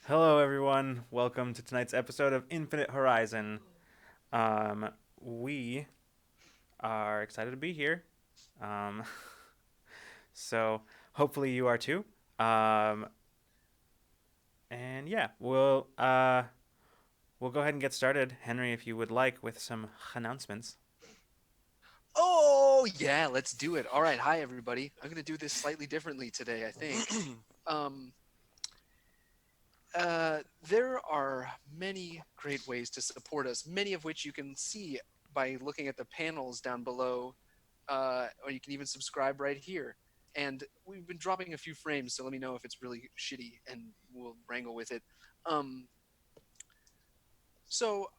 Hello, everyone. Welcome to tonight's episode of Infinite Horizon. Um, we are excited to be here. Um, so hopefully you are too. Um, and yeah, we'll go ahead and get started. Henry, if you would like, with some announcements. Oh, yeah, let's do it. All right, hi everybody. I'm going to do this slightly differently today, I think. Um, there are many great ways to support us, many of which you can see by looking at the panels down below, or you can even subscribe right here. And we've been dropping a few frames, so let me know if it's really shitty and we'll wrangle with it. Um, So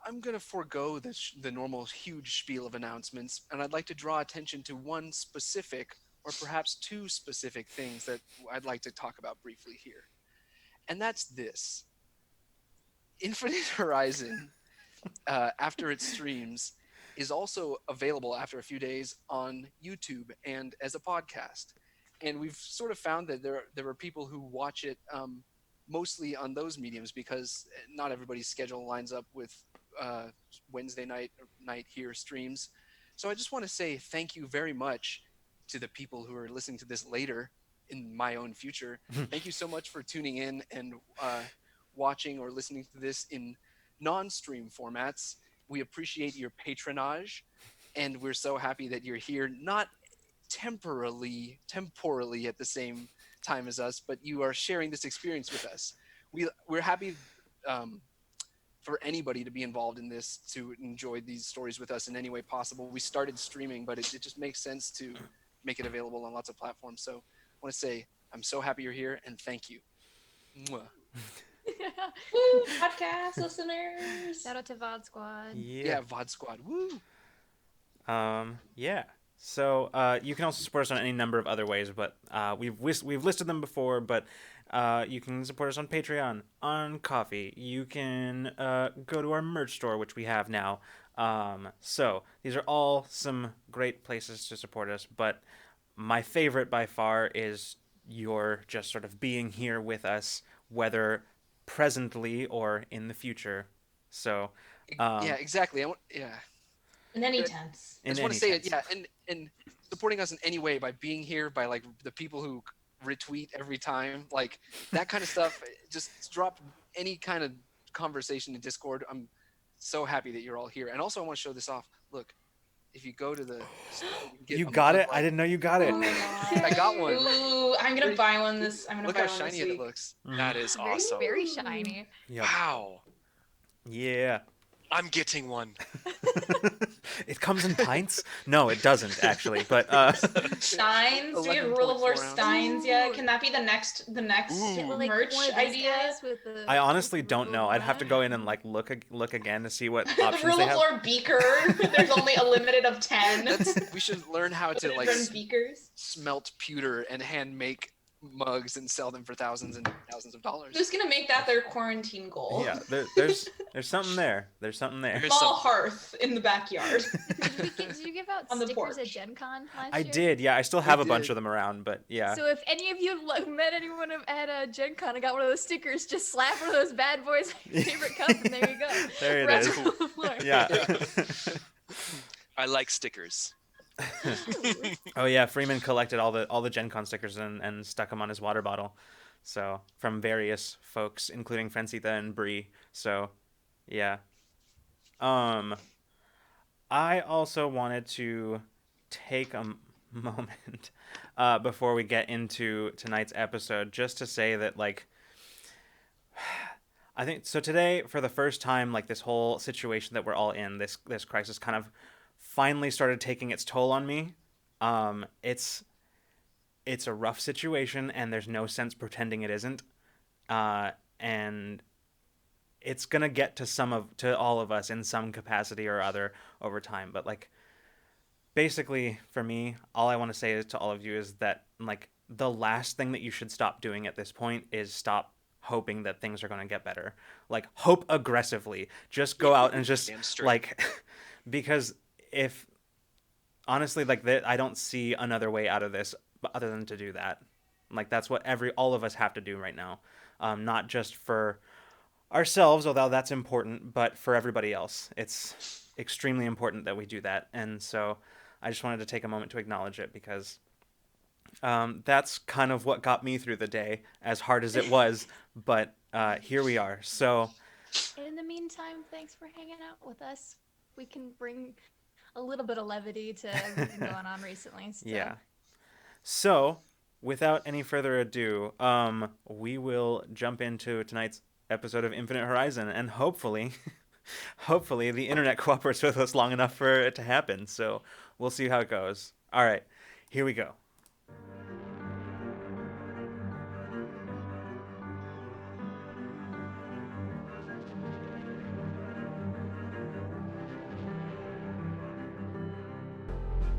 I'm going to forego the normal huge spiel of announcements, and I'd like to draw attention to one specific, or perhaps two specific things that I'd like to talk about briefly here. And that's this Infinite Horizon, after it streams, is also available after a few days on YouTube and as a podcast. And we've sort of found that there are people who watch it mostly on those mediums because not everybody's schedule lines up with uh, Wednesday night here streams. So I just want to say thank you very much to the people who are listening to this later in my own future. Thank you so much for tuning in and watching or listening to this in non-stream formats. We appreciate your patronage, and we're so happy that you're here, not temporally at the same time as us, but you are sharing this experience with us. We're happy um, for anybody to be involved in this, to enjoy these stories with us in any way possible. We started streaming, but it just makes sense to make it available on lots of platforms. So I want to say I'm so happy you're here and thank you. Mwah. Woo, podcast listeners. Shout out to VOD Squad. Yeah. Yeah, VOD Squad. Woo! Yeah. So you can also support us on any number of other ways, but we've listed them before. But you can support us on Patreon, on Coffee. You can go to our merch store, which we have now. So these are all some great places to support us. But my favorite by far is your just sort of being here with us, whether presently or in the future. So Yeah, um, exactly. Yeah. In any I tense. I in just want to any say it, tense. yeah, and supporting us in any way by being here, by like the people who retweet every time, like that kind of stuff. Just drop any kind of conversation in Discord. I'm so happy that you're all here, and also I want to show this off. Look, if you go to the store, you can get You a got mug it? I like didn't know you got it. Oh my I got god. one. Ooh, I'm gonna Pretty- buy one this. I'm gonna Look buy how one this shiny it week. looks. Mhm. That is Very, awesome. very Ooh. shiny. Yep. Wow. Yeah. I'm getting one. It comes in pints? No, it doesn't actually. But Steins. Do we have rule of 11.4 War ounces. Steins yet? Ooh. Can that be the next Ooh. Like merch one of these idea? guys with the. I honestly with the don't know. gold I'd have to line. go in and like look again to see what The options rule they of have. War beaker. There's only a limited of 10. We should learn how to like Different beakers. smelt pewter and hand make mugs and sell them for thousands and thousands of dollars. Who's gonna make that their quarantine goal? Yeah, there's something there. There's something there. There's Small something. heart in the backyard. Did you give out On the stickers at porch. Gen Con last I year? did. Yeah, I still have We a bunch did. of them around, but yeah. So if any of you met anyone at Gen Con and got one of those stickers, just slap one of those bad boys on your favorite cup, and there you go. There it Rest is. on the floor. Yeah. I like stickers. Oh yeah, Freeman collected all the Gen Con stickers and stuck them on his water bottle. So from various folks, including Francita and Bree. So yeah. Um, I also wanted to take a moment before we get into tonight's episode, just to say that like I think so today for the first time, like this whole situation that we're all in, this crisis kind of finally started taking its toll on me. It's a rough situation, and there's no sense pretending it isn't. And it's gonna get to all of us in some capacity or other over time. But like basically, for me, all I want to say is to all of you is that like the last thing that you should stop doing at this point is stop hoping that things are going to get better. Like hope aggressively. Just go out and just Damn straight. like because if honestly like that I don't see another way out of this other than to do that. Like that's what all of us have to do right now. not just for ourselves, although that's important, but for everybody else. It's extremely important that we do that. And so I just wanted to take a moment to acknowledge it because that's kind of what got me through the day, as hard as it was. But here we are. So, And in the meantime, thanks for hanging out with us. We can bring a little bit of levity to everything going on recently. So. yeah. So, without any further ado, we will jump into tonight's episode of Infinite Horizon, and hopefully, hopefully the internet cooperates with us long enough for it to happen. So we'll see how it goes. All right, here we go.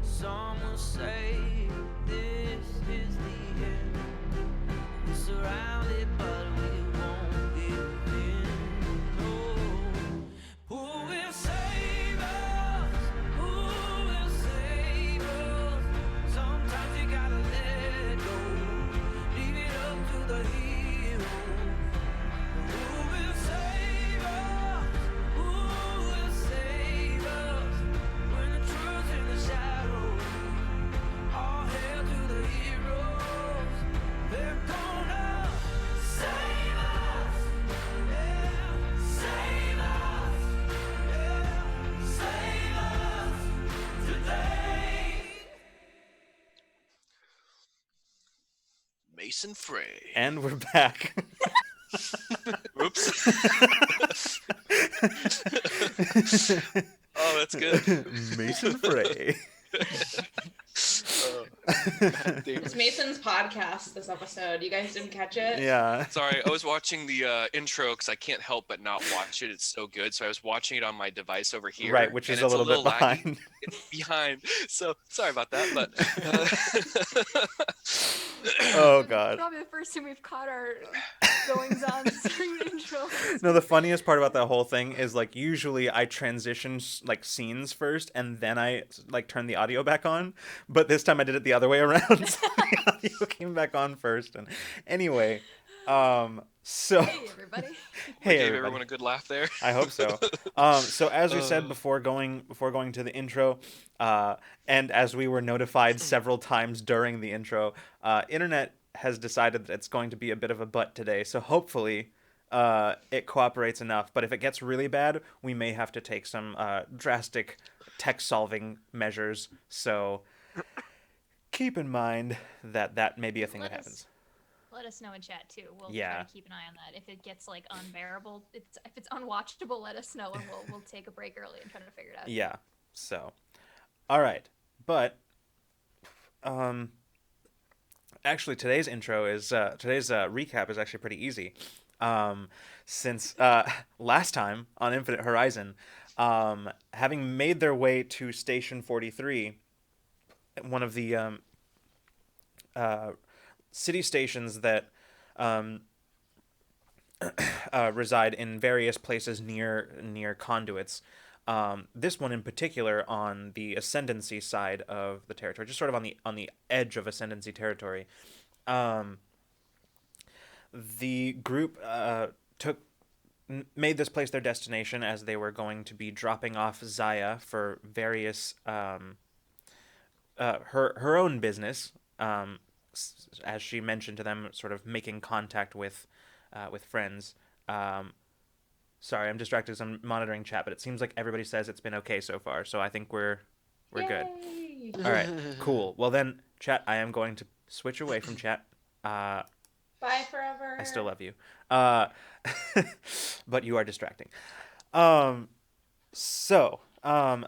Some will say this is the end. We're surrounded, but we won't give in. No. Who will save us? Who will save us? Sometimes you gotta let go. Leave it up to the hero. Who will save us? Who will save us? When the truth's in the shadows. All hail to the heroes. They're gonna save us. Yeah, save us. Yeah, save us today. Mason Frey. And we're back. Oops. Oh, that's good. Mason Frey. It's Mason's podcast this episode. You guys didn't catch it? Yeah. Sorry, I was watching the intro because I can't help but not watch it. It's so good. So I was watching it on my device over here. Right, which and is a it's little bit laggy. behind. It's behind. So sorry about that. But Oh god. Probably the first time we've caught our goings on during the intro. No, the funniest part about that whole thing is like usually I transition like scenes first and then I like turn the audio back on, but this time I did it the other way around. So the audio came back on first. And anyway, so Hey, everybody. hey gave everybody. everyone a good laugh there. I hope so. So as we said before going to the intro, and as we were notified several times during the intro, internet has decided that it's going to be a bit of a butt today. So hopefully, it cooperates enough. But if it gets really bad, we may have to take some drastic tech solving measures. So keep in mind that that may be a thing that happens. Let us know in chat too. We'll try Yeah. to keep an eye on that. If it gets like unbearable, if it's unwatchable, let us know and we'll take a break early and try to figure it out. Yeah. So, all right. But, actually, today's intro is today's recap is actually pretty easy. Since last time on Infinite Horizon, having made their way to Station 43, one of the city stations that reside in various places near conduits. This one in particular on the Ascendancy side of the territory, just sort of on the edge of Ascendancy territory. The group made this place their destination as they were going to be dropping off Zaya for various her own business. As she mentioned to them, sort of making contact with friends. Sorry, I'm distracted because I'm monitoring chat, but it seems like everybody says it's been okay so far, so I think we're good. Yay. All right, cool. Well then, chat, I am going to switch away from chat. Bye forever. I still love you, but you are distracting. So,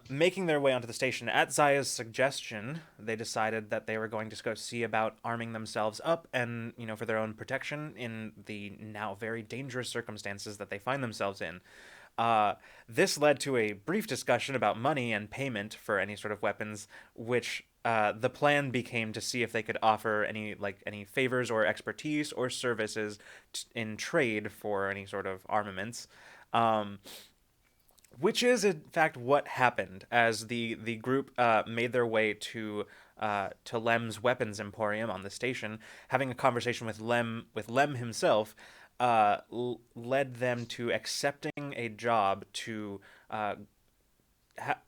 making their way onto the station, at Zaya's suggestion, they decided that they were going to go see about arming themselves up and, for their own protection in the now very dangerous circumstances that they find themselves in. This led to a brief discussion about money and payment for any sort of weapons, which the plan became to see if they could offer any favors or expertise or services in trade for any sort of armaments. Which is, in fact, what happened as the group made their way to Lem's weapons emporium on the station, having a conversation with Lem himself. led them to accepting a job to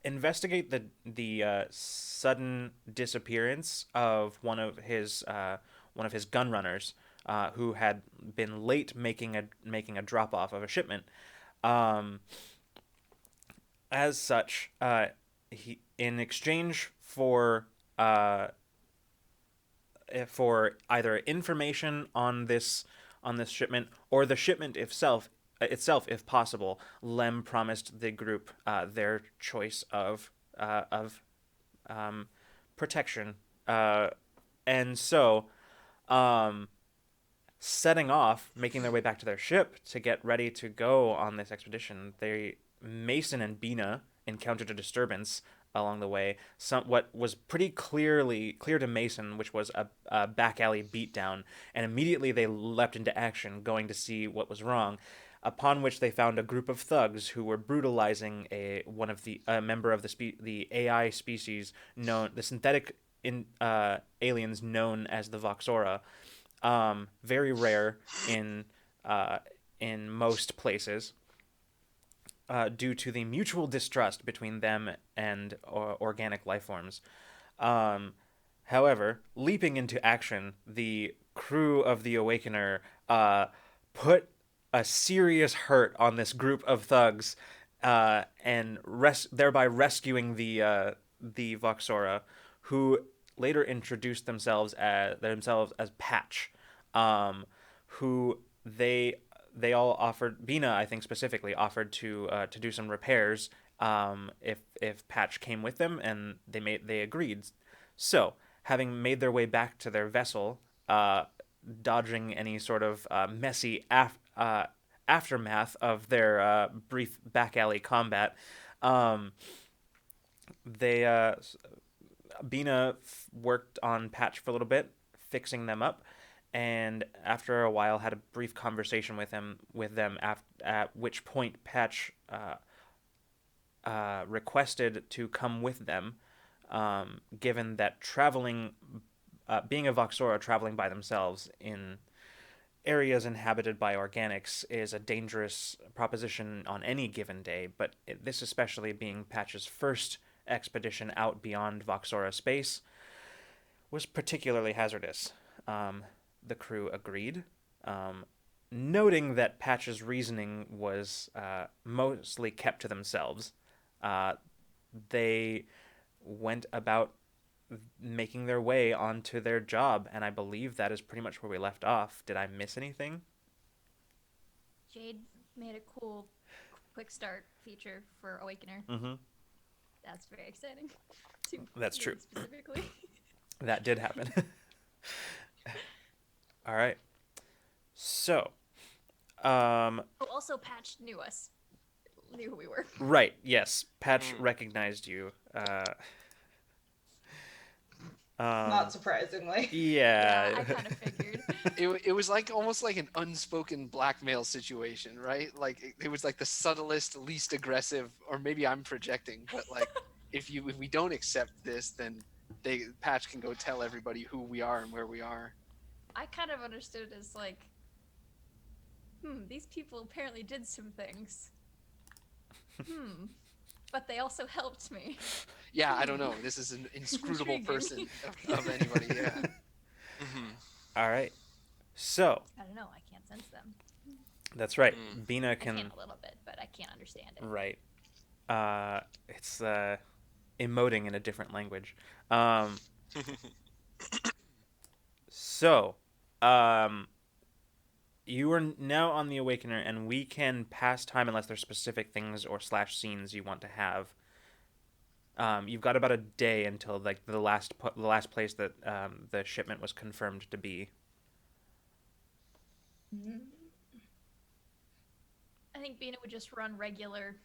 investigate the sudden disappearance of one of his gun runners, who had been late making a drop off of a shipment. Um, as such, he in exchange for either information on this shipment or the shipment itself, if possible, Lem promised the group their choice of protection, and so um, setting off, making their way back to their ship to get ready to go on this expedition, Mason and Bina encountered a disturbance along the way. What was pretty clear to Mason, which was a back alley beatdown, and immediately they leapt into action, going to see what was wrong. Upon which they found a group of thugs who were brutalizing a member of the AI species known, the synthetic aliens known as the Voxora. Very rare in most places, due to the mutual distrust between them and organic life forms. However, leaping into action, the crew of the Awakener put a serious hurt on this group of thugs, and thereby rescuing the Voxora, who later introduced themselves as Patch, who they all offered. Bina, I think specifically, offered to do some repairs, if Patch came with them, and they agreed. So, having made their way back to their vessel, dodging any sort of messy aftermath of their brief back alley combat, they Bina worked on Patch for a little bit, fixing them up, and after a while had a brief conversation with them. At which point Patch requested to come with them, given that being a Voxora traveling by themselves in areas inhabited by organics is a dangerous proposition on any given day, but this especially being Patch's first expedition out beyond Voxora space was particularly hazardous. The crew agreed, noting that Patch's reasoning was mostly kept to themselves. They went about making their way onto their job, and I believe that is pretty much where we left off. Did I miss anything? Jade made a cool quick start feature for Awakener. Mm-hmm. That's very exciting. That's true. Specifically. That did happen. All right. So, also Patch knew who we were. Right. Yes, Patch recognized you. Not surprisingly. Yeah. I kind of figured. It was like almost like an unspoken blackmail situation, right? Like it was like the subtlest, least aggressive, or maybe I'm projecting, but like if we don't accept this, then Patch can go tell everybody who we are and where we are. I kind of understood it as like, these people apparently did some things. But they also helped me. Yeah, I don't know. This is an inscrutable person of anybody. Yeah. Mm-hmm. All right. So. I don't know. I can't sense them. That's right. Bina can. I can a little bit, but I can't understand it. Right. It's emoting in a different language. So, you are now on the Awakener, and we can pass time unless there's specific things or / scenes you want to have. You've got about a day until like the last place that the shipment was confirmed to be. I think Bina would just run regular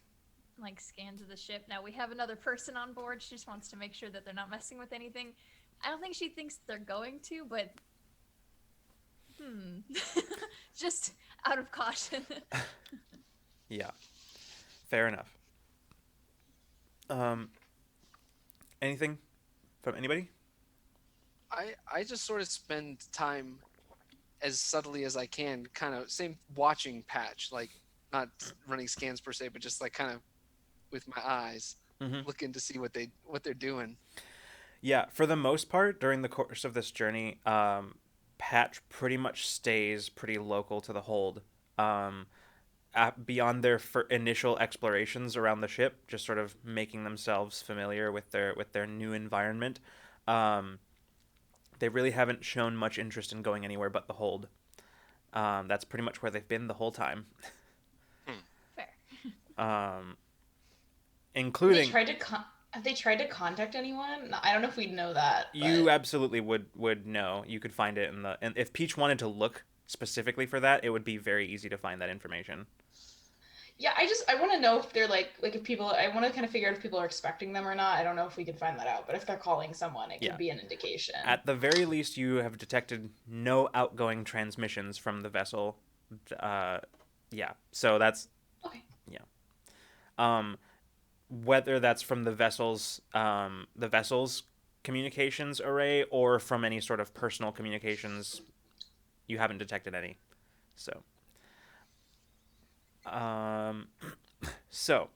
scans of the ship. Now we have another person on board. She just wants to make sure that they're not messing with anything. I don't think she thinks they're going to, but just out of caution. Yeah, fair enough. Anything from anybody? I just sort of spend time as subtly as I can, kind of same watching patch, like not running scans per se, but just like kind of with my eyes, Mm-hmm. looking to see what they're doing. Yeah, for the most part, during the course of this journey, Patch pretty much stays pretty local to the hold. Um, Beyond their initial explorations around the ship, just sort of making themselves familiar with their new environment, um, they really haven't shown much interest in going anywhere but the hold. That's pretty much where they've been the whole time, Fair. um, Have they including tried to have they tried to contact anyone? I don't know if we'd know that. you. But Absolutely would know. You could find it in the, and if Peach wanted to look specifically for that, it would be very easy to find that information. yeah, I want to know if they're like if people. I want to kind of figure out if people are expecting them or not. I don't know if we can find that out, but if they're calling someone, it Yeah. could be an indication. At the very least, you have detected no outgoing transmissions from the vessel. Yeah, so that's Okay. um, whether that's from the vessel's communications array or from any sort of personal communications, you haven't detected any. So, um, so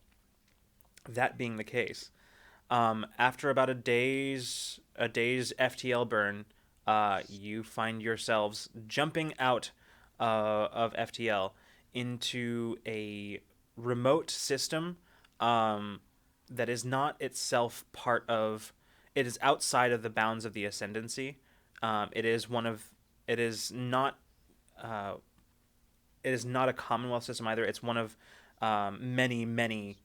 that being the case, after about a day's FTL burn, you find yourselves jumping out of FTL into a remote system that is not itself part of. It is outside of the bounds of the Ascendancy. It is one of. It is not. Uh, it is not a Commonwealth system either. It's one of many, many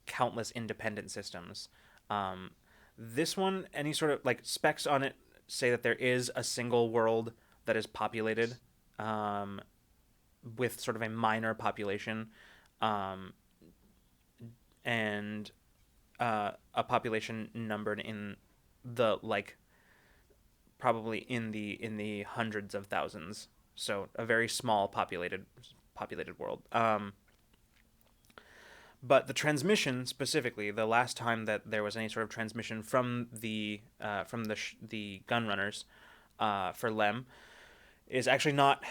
countless independent systems. Um, this one, any sort of like specs on it say that there is a single world that is populated um, with sort of a minor population um, and a population numbered in the like probably in the hundreds of thousands. So a very small populated world. But the transmission specifically, the last time that there was any sort of transmission from the gun runners for Lem, is actually not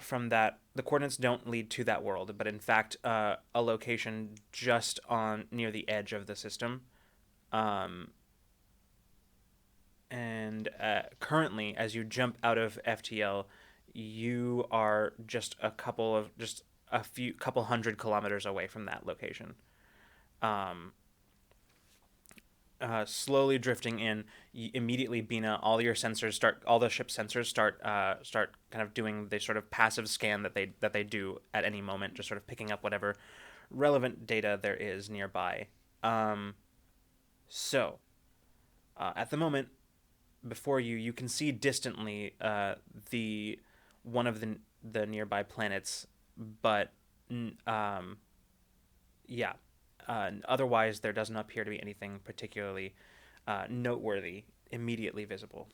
from that. The coordinates don't lead to that world, but in fact, a location just on near the edge of the system. Um, and currently, as you jump out of FTL, you are just a few couple hundred kilometers away from that location. Um, slowly drifting in. Immediately, Bina, all the ship sensors start kind of doing the sort of passive scan that they do at any moment, just sort of picking up whatever relevant data there is nearby. So, at the moment, before you can see distantly the one of the nearby planets, but yeah. Otherwise, there doesn't appear to be anything particularly noteworthy immediately visible.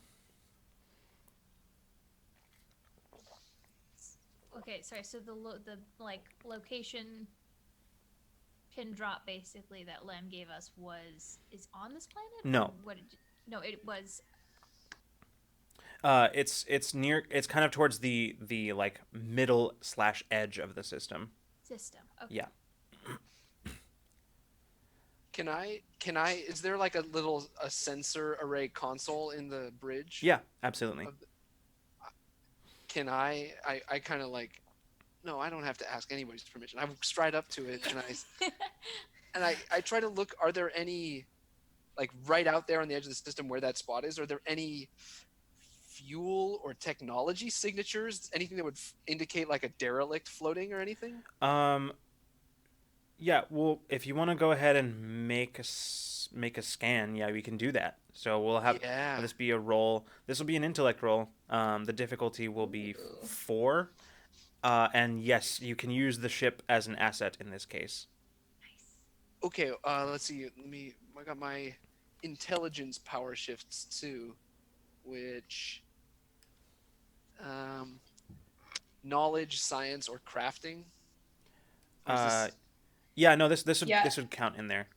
Okay, sorry. So the location pin drop basically that Lem gave us is on this planet? No. No, it was. It's near. It's kind of towards the like middle / edge of the system. System. Okay. Yeah. Can I is there like a sensor array console in the bridge? Yeah. Absolutely. Can I kind of like, no, I don't have to ask anybody's permission. I stride up to it and I try to look, are there any, like right out there on the edge of the system where that spot is, are there any fuel or technology signatures, anything that would indicate like a derelict floating or anything? Yeah, well, if you want to go ahead and make a scan, yeah, we can do that. So we'll have this be a roll. This will be an intellect roll. The difficulty will be 4. And yes, you can use the ship as an asset in this case. Nice. Okay, let's see. I got my intelligence power shifts too, which knowledge, science, or crafting. Yeah, no, this would count in there.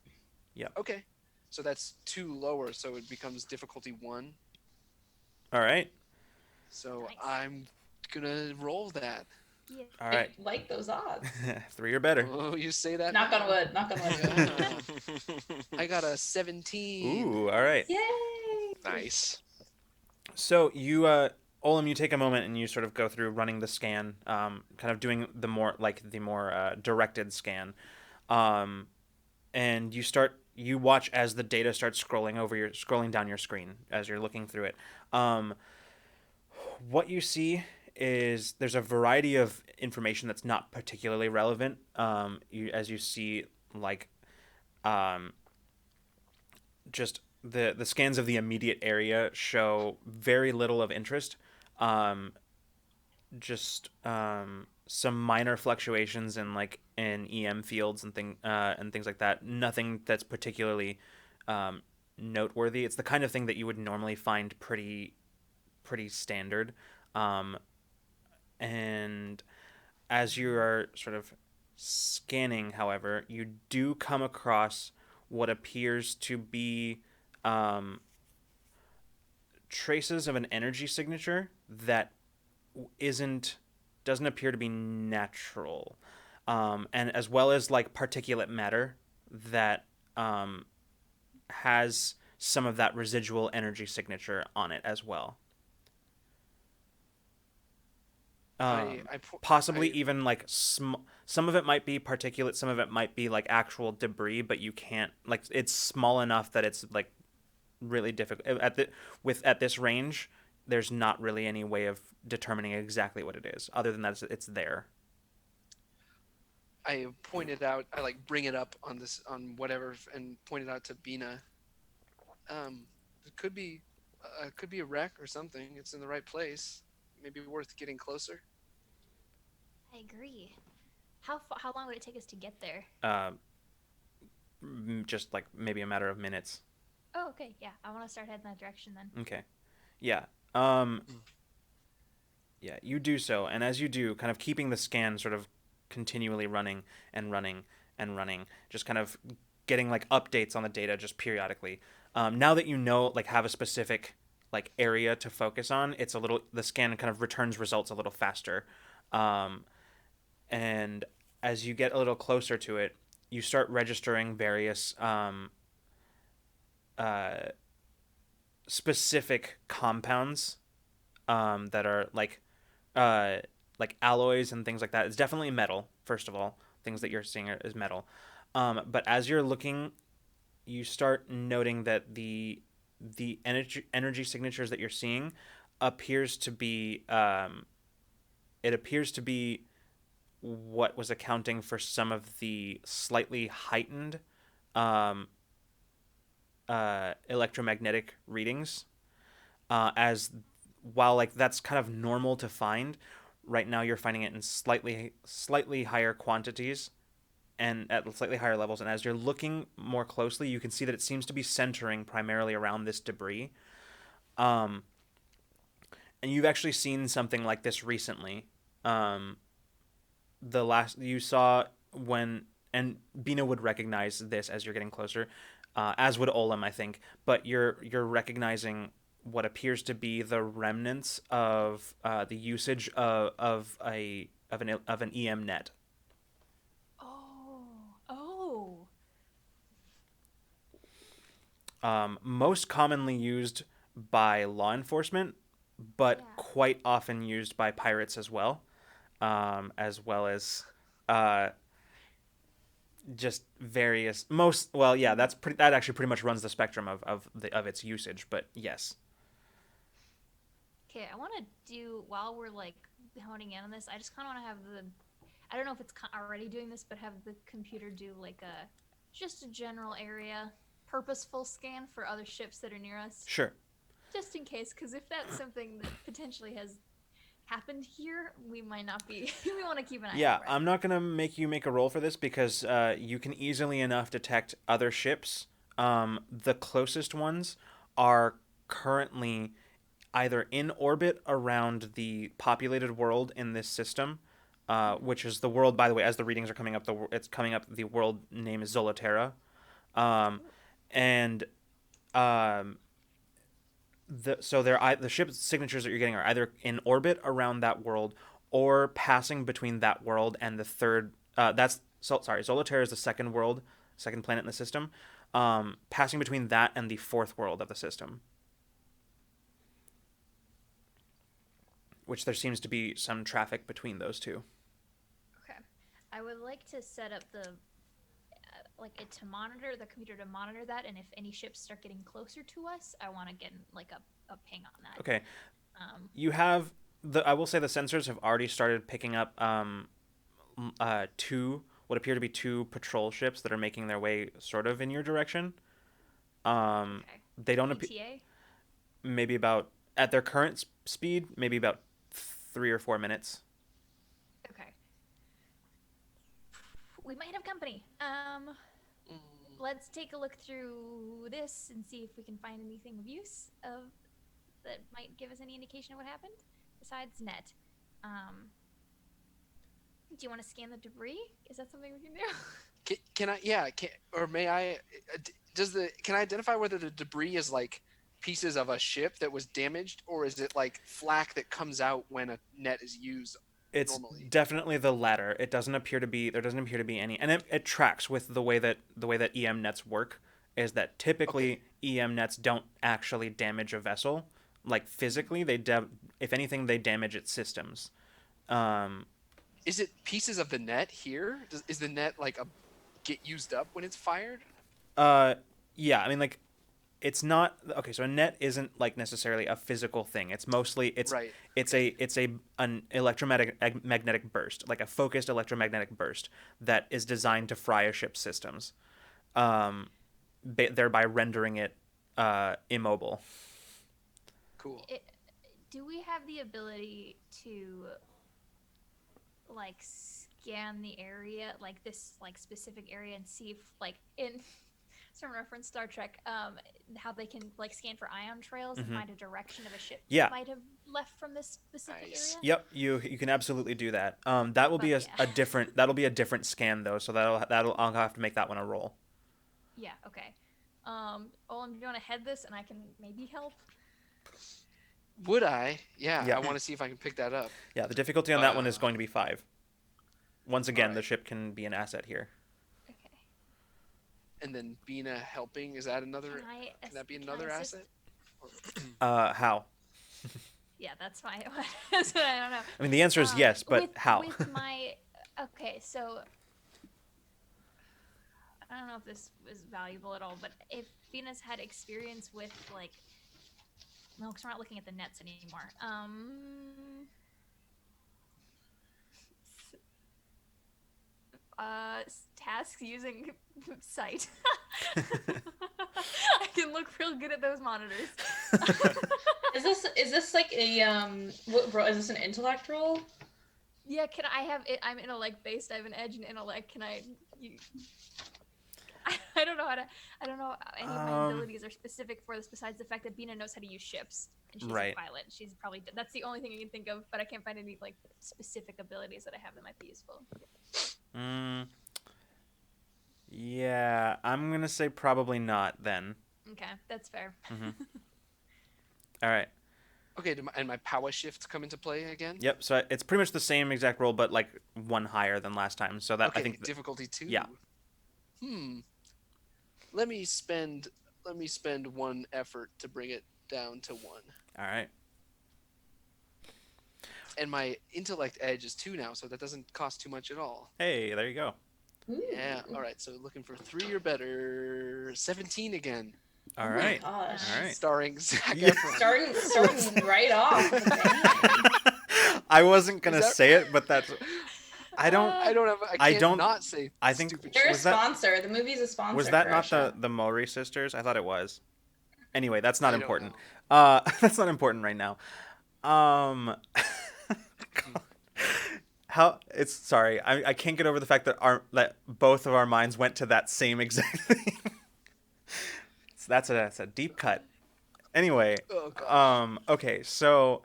Yeah. Okay, so that's 2 lower, so it becomes difficulty 1. All right. So Nice. I'm gonna roll that. Yeah. All right. I like those odds. 3 or better. Oh, you say that? Knock now. on wood. Knock on wood. Yeah. I got a 17. Ooh, all right. Yay! Nice. So you, Olam, you take a moment and you sort of go through running the scan, kind of doing the more directed scan, um, and you watch as the data starts scrolling down your screen as you're looking through it. Um, what you see is there's a variety of information that's not particularly relevant. As you see, like, um, just the scans of the immediate area show very little of interest. Um, just some minor fluctuations in EM fields and things like that. Nothing that's particularly noteworthy. It's the kind of thing that you would normally find pretty standard. Um, and as you are sort of scanning, however, you do come across what appears to be um, traces of an energy signature that isn't doesn't appear to be natural, and as well as like particulate matter that has some of that residual energy signature on it as well. Possibly even like some of it might be particulate, some of it might be like actual debris, but you can't like it's small enough that it's like really difficult at this range. There's not really any way of determining exactly what it is, other than that it's there. I pointed out. I like bring it up on whatever and pointed out to Bina. It could be a wreck or something. It's in the right place. Maybe worth getting closer. I agree. How long would it take us to get there? Just like maybe a matter of minutes. Oh, okay. Yeah, I want to start heading that direction then. Okay. Yeah. Yeah, you do so, and as you do, kind of keeping the scan sort of continually running and running and running, just kind of getting like updates on the data just periodically. Now that you know, like have a specific like area to focus on, the scan kind of returns results a little faster. And as you get a little closer to it, you start registering various specific compounds that are like alloys and things like that. It's definitely metal, first of all. Things that you're seeing is metal. But as you're looking, you start noting that the energy signatures that you're seeing appears to be it appears to be what was accounting for some of the slightly heightened electromagnetic readings. As while like that's kind of normal to find, right now you're finding it in slightly higher quantities and at slightly higher levels. And as you're looking more closely, you can see that it seems to be centering primarily around this debris. And you've actually seen something like this recently. The last you saw and Bina would recognize this as you're getting closer, as would Olam, I think. But you're recognizing what appears to be the remnants of the usage of an EM net. Oh. Most commonly used by law enforcement, but Yeah. quite often used by pirates as well as just various most well yeah that actually pretty much runs the spectrum of its usage, but yes. Okay, I want to do while we're like honing in on this. I just kind of want to have I don't know if it's already doing this, but have the computer do like just a general area purposeful scan for other ships that are near us. Sure. Just in case, because if that's something that potentially has happened here, we might not be. We want to keep an eye. Yeah, out. I'm not gonna make you make a roll for this because you can easily enough detect other ships. The closest ones are currently either in orbit around the populated world in this system, which is the world, by the way, as the readings are coming up, it's coming up. The world name is Zolaterra, and the ship signatures that you're getting are either in orbit around that world or passing between that world and the third. Zoloterra is the second world, second planet in the system. Passing between that and the fourth world of the system, which there seems to be some traffic between those two. Okay. I would like to set up the to monitor the computer to monitor that, and if any ships start getting closer to us, I want to get like a ping on that. Okay. You have I will say the sensors have already started picking up what appear to be two patrol ships that are making their way sort of in your direction. Okay. They don't appear. Maybe about at their current speed, maybe about 3 or 4 minutes. Okay. We might have company. Let's take a look through this and see if we can find anything of use that might give us any indication of what happened besides net. Do you want to scan the debris? Is that something we can do? Can I? Yeah. May I? Can I identify whether the debris is like pieces of a ship that was damaged, or is it like flak that comes out when a net is used? It's normally? definitely the latter. There doesn't appear to be any, and it tracks with the way that EM nets work. Is that typically EM nets don't actually damage a vessel, like physically. If anything, they damage its systems. Is it pieces of the net here? Is the net like get used up when it's fired? Yeah. I mean, like, it's not okay. So a net isn't like necessarily a physical thing. It's mostly Right. it's an electromagnetic burst, like a focused electromagnetic burst that is designed to fry a ship's systems, thereby rendering it immobile. Cool. Do we have the ability to like scan the area, like this like specific area, and see if like in some reference Star Trek, how they can like scan for ion trails and find a direction of a ship that might have left from this specific area? Yep, you can absolutely do that. That will be a different scan though, so I'll have to make that one a roll. Yeah. Okay. Olin, do you want to head this, and I can maybe help? Would I? Yeah. I want to see if I can pick that up. Yeah, the difficulty on that one is going to be 5. Once again, right. the ship can be an asset here. Okay. And then Bina helping, is that another? Can that be another asset? How? Yeah, that's fine. That's what I don't know. I mean, the answer is yes, but how? Okay, so I don't know if this was valuable at all, but if Venus had experience with like, no, because we're not looking at the nets anymore. Tasks using sight. I can look real good at those monitors. Is this like a is this an intellect roll? Yeah, can I have it? I'm intellect based. I have an edge in intellect. Can I? I don't know how to. I don't know any of my abilities are specific for this. Besides the fact that Bina knows how to use ships and she's a pilot. She's probably that's the only thing I can think of. But I can't find any like specific abilities that I have that might be useful. Yeah, I'm gonna say probably not then. Okay, that's fair. All right. Okay, and my power shifts come into play again? Yep. So it's pretty much the same exact roll, but like 1 higher than last time. So that okay, I think difficulty 2. Yeah. Let me spend 1 effort to bring it down to 1. All right. And my intellect edge is 2 now, so that doesn't cost too much at all. Hey, there you go. Ooh. Yeah. All right. So looking for 3 or better. 17 again. All right. Gosh. All right. Starring Zac Yeah. Efron. Starting right off. With a bang. I wasn't gonna Is that- say it, but that's. I don't. I can't not say. I think- stupid They're a Was that- sponsor. The movie's a sponsor. Was that for not our the Maury sisters? I thought it was. Anyway, that's not I don't important. know. That's not important right now. How it's sorry, I can't get over the fact that both of our minds went to that same exact thing. So that's a deep cut. Anyway, Oh, God. okay, so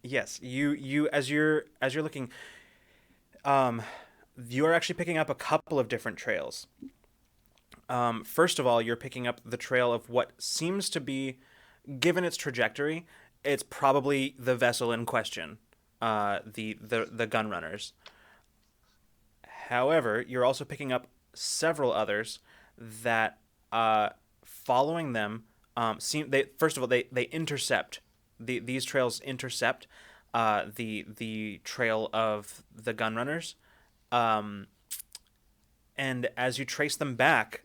yes, you as you're looking, you are actually picking up a couple of different trails. First of all, you're picking up the trail of what seems to be given its trajectory, it's probably the vessel in question, the gun runners. However, you're also picking up several others that, following them, first of all they intercept these trails intercept the trail of the gun runners, and as you trace them back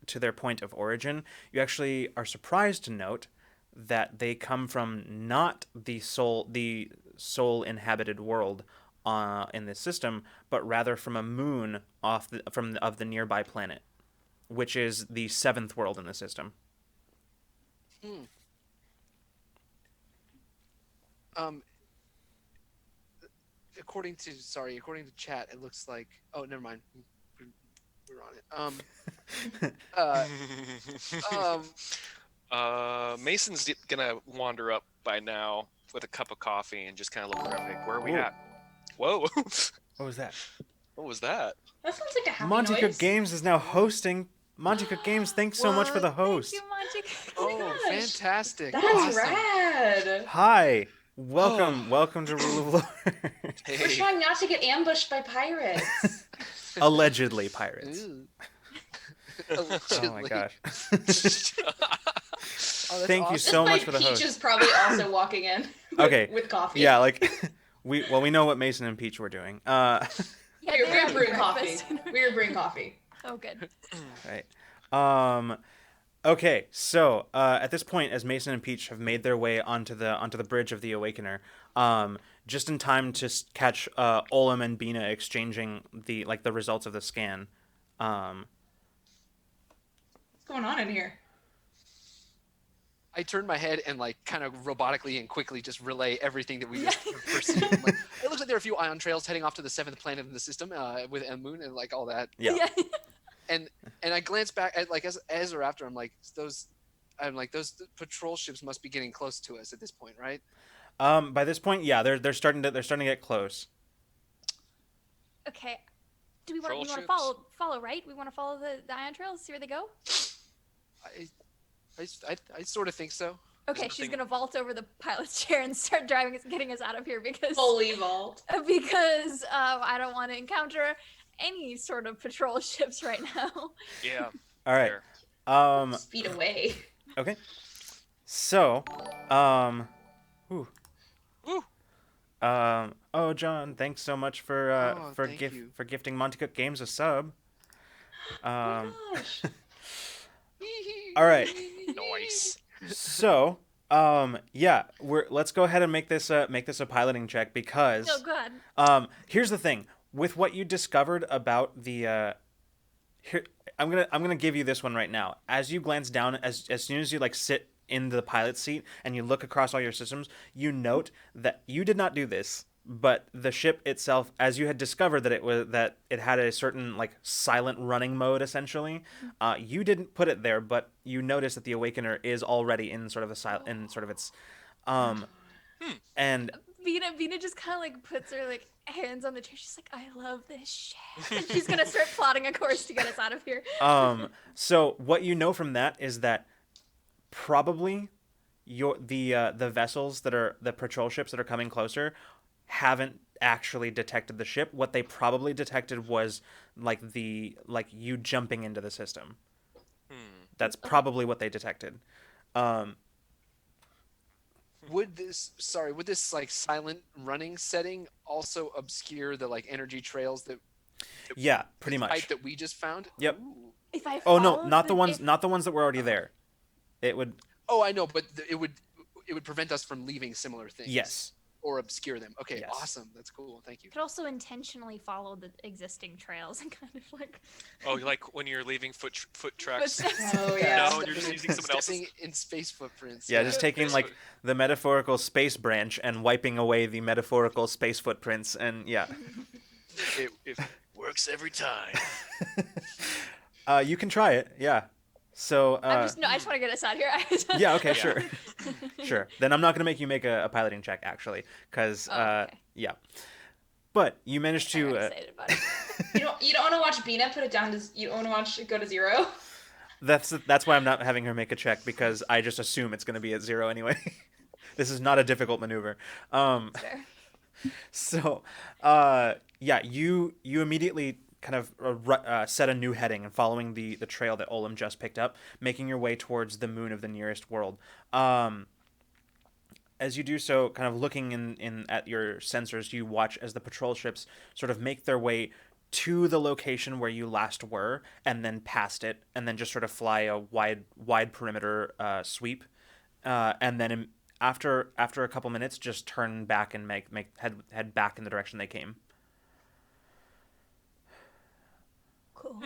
to their point of origin, you actually are surprised to note that they come from not the sole inhabited world in this system, but rather from a moon of the nearby planet, which is the 7th world in the system. Hmm. According to chat, it looks like. Oh, never mind. We're on it. Mason's gonna wander up by now with a cup of coffee and just kind of look around like, where are we Whoa. at? Whoa. What was that? What was that? That sounds like a happy Monte noise. Cook Games is now hosting. Monte Cook Games, thanks so much for the host. Thank you, Monte. Oh my Oh, gosh. fantastic! That's Awesome. rad. Hi, welcome to Rule of Lore. We're Hey. trying not to get ambushed by pirates. Allegedly pirates. Ooh. Oh my Allegedly. gosh. Oh, that's Thank you awesome. so This much might for the Peach host. is probably also walking in. Okay. With coffee. Yeah, like we know what Mason and Peach were doing. Yeah, We they're were brewing coffee. breakfast. We were brewing coffee. Oh, good. Right. Okay, so at this point, as Mason and Peach have made their way onto the bridge of the Awakener, just in time to catch Olam and Bina exchanging the results of the scan. What's going on in here? I turned my head and kind of robotically and quickly just relay everything that we just perceived. Like, it looks like there are a few ion trails heading off to the 7th planet in the system with M Moon and all that. Yeah. And I glance back at as or after those patrol ships must be getting close to us at this point, right? By this point, yeah, they're starting to get close. Okay. Do we want Troll to ships? follow, right? We want to follow the ion trails, see where they go? I sort of think so. Okay, There's she's nothing- gonna vault over the pilot's chair and start driving us, getting us out of here because Fully vault. I don't want to encounter any sort of patrol ships right now. Yeah. All right. fair. Speed away. Okay. So, ooh. Woo. Oh, John, thanks so much for Oh, thank you. for gifting Monte Cook Games a sub. Oh my gosh. All right. Nice. So, yeah, let's go ahead and make this a piloting check because Oh god. here's the thing with what you discovered about the here I'm gonna give you this one right now. As you glance down, as soon as you sit in the pilot seat and you look across all your systems, you note that you did not do this, but the ship itself, as you had discovered that it had a certain silent running mode essentially, you didn't put it there, but you notice that the Awakener is already in sort of its and Vina just kind of puts her hands on the chair. She's like, I love this shit. And she's gonna start plotting a course to get us out of here. so what you know from that is that probably the vessels that are the patrol ships that are coming closer haven't actually detected the ship. What they probably detected was you jumping into the system. That's probably what they detected. Would this silent running setting also obscure the energy trails that Yeah, pretty type much. that we just found? Yep. Ooh. If I Oh no, follow not the ones that were already there. It would Oh, I know, but it would prevent us from leaving similar things. yes. Or obscure them. Okay, Yes. awesome. That's cool. Thank you. could also intentionally follow the existing trails and kind of Oh, like when you're leaving foot tracks. footsteps. Oh yeah. No, you're just using someone else's. Stepping in space footprints. Yeah, just taking the metaphorical space branch and wiping away the metaphorical space footprints and yeah. It works every time. You can try it. Yeah. So I just want to get us out of here. yeah, okay, Yeah. sure. Sure. Then I'm not going to make you make a piloting check actually cuz okay. yeah. But you managed I'm to excited about it. You don't want to watch Bina put it down to. You don't want to watch it go to 0. That's why I'm not having her make a check, because I just assume it's going to be at 0 anyway. This is not a difficult maneuver. Fair. So, yeah, you immediately kind of set a new heading and following the trail that Olam just picked up, making your way towards the moon of the nearest world. As you do so, kind of looking in at your sensors, you watch as the patrol ships sort of make their way to the location where you last were, and then past it, and then just sort of fly a wide perimeter sweep, and then after a couple minutes, just turn back and head back in the direction they came. Cool.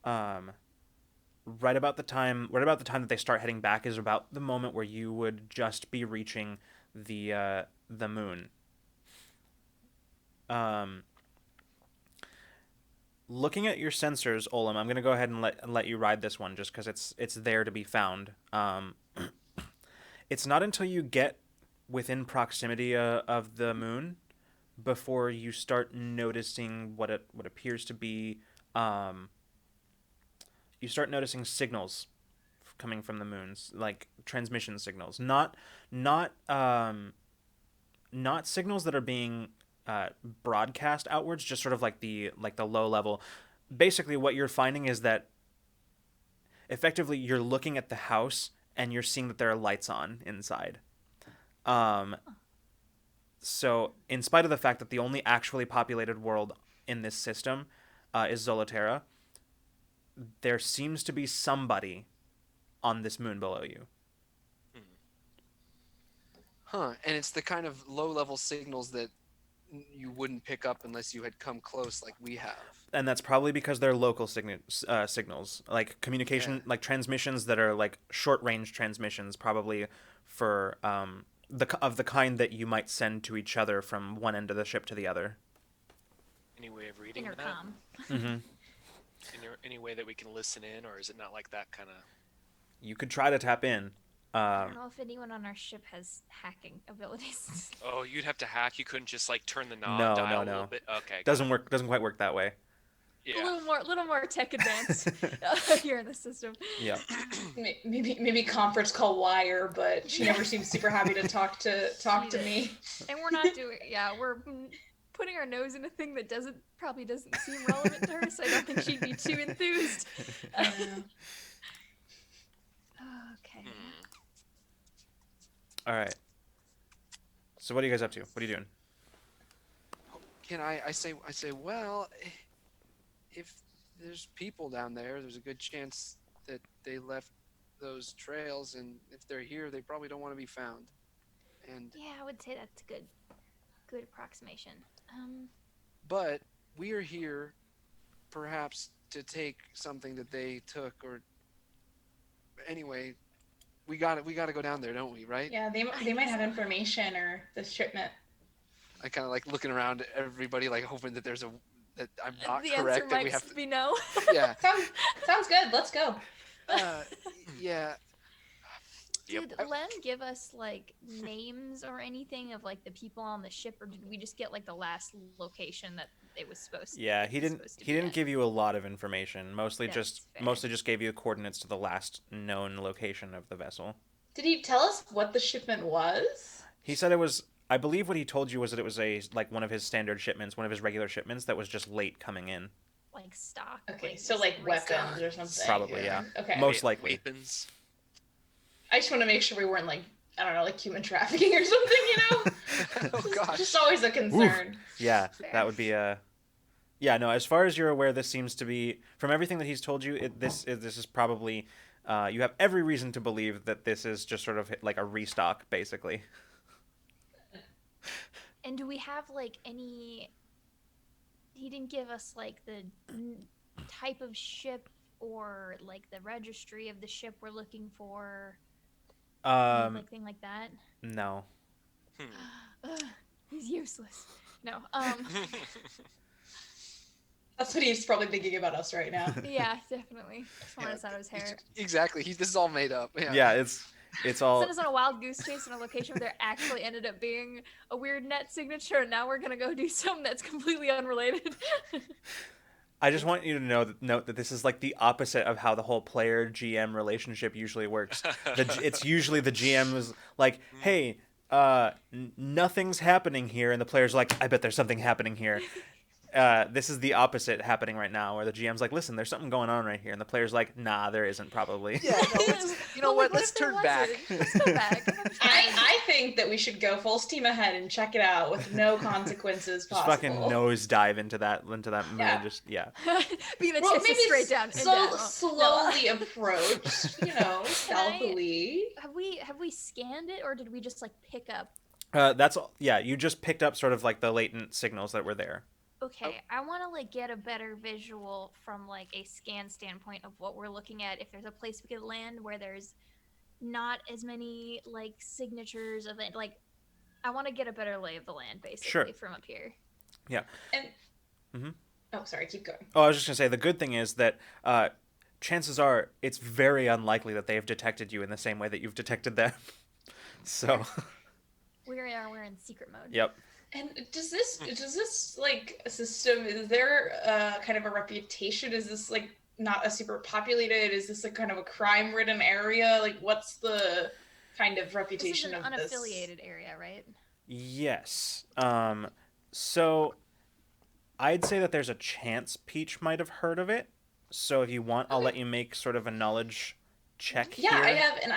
Right about the time that they start heading back is about the moment where you would just be reaching the moon. Looking at your sensors, Olam, I'm gonna go ahead and let you ride this one just because it's there to be found. It's not until you get within proximity of the moon before you start noticing what appears to be. You start noticing signals coming from the moons, like transmission signals, not signals that are being broadcast outwards, just sort of like the low level. Basically, what you're finding is that effectively you're looking at the house and you're seeing that there are lights on inside. So, in spite of the fact that the only actually populated world in this system is Zoloterra, there seems to be somebody on this moon below you. Huh. And it's the kind of low-level signals that you wouldn't pick up unless you had come close like we have. And that's probably because they're local signals, like communication, like transmissions that are like short-range transmissions, probably for the kind that you might send to each other from one end of the ship to the other. Any way of reading Intercom. that? Any way that we can listen in, or is it not like that kind of? You could try to tap in. I don't know if anyone on our ship has hacking abilities. Oh, you'd have to hack. You couldn't just like turn the knob, No, dial no. a little bit. Okay. Doesn't quite work that way. Yeah. A little more tech advanced here in the system. Yeah. Maybe conference call Wire, but she never seems super happy to talk to me. And we're not doing. Yeah, we're putting our nose in a thing that probably doesn't seem relevant to her, so I don't think she'd be too enthused. Okay. All right. So what are you guys up to? What are you doing? Can I say, well, if there's people down there, there's a good chance that they left those trails, and if they're here, they probably don't want to be found. And Yeah, I would say that's a good approximation. but we are here, perhaps to take something that they took, or anyway, we got to go down there, don't we? Right? Yeah, they might have information or the shipment. I kind of like looking around at everybody, like hoping that that I'm not The correct. answer That we might have to. be no. Yeah. Sounds good. Let's go. Yeah. Did Len give us like names or anything of like the people on the ship, or did we just get like the last location that it was supposed to? Yeah, he didn't give you a lot of information. Mostly That's fair. just gave you coordinates to the last known location of the vessel. Did he tell us what the shipment was? He said it was. I believe what he told you was that it was one of his standard shipments, one of his regular shipments that was just late coming in. Like stock. Okay, just so like restock. weapons or something. Probably, yeah. Okay. Most likely. Weapons. I just want to make sure we weren't like, I don't know, like human trafficking or something, you know? Oh gosh. Just always a concern. Yeah, Fair. that would be a. Yeah, no. As far as you're aware, this seems to be, from everything that he's told you, this is probably. You have every reason to believe that this is just sort of like a restock, basically. And do we have like any? He didn't give us like the type of ship or like the registry of the ship we're looking for. Anything like that. No. Ugh, he's useless. No. That's what he's probably thinking about us right now. Yeah, definitely. Just want us out of his hair. Exactly. This is all made up. Yeah. Yeah, it's all. Sent us on a wild goose chase in a location where there actually ended up being a weird net signature, and now we're gonna go do something that's completely unrelated. I just want you to note that this is like the opposite of how the whole player GM relationship usually works. It's usually the GM is like, "Hey, nothing's happening here," and the player's like, "I bet there's something happening here." This is the opposite happening right now, where the GM's like, "Listen, there's something going on right here," and the player's like, "Nah, there isn't probably." Yeah, no, you know what? Let's turn back. Let's go back. I think that we should go full steam ahead and check it out with no consequences Just possible. fucking nosedive into that moon. Yeah. Just yeah. Being a Well, tip maybe straight down. slowly approach, stealthily. Have we scanned it, or did we just like pick up? That's all. Yeah, you just picked up sort of like the latent signals that were there. Okay, I want to like get a better visual from like a scan standpoint of what we're looking at. If there's a place we could land where there's not as many like signatures of it, like I want to get a better lay of the land basically from up here. Yeah. And oh, sorry, keep going. Oh, I was just gonna say the good thing is that chances are it's very unlikely that they have detected you in the same way that you've detected them. So. We're in secret mode. Yep. And does this like system, is there kind of a reputation? Is this like not a super populated? Is this a kind of a crime ridden area? Like what's the kind of reputation of this? This is an unaffiliated area, right? Yes. So I'd say that there's a chance Peach might have heard of it. So if you want, I'll let you make sort of a knowledge check here. I have, and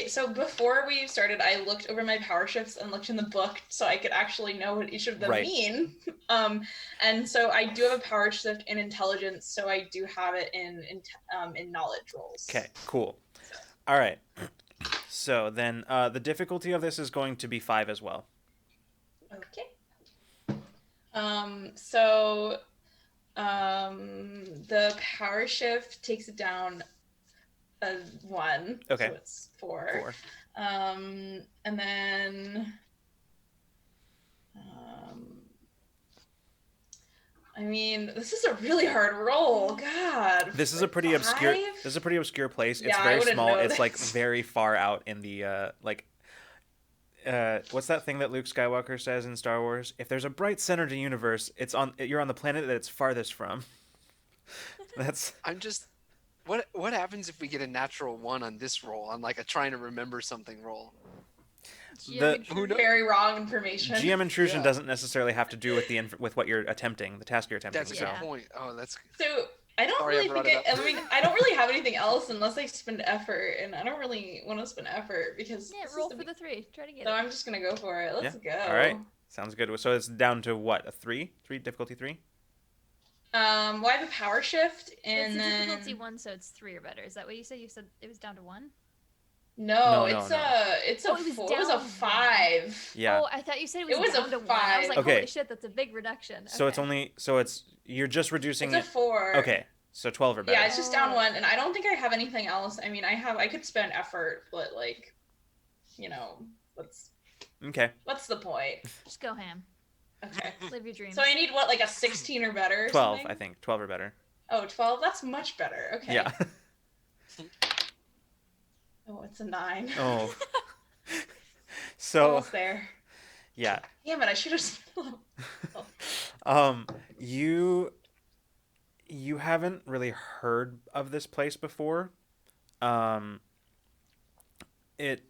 so before we started, I looked over my power shifts and looked in the book so I could actually know what each of them mean. And so I do have a power shift in intelligence, so I do have it in knowledge rolls. Okay, cool. All right. So then the difficulty of this is going to be 5 as well. Okay. The power shift takes it down 1. Okay. So it's 4. And then I mean, this is a really hard roll. God. This is a pretty 5? obscure. This is a pretty obscure place. It's Yeah, I very wouldn't small. know It's like this. very far out in the what's that thing that Luke Skywalker says in Star Wars? If there's a bright center to the universe, you're on the planet that it's farthest from. That's. I'm just. What happens if we get a natural 1 on this roll, on like a trying to remember something roll? Very wrong information. GM intrusion doesn't necessarily have to do with with what you're attempting, the task you're attempting. That's a good point. Oh, that's. So I don't Sorry, really I brought think it up. I mean, I don't really have anything else unless I spend effort, and I don't really want to spend effort because Yeah, this roll is for the 3. Try to get So it. I'm just gonna go for it. Let's go. All right. Sounds good. So it's down to what? A 3? Difficulty 3? Well, I have a power shift, It's and a then difficulty 1, so it's 3 or better. Is that what you said? You said it was down to 1? no, No, it's no. a it was 4. It was a down 5. Yeah. Oh, I thought you said it was, It was a down to 1. I was 5. like, Okay. holy shit, that's a big reduction. So it's only you're just reducing It's a 4. Okay. So 12 or better. Yeah, it's just down 1, and I don't think I have anything else. I mean, I could spend effort, but like, Okay. what's the point? Just go ham. Okay. Live your dreams. So I need like a 16 or better? Or 12, something? I think. 12 or better. Oh, 12? That's much better. Okay. Yeah. Oh, it's a 9. Oh. So Almost there. yeah. Damn it, I should have. You haven't really heard of this place before. It,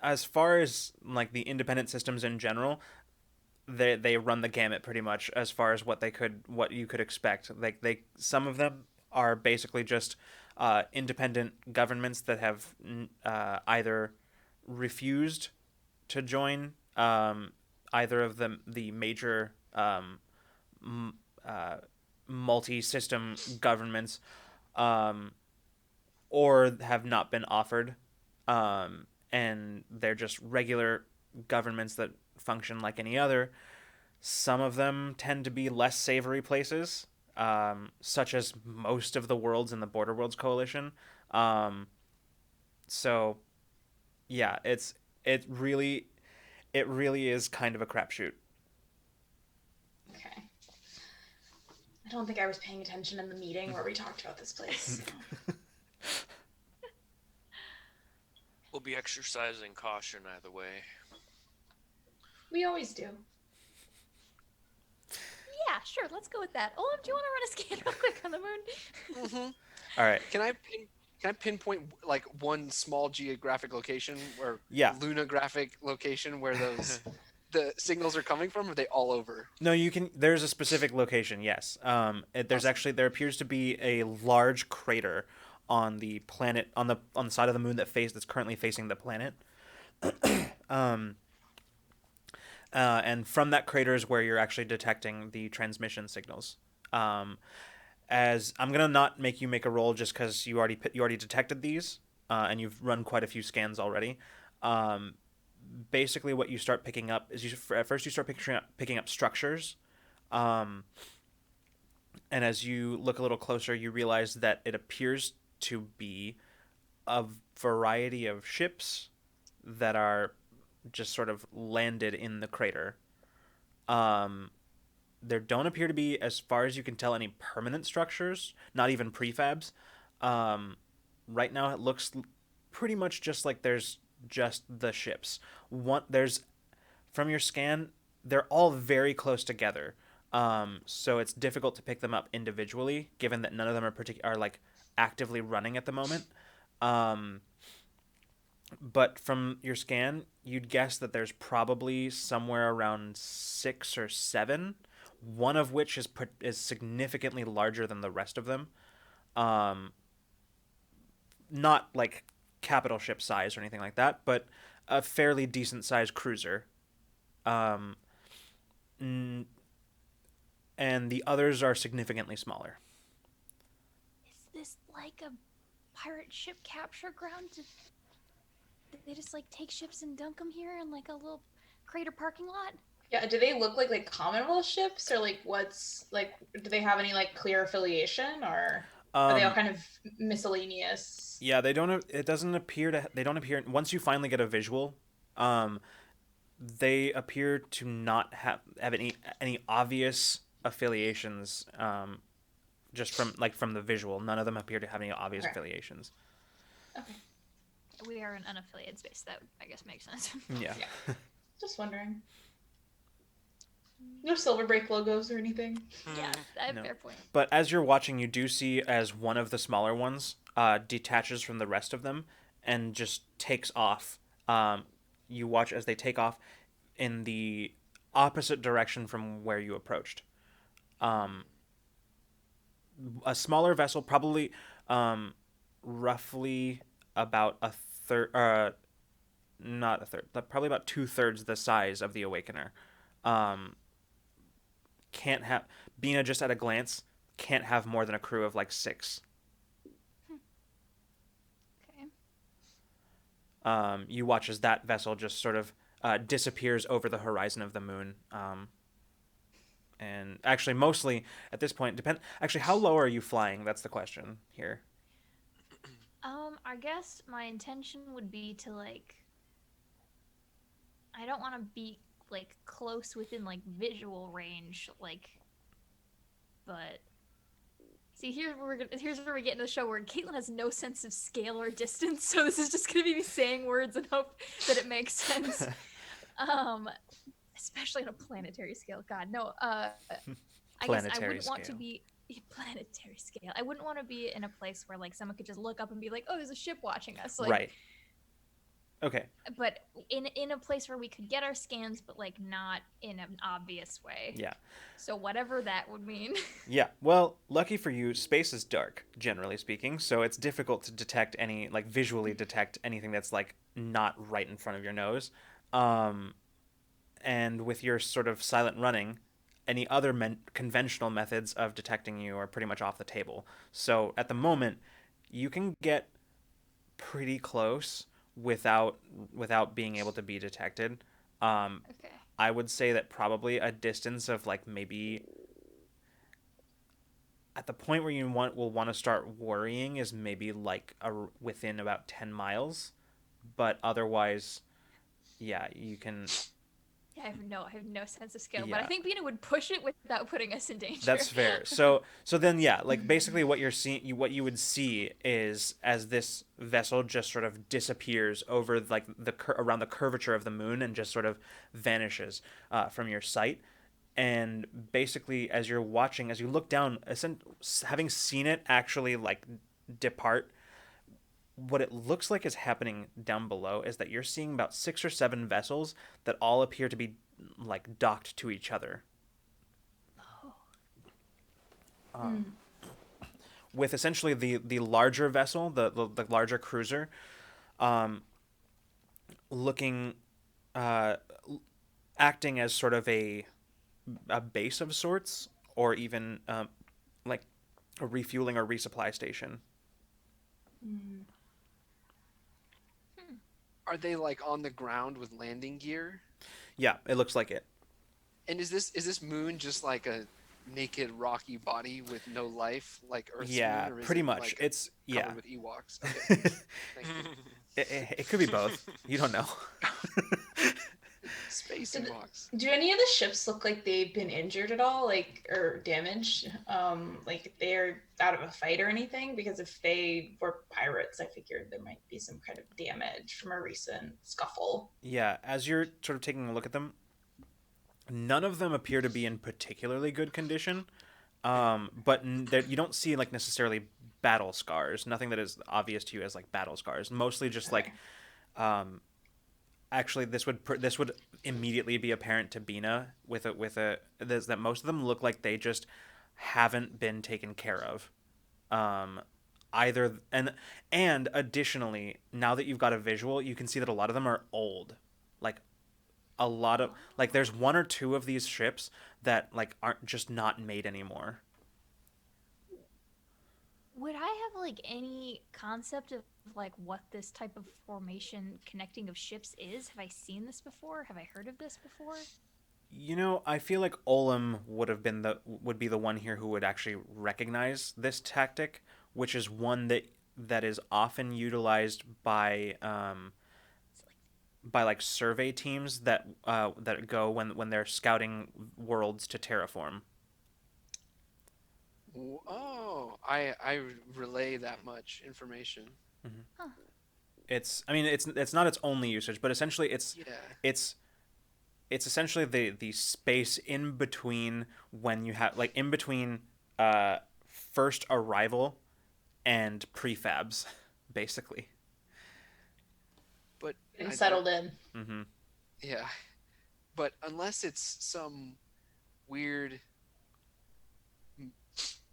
as far as like the independent systems in general, they run the gamut pretty much as far as what you could expect. Like some of them are basically just independent governments that have either refused to join either of the major multi-system governments, or have not been offered, and they're just regular governments that function like any other. Some of them tend to be less savory places, such as most of the worlds in the Border Worlds Coalition. So yeah, it really is kind of a crapshoot. Okay. I don't think I was paying attention in the meeting where we talked about this place. We'll be exercising caution either way. We always do. Yeah. sure, let's go with that. Olaf, do you want to run a scan real quick on the moon? Hmm. All right. Can I pinpoint like one small geographic location or Yeah. lunographic location where those the signals are coming from? Or are they all over? No, you can. There's a specific location. Yes. There's Awesome. actually there appears to be a large crater on the planet on the side of the moon that's currently facing the planet. um, and from that crater is where you're actually detecting the transmission signals. As I'm gonna not make you make a roll just because you already detected these, and you've run quite a few scans already. Um, Basically, what you start picking up is at first you start picking up structures, um, and as you look a little closer, you realize that it appears to be a variety of ships that are just sort of landed in the crater. Um, there don't appear to be, as far as you can tell, any permanent structures, not even prefabs. Um, right now, it looks pretty much just like there's just the ships. There's from your scan, they're all very close together. So it's difficult to pick them up individually, given that none of them are like actively running at the moment. Um, but from your scan, you'd guess that there's probably somewhere around 6 or 7, one of which is significantly larger than the rest of them. Um, Not like capital ship size or anything like that, but a fairly decent sized cruiser. Um, and the others are significantly smaller. Is this like a pirate ship capture ground? Did they just like take ships and dunk them here in like a little crater parking lot? Yeah, do they look like Commonwealth ships, or like what's like? Do they have any like clear affiliation, or are they all kind of miscellaneous? Yeah, they don't. It doesn't appear to. They don't appear. Once you finally get a visual, they appear to not have any obvious affiliations. Just from the visual, none of them appear to have any obvious Okay. affiliations. Okay, We are an unaffiliated space. That I guess makes sense. Yeah. Yeah. Just wondering. No Silver Break logos or anything. Yeah, I have No. fair point. But as you're watching, you do see as one of the smaller ones detaches from the rest of them and just takes off. You watch as they take off in the opposite direction from where you approached. A smaller vessel, probably roughly about a third, not a third, but probably about 2/3 the size of the Awakener. Um, can't have Bina just at a glance can't have more than a crew of like 6. Okay. You watch as that vessel just sort of disappears over the horizon of the moon. And actually, mostly at this point, Actually, how low are you flying? That's the question here. I guess my intention would be to like. I don't want to be like close within like visual range, like. But see, here's where we get into the show where Caitlin has no sense of scale or distance, so this is just gonna be me saying words and hope that it makes sense. Especially on a planetary scale. God, no. I guess I wouldn't want to be planetary scale. I wouldn't want to be in a place where like someone could just look up and be like, "Oh, there's a ship watching us." Like, Right. Okay. But in a place where we could get our scans, but like not in an obvious way. Yeah. So whatever that would mean. Yeah. Well, lucky for you, space is dark, generally speaking, so it's difficult to detect visually detect anything that's like not right in front of your nose. And with your sort of silent running, any other conventional methods of detecting you are pretty much off the table. So at the moment, you can get pretty close without being able to be detected. Okay. I would say that probably a distance of like maybe at the point where you will want to start worrying is maybe like within about 10 miles, but otherwise, yeah, you can. Yeah, I have no sense of scale, but Yeah. I think Bina would push it without putting us in danger. That's fair. So then yeah, like basically what what you would see is as this vessel just sort of disappears over like around the curvature of the moon and just sort of vanishes from your sight, And basically, as you're watching, as you look down, having seen it actually like depart, what it looks like is happening down below is that you're seeing about 6 or 7 vessels that all appear to be like docked to each other. With essentially the larger vessel, the larger cruiser, looking, uh, acting as sort of a base of sorts, or even like a refueling or resupply station. Are they like on the ground with landing gear? Yeah, it looks like it. And is this moon just like a naked rocky body with no life, like Earth's Yeah, moon, or is pretty it much. like It's covered yeah. with Ewoks? Okay, thank you. It could be both. You don't know. Space Did- Ewoks. Do any of the ships look like they've been injured at all, like, or damaged? Like they're out of a fight or anything? Because if they were pirates, I figured there might be some kind of damage from a recent scuffle. Yeah, as you're sort of taking a look at them, none of them appear to be in particularly good condition. But you don't see like necessarily battle scars. Nothing that is obvious to you as like battle scars. Mostly just like, actually, this would immediately be apparent to Bina that most of them look like they just haven't been taken care of. Either and additionally, now that you've got a visual, you can see that a lot of them are old. Like a lot of like there's 1 or 2 of these ships that like aren't just not made anymore. Would I have like any concept of like what this type of formation connecting of ships is? Have I seen this before? Have I heard of this before? I feel like Olam would be the one here who would actually recognize this tactic, which is one that is often utilized by like survey teams that go when they're scouting worlds to terraform. Oh, I relay that much information. It's not its only usage, but essentially Yeah. it's essentially the space in between when you have like in between first arrival and prefabs, basically. But And settled in. Mm-hmm. yeah, but unless it's some weird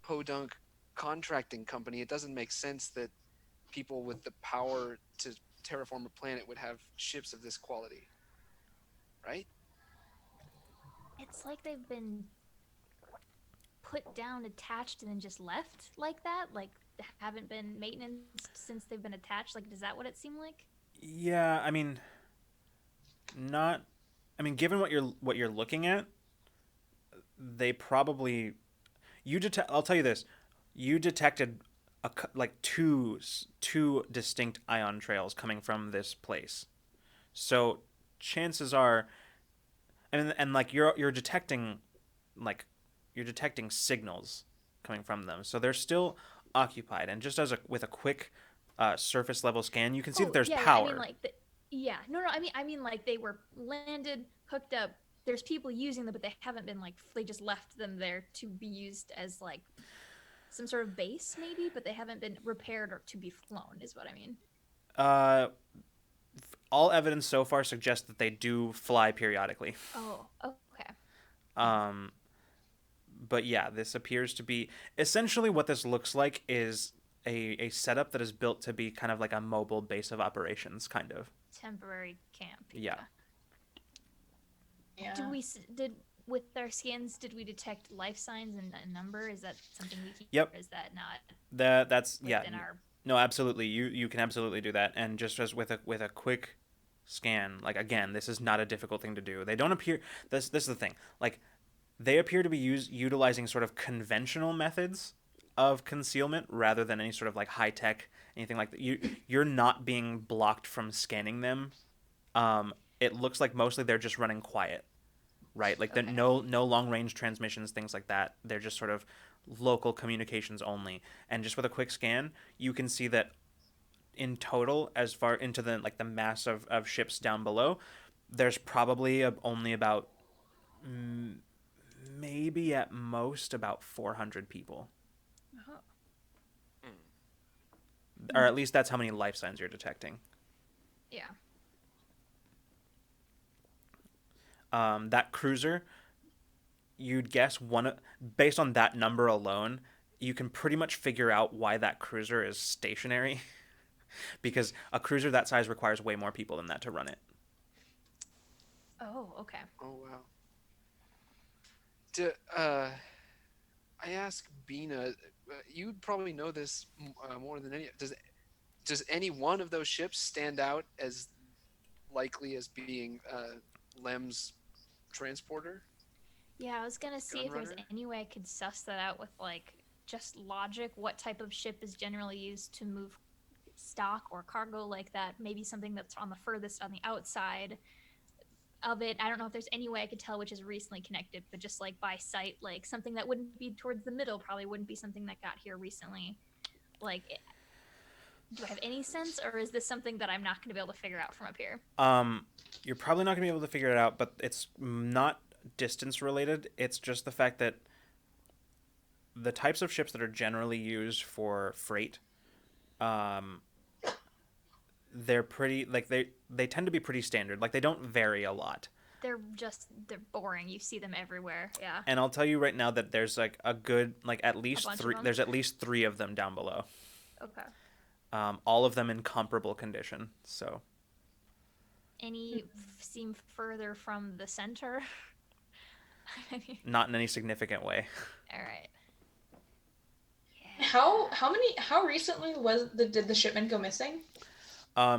podunk contracting company, it doesn't make sense that people with the power to terraform a planet would have ships of this quality, right? It's like they've been put down, attached, and then just left like that. Like haven't been maintenance since they've been attached. Like, does that what it seemed like? Yeah, not. Given what you're looking at, they probably I'll tell you this: you detected like two distinct ion trails coming from this place. So chances are, and like you're detecting, like you're detecting signals coming from them. So they're still occupied, and just with a quick surface level scan, you can see that there's yeah, power. I mean, like, yeah, no, I mean, like they were landed, hooked up. There's people using them, but they haven't been like they just left them there to be used as like some sort of base, maybe, but they haven't been repaired or to be flown, is what I mean. All evidence so far suggests that they do fly periodically. Oh, okay. But yeah, this appears to be essentially what this looks like is a setup that is built to be kind of like a mobile base of operations, kind of. Temporary camp. Yeah. Yeah. Did with our scans, did we detect life signs and a number? Is that something we keep? Yep. Or is that not That's yeah. within our? No, absolutely. You can absolutely do that, and just as with a quick scan, like again, this is not a difficult thing to do. They don't appear. This is the thing. Like they appear to be utilizing sort of conventional methods of concealment rather than any sort of like high tech anything like that. You're not being blocked from scanning them. It looks like mostly they're just running quiet, right? Like Okay. no long range transmissions, things like that. They're just sort of local communications only. And just with a quick scan, you can see that in total, as far into the mass of ships down below, there's probably only about maybe at most about 400 people. Oh. Or at least that's how many life signs you're detecting. Yeah. That cruiser, you'd guess based on that number alone, you can pretty much figure out why that cruiser is stationary. Because a cruiser that size requires way more people than that to run it. Oh, okay. Oh wow. I ask Bina, you'd probably know this more than any. Does any one of those ships stand out as likely as being Lem's transporter? Yeah, I was gonna see if there's Gunrunner? any way I could suss that out with like just logic. What type of ship is generally used to move stock or cargo like that? Maybe something that's on the furthest on the outside of it. I don't know if there's any way I could tell which is recently connected, but just like by sight, like something that wouldn't be towards the middle probably wouldn't be something that got here recently. Like, do I have any sense, or is this something that I'm not going to be able to figure out from up here? You're probably not going to be able to figure it out, but it's not distance related. It's just the fact that the types of ships that are generally used for freight, they're pretty like they tend to be pretty standard. Like they don't vary a lot. They're boring. You see them everywhere. Yeah. And I'll tell you right now that there's like a good like at A least bunch of three. them? There's at least 3 of them down below. Okay. All of them in comparable condition. So Any seem further from the center? I mean, not in any significant way. all right. How recently did the shipment go missing?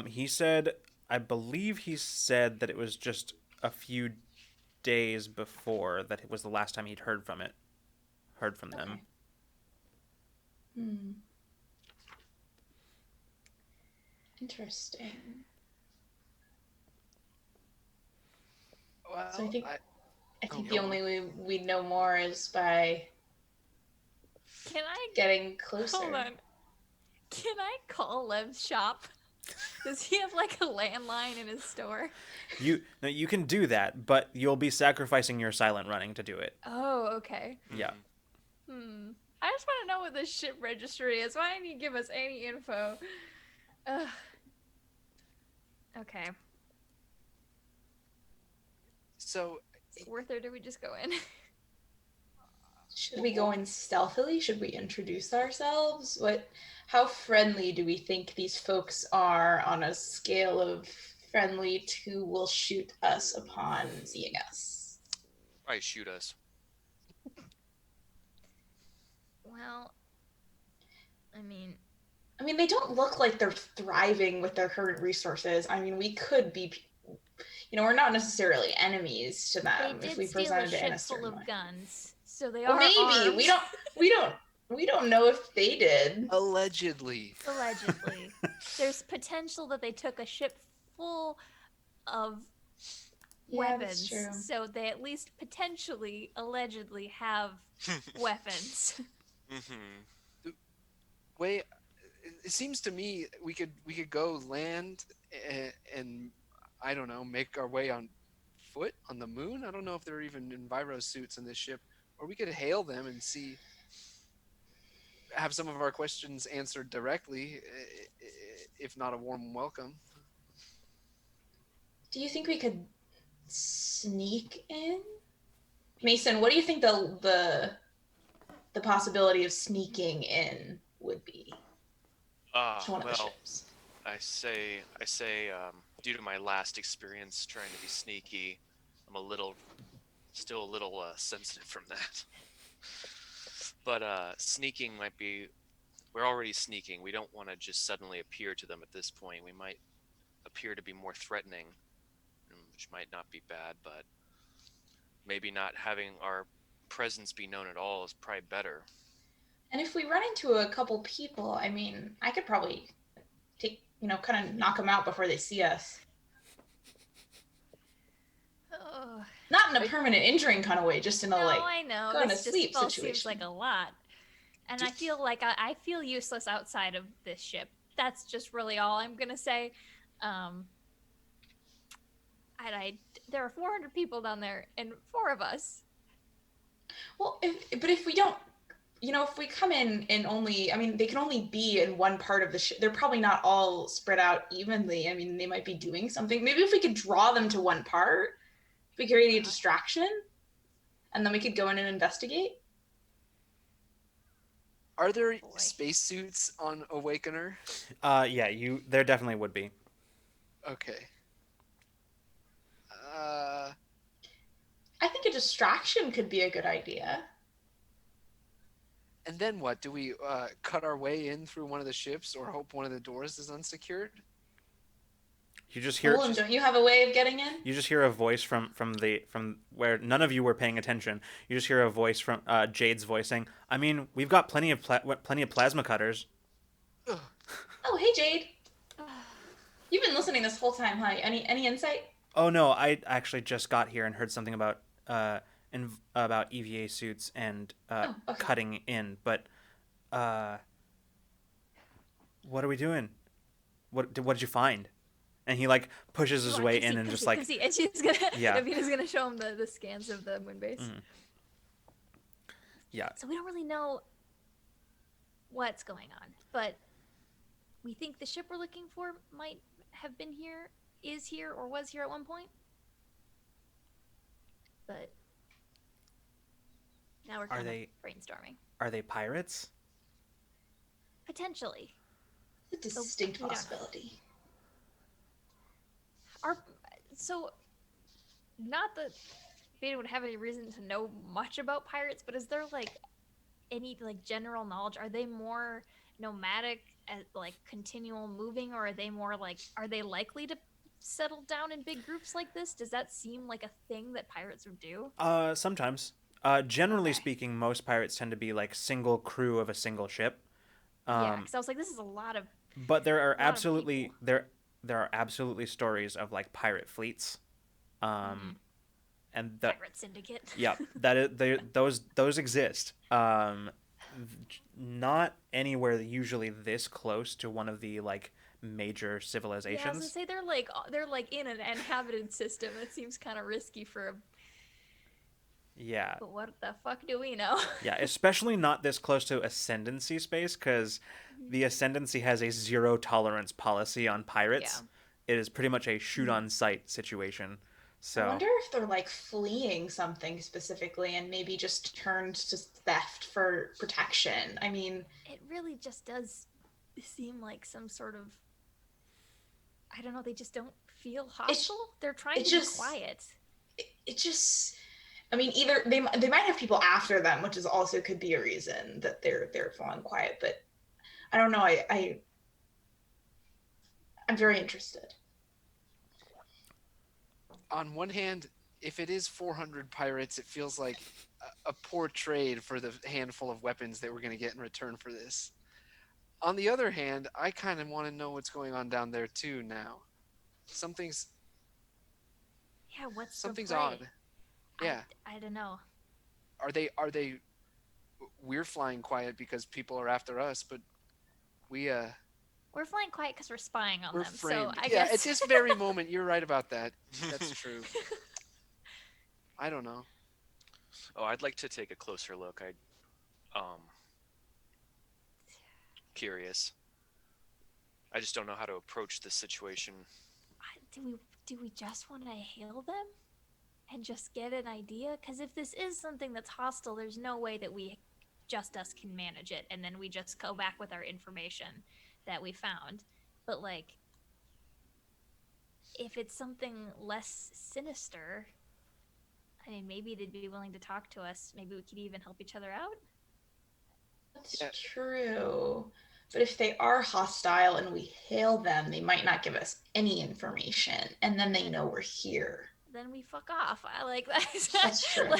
He said, I believe he said that it was just a few days before that it was the last time he'd heard from them. Hmm. Interesting. Well, So I think Oh, the go only way we know more is by Can I getting closer. hold on? Can I call Lev's shop? Does he have like a landline in his store? You can do that, but you'll be sacrificing your silent running to do it. Oh, okay. Yeah. I just want to know what this ship registry is. Why didn't you give us any info? Ugh. Okay. So Is it worth it, or do we just go in? Should we go in stealthily? Should we introduce ourselves? How friendly do we think these folks are on a scale of friendly to will shoot us upon seeing us? Probably shoot us. Well, I mean, They don't look like they're thriving with their current resources. We could be, we're not necessarily enemies to they them did if we steal a presented it in a ship full certain of way. guns, so they Well, are maybe armed. we don't know if they did. allegedly. Allegedly. There's potential that they took a ship full of Yeah, that's weapons, true. so they at least potentially, allegedly, have weapons. Mm-hmm. Way, it seems to me we could go land and I don't know, make our way on foot on the moon. I don't know if there are even enviro suits in this ship, or we could hail them and have some of our questions answered directly, if not a warm welcome. Do you think we could sneak in? Mason, what do you think the possibility of sneaking in would be to one of the Well, ships? I say, due to my last experience trying to be sneaky, I'm still a little sensitive from that. But sneaking might be. We're already sneaking. We don't want to just suddenly appear to them at this point. We might appear to be more threatening, which might not be bad, but maybe not having our presence be known at all is probably better. And if we run into a couple people, I could probably take, kind of knock them out before they see us. Ugh. Not in a permanent injuring kind of way, just in a No, I know. go into This sleep just all seems situation. like a lot. And I feel like I feel useless outside of this ship. That's just really all I'm gonna say. There are 400 people down there, and 4 of us. Well, but if we don't, if we come in and only, I mean, they can only be in one part of the ship. They're probably not all spread out evenly. I mean, they might be doing something. Maybe if we could draw them to one part, if we create a distraction, and then we could go in and investigate. Are there Boy. spacesuits on Awakener? Yeah, there definitely would be. Okay. I think a distraction could be a good idea. And then what? Do we cut our way in through one of the ships, or hope one of the doors is unsecured? You just hear. Olin, don't you have a way of getting in? You just hear a voice from where none of you were paying attention. You just hear a voice from Jade's voice saying, "I mean, we've got plenty of plasma cutters." Ugh. Oh, hey Jade. You've been listening this whole time, huh? Any insight? Oh no, I actually just got here and heard something about about EVA suits and Okay. cutting in. But what are we doing? What did you find? And he like pushes his way in and just like and she's gonna Yeah. Avina's gonna show him the scans of the moon base. Mhm. Yeah. So we don't really know what's going on, but we think the ship we're looking for might have been here, is here, or was here at one point. But now we're kind of brainstorming. Are they pirates? Potentially. A distinct we don't know. possibility. So not that Beta would have any reason to know much about pirates, but is there like any like general knowledge? Are they more nomadic, like continual moving, or are they more like, are they likely to settle down in big groups like this? Does that seem like a thing that pirates would do? Sometimes. Generally speaking, most pirates tend to be like single crew of a single ship. Yeah, because I was like, this is a lot of. But there are lot of absolutely people. there are absolutely stories of like pirate fleets, and that Pirate syndicate. yeah, those exist. Not anywhere usually this close to one of the like major civilizations. Yeah, I was gonna say they're like in an inhabited system. It seems kind of risky for a. Yeah. But what the fuck do we know? Yeah, especially not this close to ascendancy space, because the ascendancy has a zero tolerance policy on pirates. Yeah. It is pretty much a shoot on sight situation. So I wonder if they're like fleeing something specifically and maybe just turned to theft for protection. I mean, It really just does seem like some sort of. I don't know. They just don't feel hostile. They're trying to be quiet. it just. I mean, either they might have people after them, which is also could be a reason that they're falling quiet. But I don't know. I'm very interested. On one hand, if it is 400 pirates, it feels like a poor trade for the handful of weapons that we're going to get in return for this. On the other hand, I kind of want to know what's going on down there too now. Something's Something's odd. Yeah. I don't know. Are they we're flying quiet because people are after us, but we're flying quiet because we're spying on them. framed. So I yeah, guess at this very moment, you're right about that. That's true. I don't know. Oh, I'd like to take a closer look. Curious. I just don't know how to approach this situation. do we just want to hail them and just get an idea? Because if this is something that's hostile, there's no way that us can manage it, and then we just go back with our information that we found. But like, if it's something less sinister, I mean, maybe they'd be willing to talk to us. Maybe we could even help each other out. That's true. But if they are hostile and we hail them, they might not give us any information, and then they know we're here. Then we fuck off. I like that. That's true.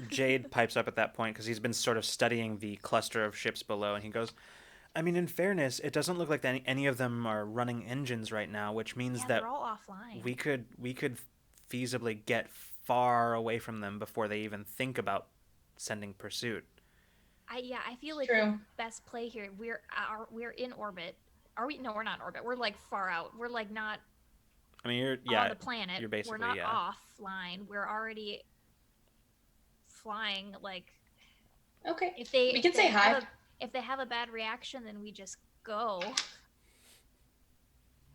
Jade pipes up at that point because he's been sort of studying the cluster of ships below, and he goes, I mean, in fairness, it doesn't look like any of them are running engines right now, which means that they're all offline. we could feasibly get far away from them before they even think about sending pursuit. I feel like True. the best play here. We're in orbit. Are we? No, we're not in orbit. We're like far out. We're like not. I mean, on the planet. You're basically we're not offline. We're already flying. Like, Okay. if they We can say hi. If they have a bad reaction, then we just go.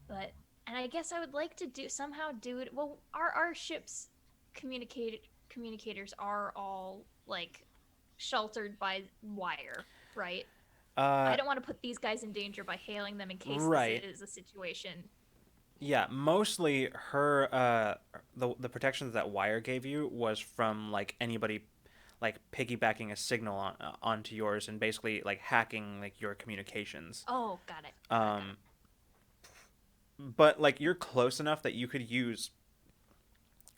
But and I guess I would like to somehow do it. Well, our ship's communicators are all like sheltered by wire, right? I don't want to put these guys in danger by hailing them in case Right. this is a situation. Yeah, mostly her the protections that Wire gave you was from like anybody like piggybacking a signal onto yours and basically like hacking like your communications. Oh, got it. But like you're close enough that you could use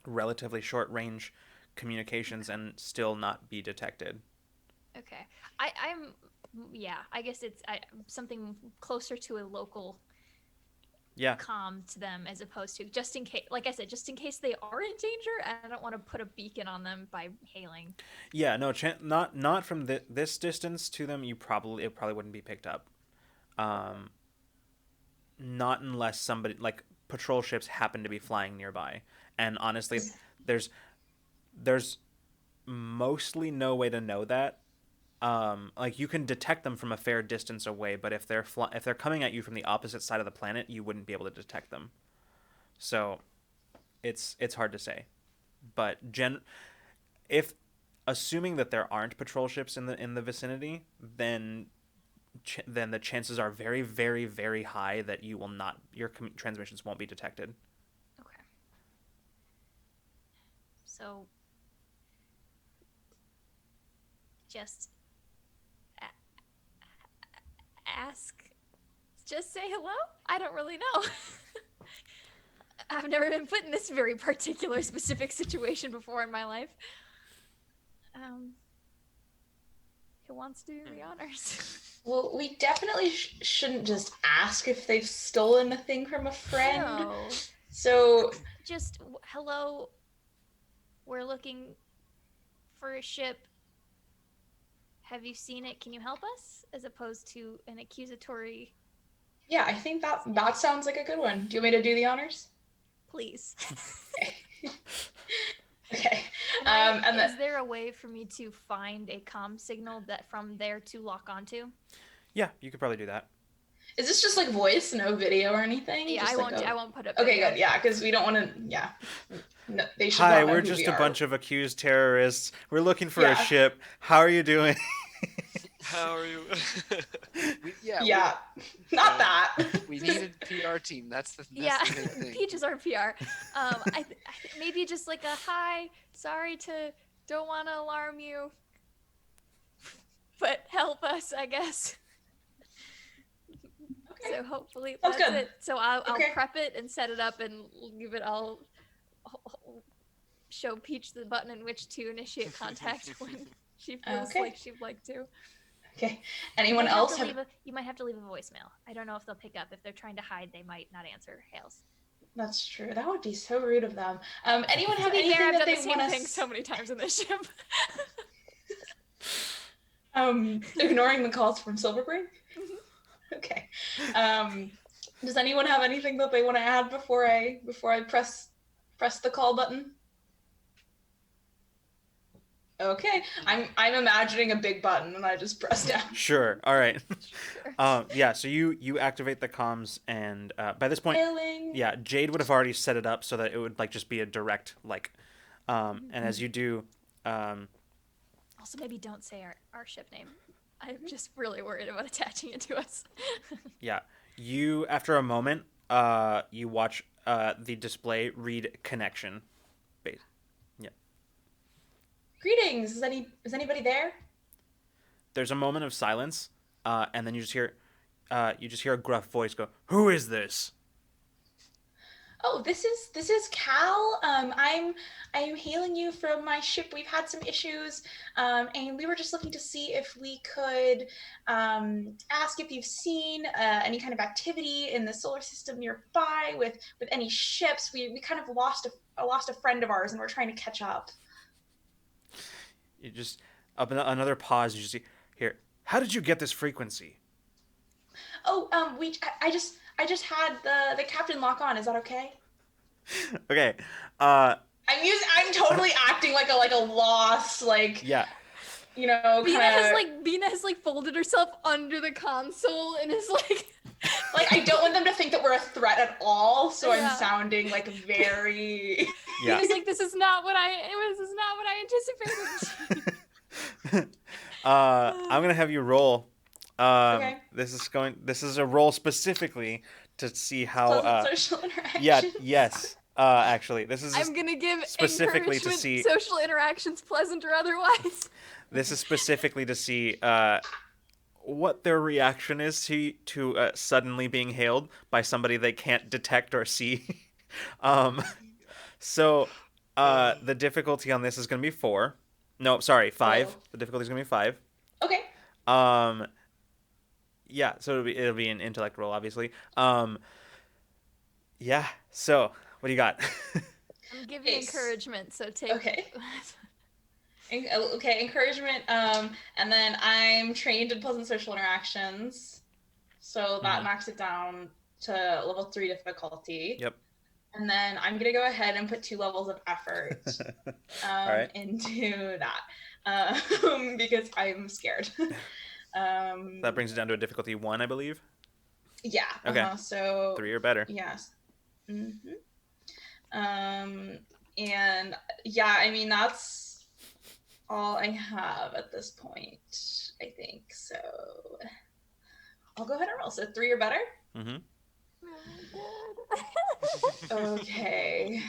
relatively short range communications and still not be detected. Okay. Yeah, I guess it's something closer to a local Yeah. comm to them as opposed to just in case, like I said, just in case they are in danger, and I don't want to put a beacon on them by hailing. Yeah, no, not from this distance to them. It probably wouldn't be picked up. Not unless somebody like patrol ships happen to be flying nearby, and honestly, there's mostly no way to know that. Like you can detect them from a fair distance away, but if they're coming at you from the opposite side of the planet, you wouldn't be able to detect them. So, it's hard to say. But if assuming that there aren't patrol ships in the vicinity, then the chances are very, very, very high that you will not your transmissions won't be detected. Okay. So, just ask, just say hello? I don't really know. I've never been put in this very particular specific situation before in my life. Who wants to do the honors? Well, we definitely shouldn't just ask if they've stolen a thing from a friend. No. So Just, hello, we're looking for a ship. Have you seen it? Can you help us? As opposed to an accusatory... yeah, I think that sounds like a good one. Do you want me to do the honors? Please. Okay. Is there a way for me to find a comm signal that from there to lock onto? Yeah, you could probably do that. Is this just like voice, no video or anything? Yeah, just I won't put up. Okay, video. good. Yeah, because we don't want to. Yeah. No, they should. Hi, not know we're who just we a are. bunch of accused terrorists. We're looking for a Yeah. ship. How are you doing? How are you? Yeah. Not that. We needed PR team. That's the big thing. Peach is our PR. Maybe just like a hi. Sorry to don't want to alarm you, but help us, I guess. Okay. So hopefully That's that's good. it. So I'll Okay. prep it and set it up and leave it. I'll show Peach the button in which to initiate contact when she feels Okay. like she'd like to. Okay. Anyone else have? You might have to leave a voicemail. I don't know if they'll pick up. If they're trying to hide, they might not answer hails. That's true. That would be so rude of them. Anyone have To be anything fair, I've that done they the same want thing so many times in this ship. Ignoring the calls from Silverbrain? Okay. Does anyone have anything that they want to add before I press the call button? Okay. I'm imagining a big button and I just press down. Sure. All right. Sure. Yeah. So you activate the comms, and by this point, Hailing. yeah, Jade would have already set it up so that it would like just be a direct like, and as you do, Also, maybe don't say our ship name. I'm just really worried about attaching it to us. yeah, you after a moment, you watch the display read connection, base. Yeah. Greetings. Is anybody there? There's a moment of silence, and then you just hear a gruff voice go, "Who is this?" Oh, this is Cal. I'm hailing you from my ship. We've had some issues, and we were just looking to see if we could ask if you've seen any kind of activity in the solar system nearby with any ships. We kind of lost a friend of ours, and we're trying to catch up. You just another pause. You just see here. How did you get this frequency? Oh, I just had the captain lock on. Is that okay? Okay. I I'm totally acting like a loss, like, Yeah. you know, Bina kind has like folded herself under the console and is like like, I don't want them to think that we're a threat at all, so Yeah. I'm sounding like very. Yeah. Bina's like, this is not what I anticipated. I'm gonna have you roll. Okay. This is a roll specifically to see how. Pleasant social interactions. Yeah. Yes. Actually, this is I'm gonna give specifically to encouragement, see. social interactions, pleasant or otherwise. This is specifically to see what their reaction is to suddenly being hailed by somebody they can't detect or see. So the difficulty on this is going to be 4. No, sorry, 5. Oh. The difficulty is going to be 5. Okay. Yeah, so it'll be an intellect roll, obviously. Yeah. So what do you got? I'm giving Ace. encouragement, so take. Okay. Okay, encouragement. And then I'm trained in pleasant social interactions, so that knocks it down to level 3 difficulty. Yep. And then I'm gonna go ahead and put 2 levels of effort right. into that because I'm scared. That brings it down to a difficulty 1, I believe. Yeah. Okay. So 3 or better. yes. And yeah, I mean that's all I have at this point, I think. So I'll go ahead and roll. So 3 or better. Mm-hmm. Okay.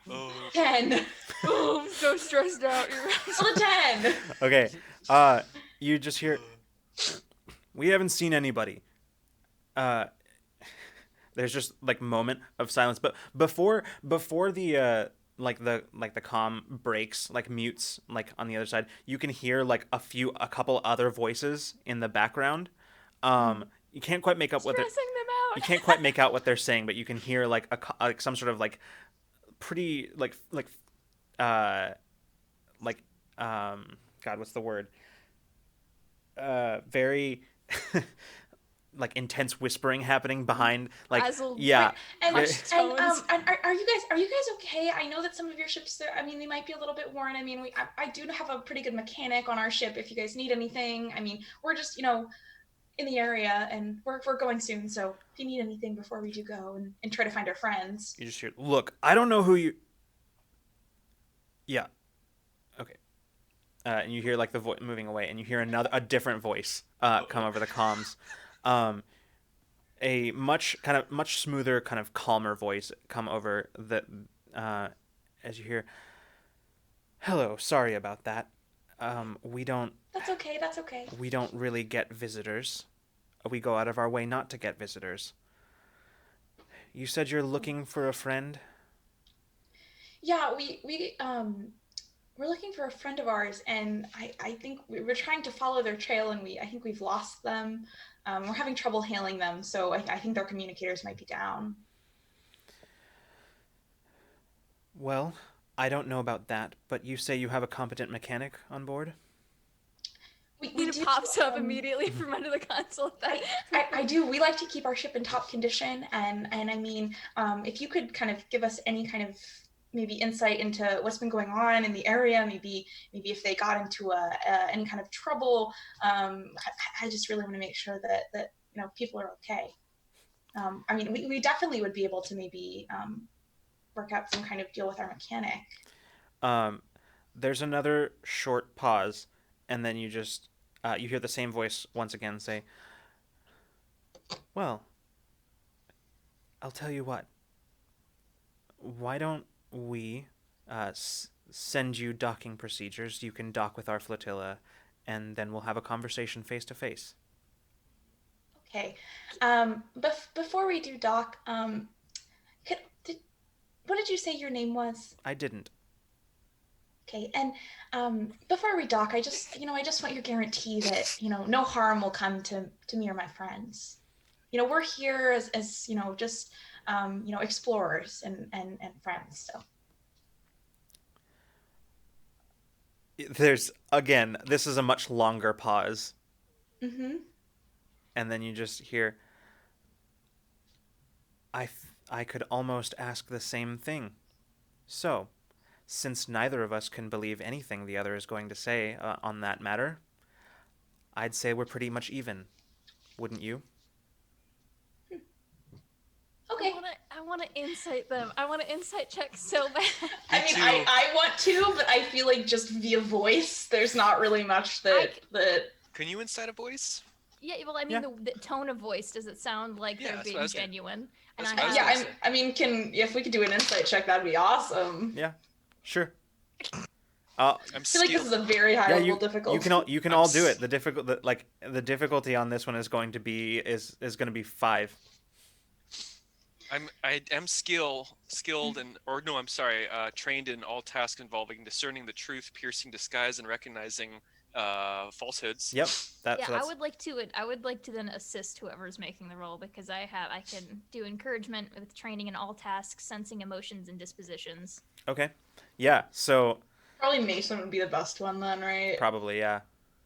Oh, 10. Oh, I'm so stressed out. You're Roll a 10. Okay. You just hear. We haven't seen anybody. There's just like moment of silence, but before the the comm breaks, like mutes, like on the other side, you can hear like a couple other voices in the background. You can't quite make up what they're. stressing them out. You can't quite make out what they're saying, but you can hear like like some sort of like pretty God, what's the word? Very like intense whispering happening behind, like Frazzled. yeah. And Hushed are tones. you guys okay? I know that some of your ships, I mean, they might be a little bit worn. I mean, I do have a pretty good mechanic on our ship. If you guys need anything, I mean, we're just in the area, and we're going soon. So if you need anything before we do go and try to find our friends. You just hear, look, I don't know who you. Yeah. Okay. And you hear like the voice moving away, and you hear a different voice come over the comms. A much smoother, kind of calmer voice come over as you hear. Hello, sorry about that. We don't. That's okay. That's okay. We don't really get visitors. We go out of our way not to get visitors. You said you're looking for a friend? Yeah, we're looking for a friend of ours, and I think we're trying to follow their trail, and I think we've lost them. We're having trouble hailing them, so I think their communicators might be down. Well, I don't know about that, but you say you have a competent mechanic on board? We do, pops up immediately from under the console. I do. We like to keep our ship in top condition, and I mean, if you could kind of give us any kind of maybe insight into what's been going on in the area, maybe if they got into any kind of trouble. I just really want to make sure that people are okay. I mean, we definitely would be able to maybe work out some kind of deal with our mechanic. There's another short pause, and then you just you hear the same voice once again say, well, I'll tell you what. Why don't we send you docking procedures? You can dock with our flotilla, and then we'll have a conversation face to face. Okay. Before we do dock, what did you say your name was? I didn't. Okay, and before we dock, I just want your guarantee that no harm will come to me or my friends. We're here as just explorers and friends. So there's again, this is a much longer pause. Mm-hmm. And then you just hear, I could almost ask the same thing. So, since neither of us can believe anything the other is going to say on that matter, I'd say we're pretty much even. Wouldn't you? Okay. I want to insight them. I want to insight check so bad. I mean, too. I want to, but I feel like just via voice, there's not really much that. Can you inside a voice? Yeah, well, I mean, the tone of voice, does it sound like Yeah, they're that's what I being was gonna- genuine? that's And what I I was have, gonna Yeah, say. I mean, if we could do an insight check, that'd be awesome. Yeah. Sure. I'm I feel like this skilled. is a very high Yeah, level difficulty. you can I'm all do s- it. The difficulty on this one is going to be 5. I am skilled and or no, I'm sorry, trained in all tasks involving discerning the truth, piercing disguise, and recognizing falsehoods. Yep. yeah, So I that's would like to then assist whoever's making the roll because I can do encouragement with training in all tasks, sensing emotions and dispositions. okay. Yeah. So Probably Mason would be the best one then, right? probably yeah.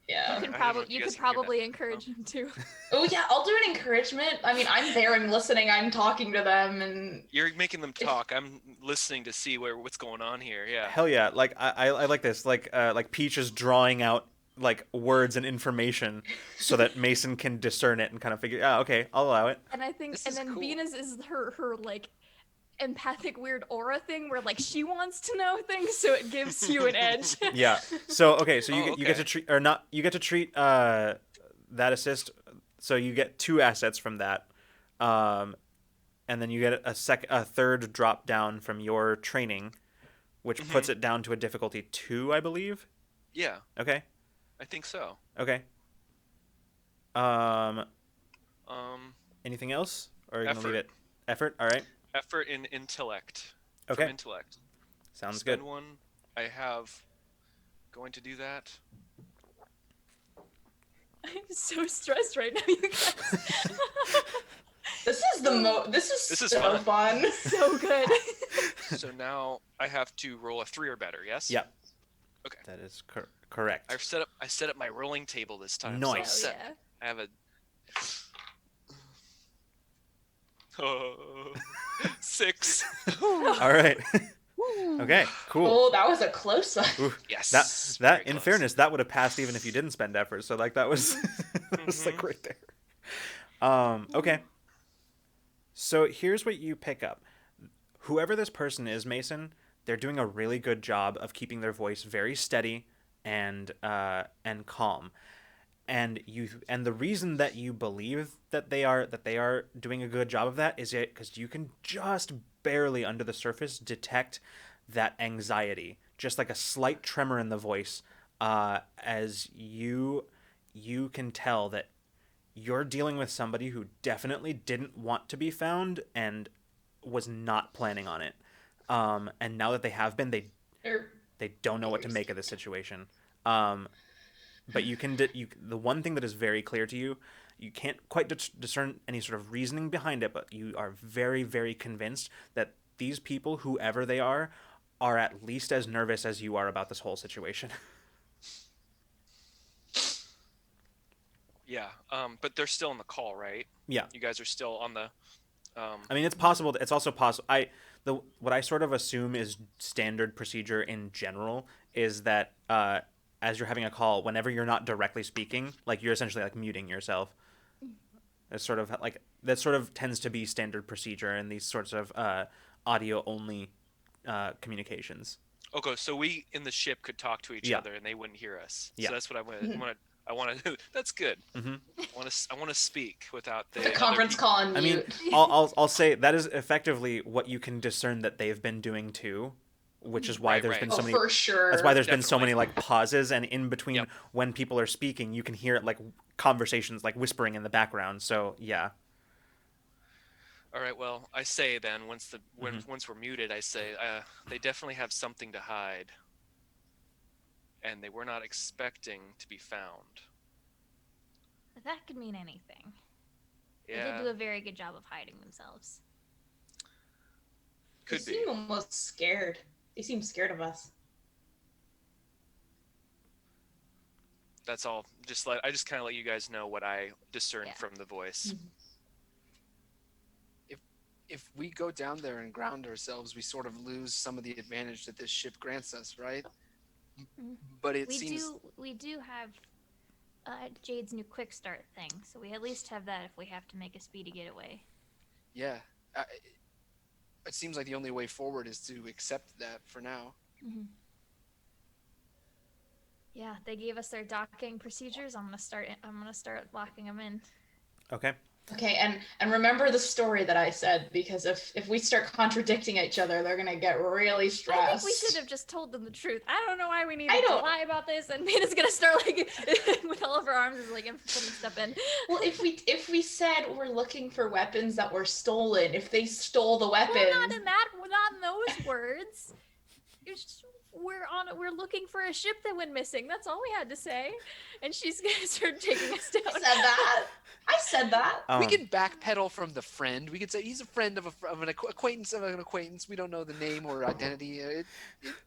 Yeah. You can I don't know if you you could guys can hear that. probably encourage him too. Oh yeah, I'll do an encouragement. I mean, I'm there, I'm listening, I'm talking to them, and You're making them talk. I'm listening to see what's going on here. Yeah. Hell yeah. Like I like this. Like Peach is drawing out like words and information so that Mason can discern it and kind of figure. Ah, okay, I'll allow it. And I think, This and is then cool. Venus is her like empathic weird aura thing where like she wants to know things, so it gives you an edge. Yeah. So okay, so you Oh, you get to okay. treat or not you get to treat that assist. So you get 2 assets from that, and then you get a third drop down from your training, which puts it down to a difficulty 2, I believe. Yeah, Okay. I think so. Okay. Um, Anything else, or are you gonna leave Effort. it? Effort. All right. effort in intellect. Okay. From intellect. Sounds Spend good. 1. I have. Going to do that. I'm so stressed right now, you guys. this is This is so fun. fun. So good. So now I have to roll a 3 or better. Yes. Yeah. Okay. That is correct. I set up my rolling table this time. Nice. So Oh, I'm set. yeah. I have a. Oh, 6. All right. Okay. Cool. Oh, that was a close one. Ooh, Yes. that very in close. fairness, that would have passed even if you didn't spend effort. So like that was that was like right there. Okay. So here's what you pick up. Whoever this person is, Mason, they're doing a really good job of keeping their voice very steady and calm. And the reason that you believe that they are doing a good job of that is it because you can just barely under the surface detect that anxiety, just like a slight tremor in the voice, as you can tell that you're dealing with somebody who definitely didn't want to be found and was not planning on it. And now that they have been, they don't know what to make of the situation. But you can the one thing that is very clear to you, you can't quite discern any sort of reasoning behind it, but you are very, very convinced that these people, whoever they are at least as nervous as you are about this whole situation. Yeah. But they're still on the call, right? Yeah. You guys are still on the. I mean, it's possible. It's also possible. What I sort of assume is standard procedure in general is that as you're having a call, whenever you're not directly speaking, like you're essentially like muting yourself. It's sort of like that sort of tends to be standard procedure in these sorts of audio only communications. Okay, so we in the ship could talk to each Yeah. other and they wouldn't hear us. Yeah. So that's what I want to. That's good. Mm-hmm. I want to speak without the The other conference people. call on I mean, mute. I'll say that is effectively what you can discern that they've been doing too, which is why Right, there's right. been Oh, so many. for sure. That's why there's been so Definitely. many like pauses, and in between Yep. when people are speaking, you can hear like conversations like whispering in the background. So yeah, All right. Well, I say then once we're muted, I say they definitely have something to hide, and they were not expecting to be found. That could mean anything. They did Yeah, do a very good job of hiding themselves. could They be. seem almost scared. They seem scared of us. That's all. I just kind of let you guys know what I discern Yeah. from the voice. if we go down there and ground ourselves, we sort of lose some of the advantage that this ship grants us, right? But it seems We do have Jade's new quick start thing, so we at least have that if we have to make a speedy getaway. yeah. It seems like the only way forward is to accept that for now. Mm-hmm. Yeah, they gave us their docking procedures. I'm gonna start locking them in. Okay. Okay, and remember the story that I said, because if we start contradicting each other, they're gonna get really stressed. I think we should have just told them the truth. I don't know why we needed I to don't- lie about this, and Mina's gonna start like with all of her arms like putting stuff in. Well, if we said we're looking for weapons that were stolen, if they stole the weapons, Well, not in those words. It's just, we're looking for a ship that went missing. That's all we had to say. And she's gonna start taking us down. I said that. We can backpedal from the friend. We could say he's a friend of an acquaintance of an acquaintance. We don't know the name or identity. It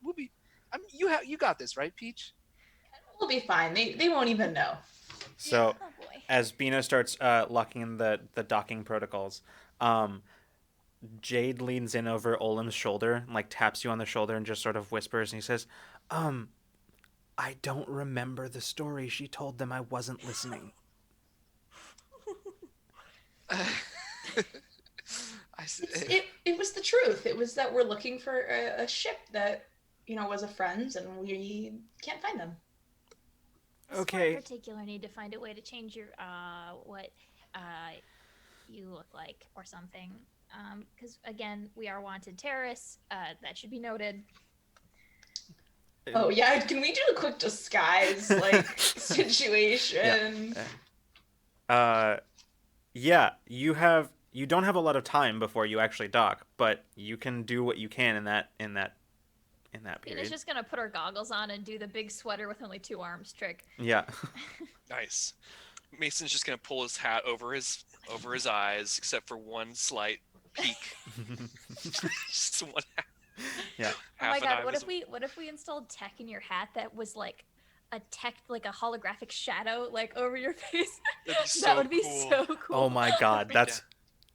will be. I mean, you got this, right, Peach? We'll be fine. They won't even know. So, Oh boy. as Bina starts locking in the docking protocols, Jade leans in over Olim's shoulder, and, like, taps you on the shoulder and just sort of whispers, and he says, I don't remember the story she told them. I wasn't listening. It was the truth. It was that we're looking for a ship that, was a friend's, and we can't find them. Okay. In particular, need to find a way to change your what you look like or something. Because again, we are wanted terrorists. That should be noted. Oh yeah, can we do a quick disguise situation? Yeah, you don't have a lot of time before you actually dock, but you can do what you can in that period. Mina's just gonna put her goggles on and do the big sweater with only 2 arms trick. Yeah. Nice. Mason's just gonna pull his hat over his eyes, except for one slight peak. Just one. Yeah. Oh my god! What if we installed tech in your hat that was like a holographic shadow like over your face? That would be so cool. Oh my god, that's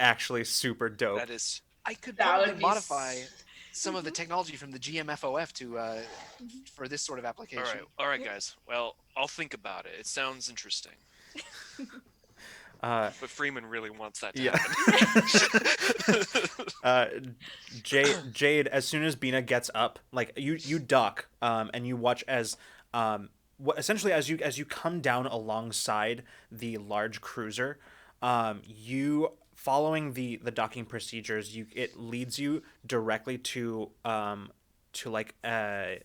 actually super dope. That is. I could That probably would be modify some of the technology from the GMFOF to for this sort of application. All right, guys. Well, I'll think about it. It sounds interesting. But Freeman really wants that to happen. Jade, as soon as Bina gets up, like you duck, and you watch as essentially as you come down alongside the large cruiser, you following the docking procedures, it leads you directly to like a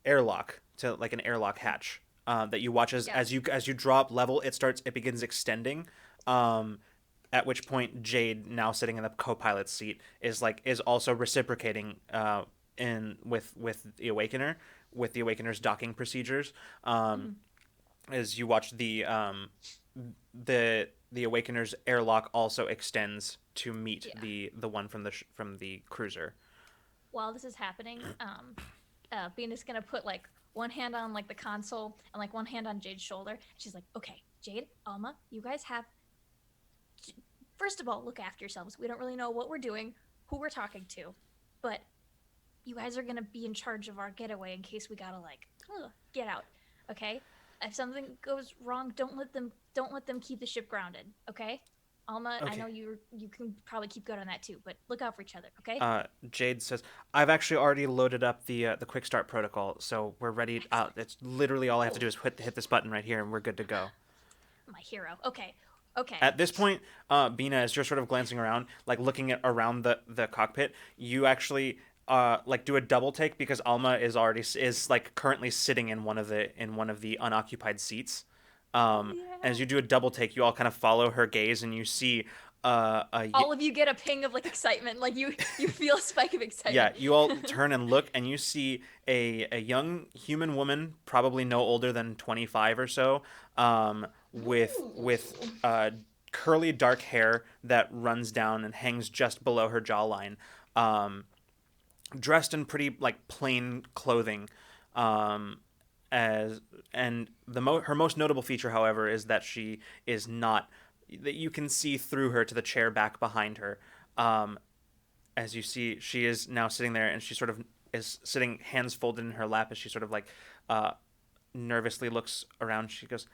airlock, to like an airlock hatch. That you watch as you drop level, it begins extending. At which point Jade, now sitting in the co-pilot seat, is also reciprocating with the Awakener, with the Awakener's docking procedures. As you watch the Awakener's airlock also extends to meet the one from the cruiser. While this is happening, Bina's gonna put like one hand on like the console and like one hand on Jade's shoulder. She's like, okay, Jade, Alma, you guys have, first of all, look after yourselves. We don't really know what we're doing, who we're talking to, but you guys are gonna be in charge of our getaway in case we gotta get out. Okay? If something goes wrong, don't let them keep the ship grounded. Okay? Alma, Okay. I know you can probably keep good on that too, but look out for each other. Okay? Jade says, "I've actually already loaded up the quick start protocol, so we're ready. It's literally all I have to do is hit this button right here, and we're good to go." My hero. Okay. At this point, Bina, as you're sort of glancing around, like looking around the cockpit, you actually do a double take because Alma is currently sitting in one of the unoccupied seats. As you do a double take, you all kind of follow her gaze, and you see all of you get a ping of like excitement, like you feel a spike of excitement. Yeah, you all turn and look, and you see a young human woman, probably no older than 25 or so, with curly dark hair that runs down and hangs just below her jawline, dressed in pretty like plain clothing. Her most notable feature, however, is that she is not that you can see through her to the chair back behind her. As you see, she is now sitting there, and she sort of is sitting, hands folded in her lap, as she sort of like nervously looks around. She goes,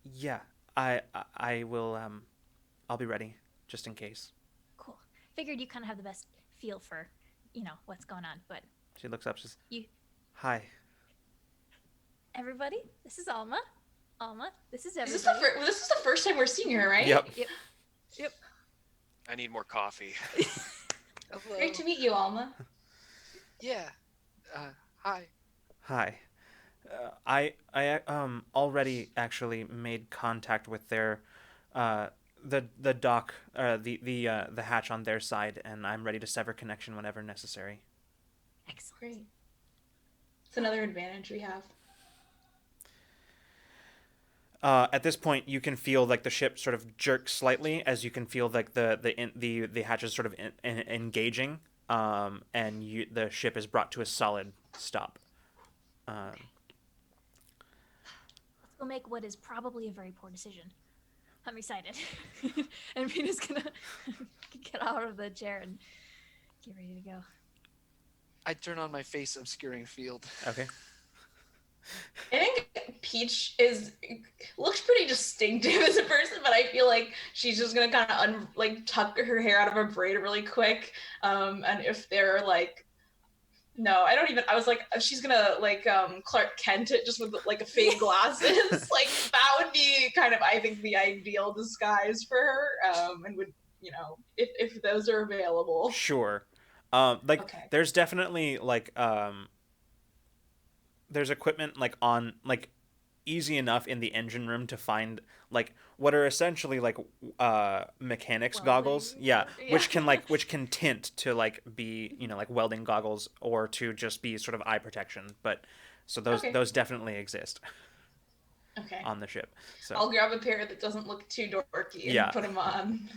yeah, I will. I'll be ready just in case. Cool. Figured you kind of have the best feel for, what's going on. But She looks up. She's, you, hi. everybody, this is Alma. Alma, this is This everybody. is the first time we're seeing her, right? Yep. Yep. I need more coffee. Hello. Great to meet you, Alma. Yeah. Hi. Hi. I already actually made contact with their the dock the hatch on their side, and I'm ready to sever connection whenever necessary. Excellent. Great. It's another advantage we have. At this point, you can feel like the ship sort of jerk slightly, as you can feel like the hatches sort of engaging, and the ship is brought to a solid stop. Let's go make what is probably a very poor decision. I'm excited. And Vina's gonna get out of the chair and get ready to go. I turn on my face obscuring field. Okay. I think Peach looks pretty distinctive as a person, but I feel like she's just gonna kind of tuck her hair out of her braid really quick. And if they're like, no, I don't even. I was like, she's gonna Clark Kent it just with like a fake glasses. Like that would be kind of, I think, the ideal disguise for her. And would if those are available. Sure. Okay. There's definitely there's equipment on easy enough in the engine room to find what are essentially mechanics Welding. goggles, Yeah. which can tint to be welding goggles, or to just be sort of eye protection, but so those definitely exist Okay. on the ship. So I'll grab a pair that doesn't look too dorky and Yeah. put them on.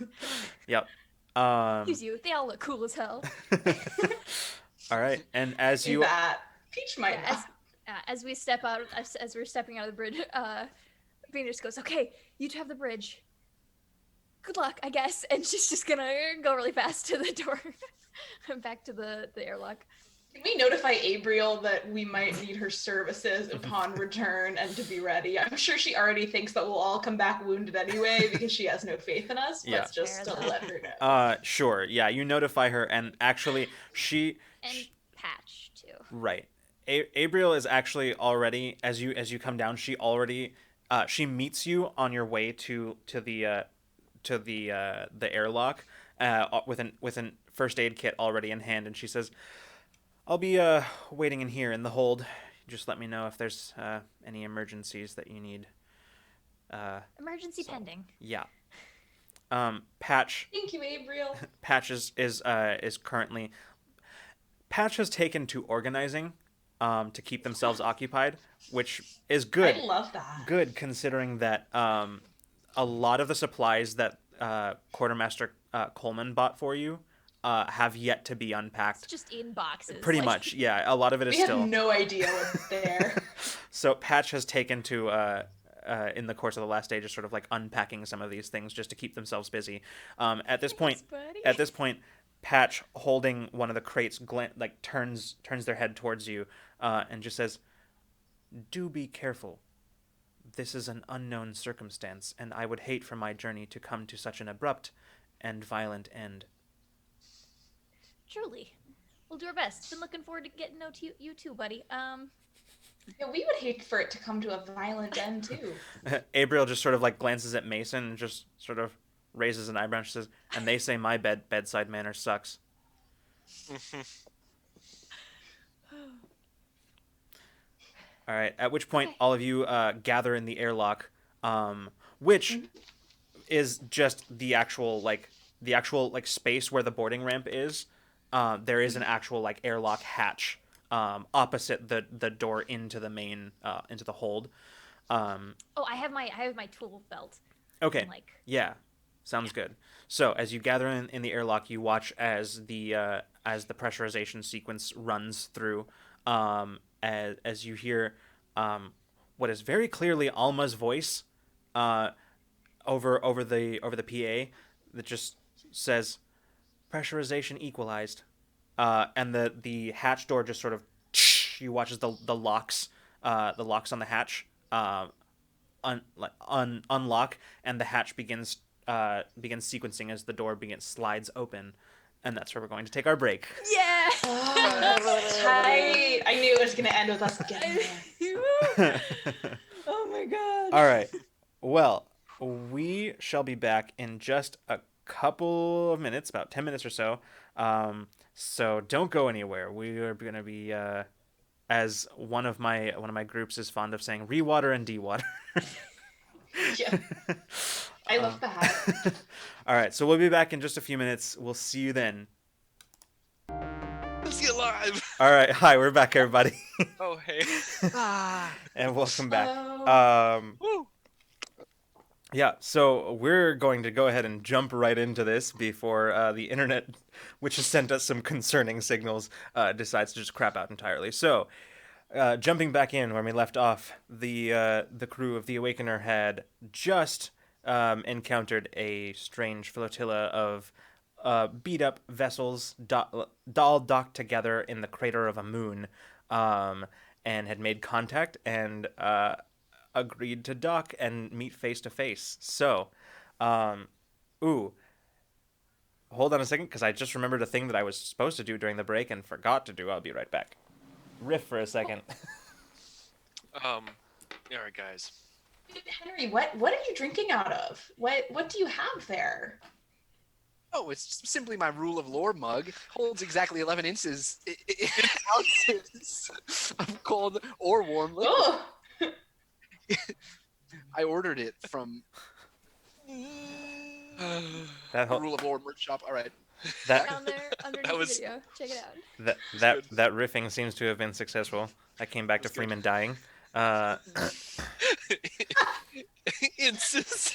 yep. Excuse you, they all look cool as hell. All right, and as Do you that. Peach might Yeah, not. as we step out, as we're stepping out of the bridge, Venus goes, "Okay, you two have the bridge. Good luck, I guess." And she's just gonna go really fast to the door, back to the airlock. Can we notify Abriel that we might need her services upon return and to be ready? I'm sure she already thinks that we'll all come back wounded anyway because she has no faith in us. Yeah. Let's just Fair still enough. let her know. Sure, yeah, you notify her, and actually And Patch too. right. Abriel is actually already, as you come down, she already she meets you on your way to the airlock with an first aid kit already in hand, and she says, "I'll be waiting in here in the hold. Just let me know if there's any emergencies that you need." Emergency pending. Yeah. Patch Thank you, Abriel. Patch is currently Patch has taken to organizing to keep themselves occupied, which is good. I love that. Good, considering that a lot of the supplies that Quartermaster Coleman bought for you have yet to be unpacked. It's just in boxes. Pretty much, yeah. A lot of it is We still. have no idea what's there. So Patch has taken to in the course of the last day, just sort of unpacking some of these things just to keep themselves busy. At this point, Patch, holding one of the crates, turns their head towards you and just says, "Do be careful. This is an unknown circumstance, and I would hate for my journey to come to such an abrupt and violent end." Truly. We'll do our best. Been looking forward to getting to know you too, buddy. Yeah, we would hate for it to come to a violent end too. Abriel just sort of glances at Mason and just sort of raises an eyebrow and says, "And they say my bedside manner sucks." All right. At which point, all of you gather in the airlock, which is just the actual space where the boarding ramp is. There is an actual airlock hatch opposite the door into the main into the hold. Oh, I have my tool belt. Okay. And, Yeah. Sounds good. So as you gather in the airlock, you watch as the pressurization sequence runs through, as you hear what is very clearly Alma's voice over the PA that just says pressurization equalized, and the hatch door just sort of you watch as the locks on the hatch unlock, and the hatch begins sequencing as the door slides open, and that's where we're going to take our break. Yeah. Oh, that's tight. I knew it was gonna end with us getting there. Oh my god. All right. Well, we shall be back in just a couple of minutes, about 10 minutes or so. So don't go anywhere. We are going to be, as one of my groups is fond of saying, rewater and dewater. Yeah. I love that. All right. So we'll be back in just a few minutes. We'll see you then. Let's get live. All right. Hi, we're back, everybody. Oh, hey. And welcome back. Woo. Yeah, so we're going to go ahead and jump right into this before the internet, which has sent us some concerning signals, decides to just crap out entirely. So, jumping back in where we left off, the crew of the Awakener had just encountered a strange flotilla of beat-up vessels all docked together in the crater of a moon, and had made contact and agreed to dock and meet face to face. So, hold on a second, because I just remembered a thing that I was supposed to do during the break and forgot to do. I'll be right back. Riff for a second. All right, guys. Henry, what are you drinking out of? What do you have there? Oh, it's simply my rule of lore mug. Holds exactly 11 ounces of cold or warm liquid. Oh, I ordered it from That Rule of Lore merch shop. All right. that Down there underneath That was- the video. Check it out. that riffing seems to have been successful. I came back to That's good. Freeman dying. Insist.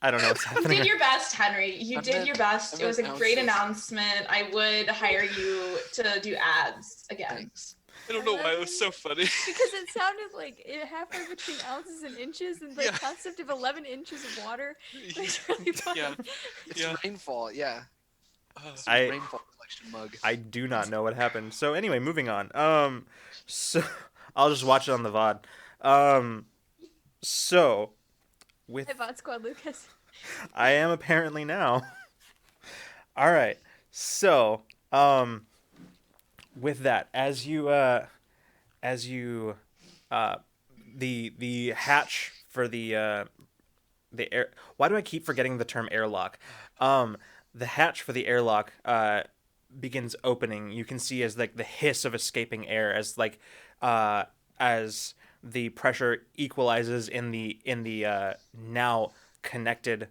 I don't know what's you happening. did your best, Henry. You I did meant- your best. I It was a meant great ounces. announcement. I would hire you to do ads again. Thanks. I don't know why it was so funny. Because it sounded like halfway between ounces and inches, and the Yeah. concept of 11 inches of water was really funny. Yeah. It's Yeah. rainfall. Yeah. It's a I- rainfall collection mug. I do not know what happened. So anyway, moving on. So I'll just watch it on the VOD. So with Hi, Bot Squad Lucas. I am apparently now. All right. So, with that, the hatch for the air. Why do I keep forgetting the term airlock? The hatch for the airlock begins opening. You can see as like the hiss of escaping air as the pressure equalizes in the now connected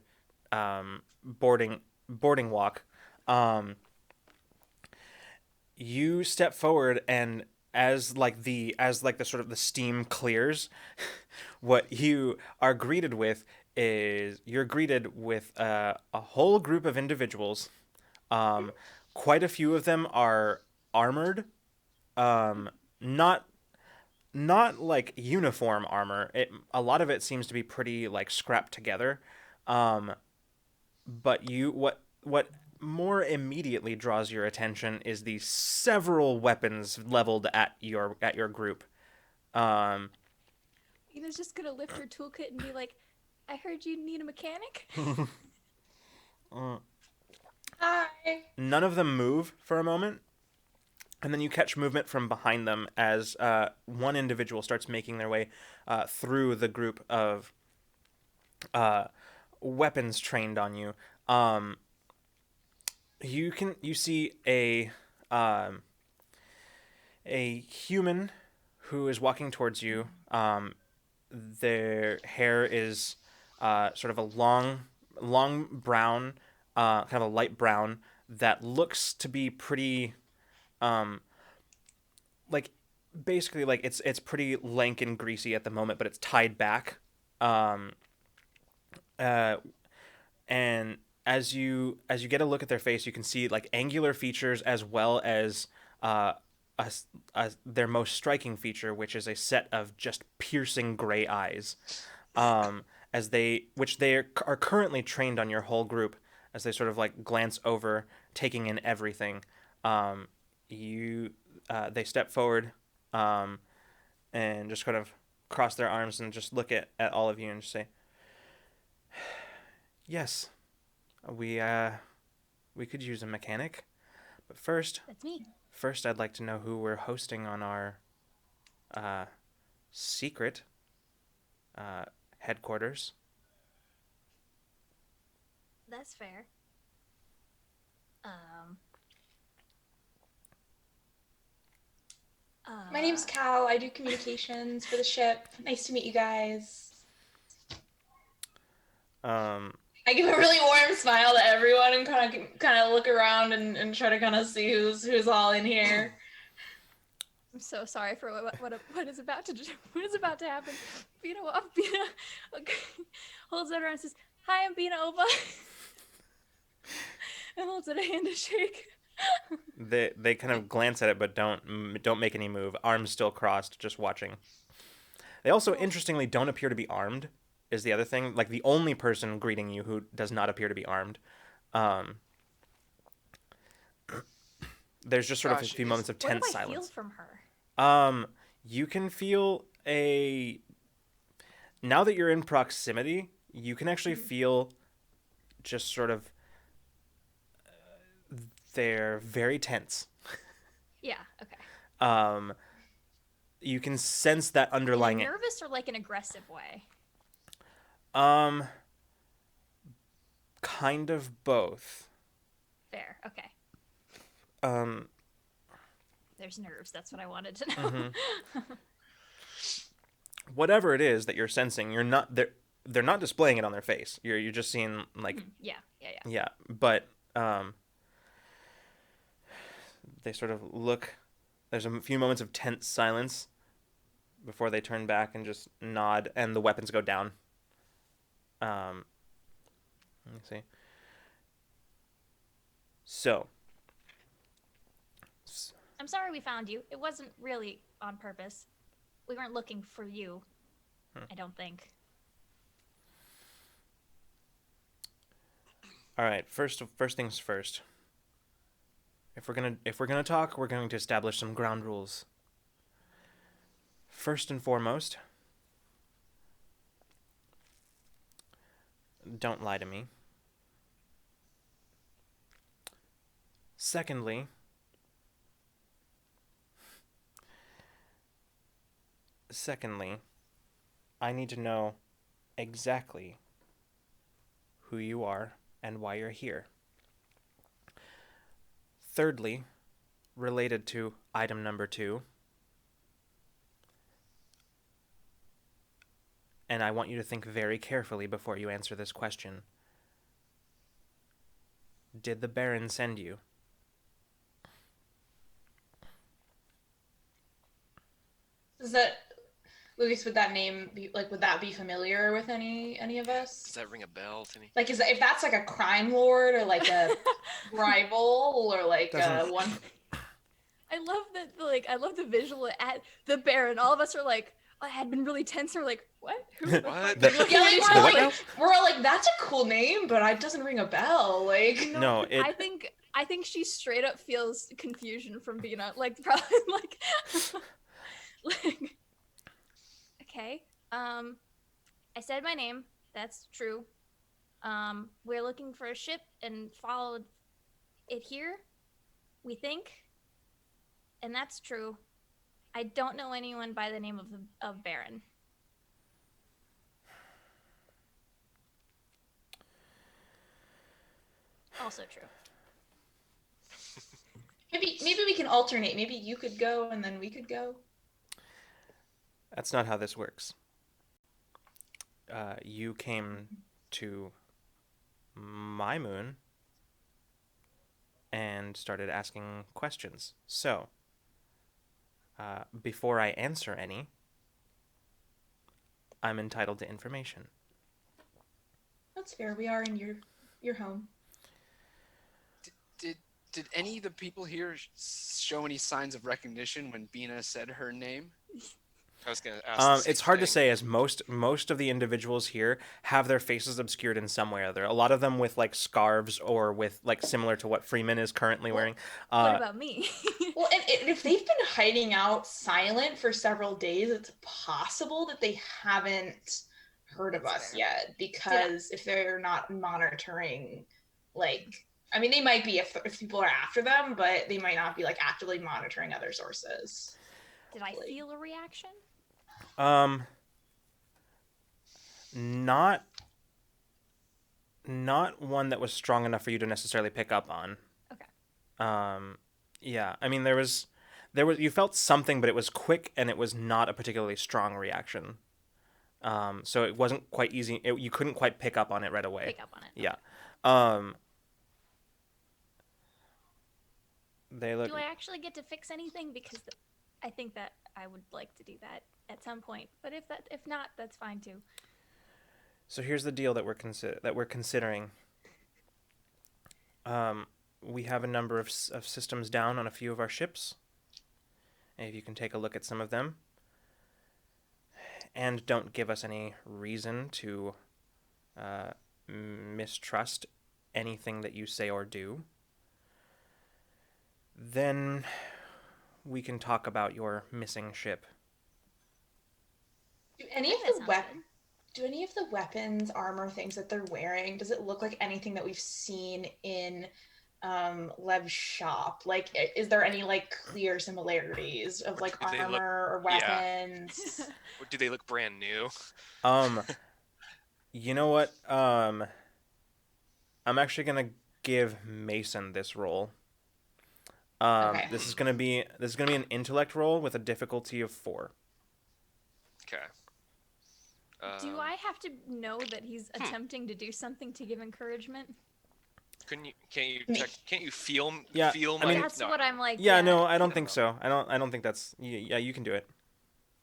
boarding walk. You step forward, and as the sort of the steam clears, what you are greeted with is a whole group of individuals. Quite a few of them are armored, not like uniform armor. A lot of it seems to be pretty like scrapped together. But what more immediately draws your attention is the several weapons leveled at your group. Ina's just gonna lift her toolkit and be like, I heard you need a mechanic. Hi. None of them move for a moment, and then you catch movement from behind them as one individual starts making their way through the group of weapons trained on you. You see a human who is walking towards you. Their hair is sort of a long brown, kind of a light brown that looks to be pretty, like basically like it's pretty lank and greasy at the moment, but it's tied back. And as you get a look at their face, you can see like angular features as well as their most striking feature, which is a set of just piercing gray eyes, which they are currently trained on your whole group as they sort of like glance over, taking in everything. They step forward, and just kind of cross their arms and just look at all of you and just say, "Yes, we could use a mechanic, but first, That's me. I'd like to know who we're hosting on our secret headquarters." That's fair. My name's Cal. I do communications for the ship. Nice to meet you guys. I give a really warm smile to everyone and kind of look around and try to kind of see who's all in here. I'm so sorry for what is about to happen. Bina holds out her arm and says, "Hi, I'm Bina Ova," and holds out a hand to shake. They kind of glance at it, but don't make any move. Arms still crossed, just watching. They also, interestingly, don't appear to be armed. Is the other thing, like the only person greeting you who does not appear to be armed. There's just sort of a few moments of tense what do I silence. feel from her? You can feel now that you're in proximity, you can actually feel just sort of they're very tense. Yeah. Okay. You can sense that underlying. In a nervous or like an aggressive way? Kind of both. Fair. Okay. Um. There's nerves. That's what I wanted to know. Mm-hmm. Whatever it is that you're sensing, they're not displaying it on their face. You're just seeing like. Yeah. Yeah, but they sort of look. There's a few moments of tense silence before they turn back and just nod, and the weapons go down. Let me see. So. I'm sorry we found you. It wasn't really on purpose. We weren't looking for you. I don't think. All right. First things first. If we're gonna talk, we're going to establish some ground rules. First and foremost, don't lie to me. Secondly, I need to know exactly who you are and why you're here. Thirdly, related to item number 2, and I want you to think very carefully before you answer this question. Did the Baron send you? Is that, Lucas, would that name be like, would that be familiar with any of us? Does that ring a bell to me? Like, if that's like a crime lord or like a rival or like one? I love that. I love the visual at the Baron. All of us are like, I had been really tense. And we're like, what? Who the What? fuck? Yeah, like, we're all like, that's a cool name, but it doesn't ring a bell. Like, No, I think she straight up feels confusion from Bina. Like, probably like, like. Okay. I said my name. That's true. We're looking for a ship and followed it here. We think. And that's true. I don't know anyone by the name of Baron. Also true. maybe we can alternate. Maybe you could go and then we could go. That's not how this works. You came to my moon and started asking questions. So, before I answer any, I'm entitled to information. That's fair. We are in your home. Did any of the people here show any signs of recognition when Bina said her name? I was gonna ask. The same It's hard to thing. say, as most of the individuals here have their faces obscured in some way or other. A lot of them with like scarves or with like similar to what Freeman is currently wearing. What about me? Well, and if they've been hiding out silent for several days, it's possible that they haven't heard of That's us fair. yet. Because if they're not monitoring, like, I mean, they might be if people are after them, but they might not be like actively monitoring other sources. Did I feel a reaction? Not one that was strong enough for you to necessarily pick up on. Okay. Yeah. I mean, there was you felt something, but it was quick and it was not a particularly strong reaction. So it wasn't quite easy. You couldn't quite pick up on it right away. Pick up on it. Yeah. They look. Do I actually get to fix anything? Because I think that I would like to do that at some point. But if not, that's fine too. So here's the deal that we're considering. We have a number of systems down on a few of our ships. And if you can take a look at some of them, and don't give us any reason to mistrust anything that you say or do, then we can talk about your missing ship. Do any Yeah, of that the sounds weapons? Do any of the weapons, armor, things that they're wearing, does it look like anything that we've seen in Lev's shop? Like, is there any like clear similarities of like Do they look- armor or yeah. weapons? Or do they look brand new? You know what? I'm actually gonna give Mason this roll. Okay. This is gonna be an intellect roll with a difficulty of 4. Okay. Do I have to know that he's attempting to do something to give encouragement? Can't you Me. check? Can't you feel? Yeah, Feel I mean- my. That's no. what I'm like. Yeah, no, I I don't don't think know. so. I don't think that's. Yeah, you can do it.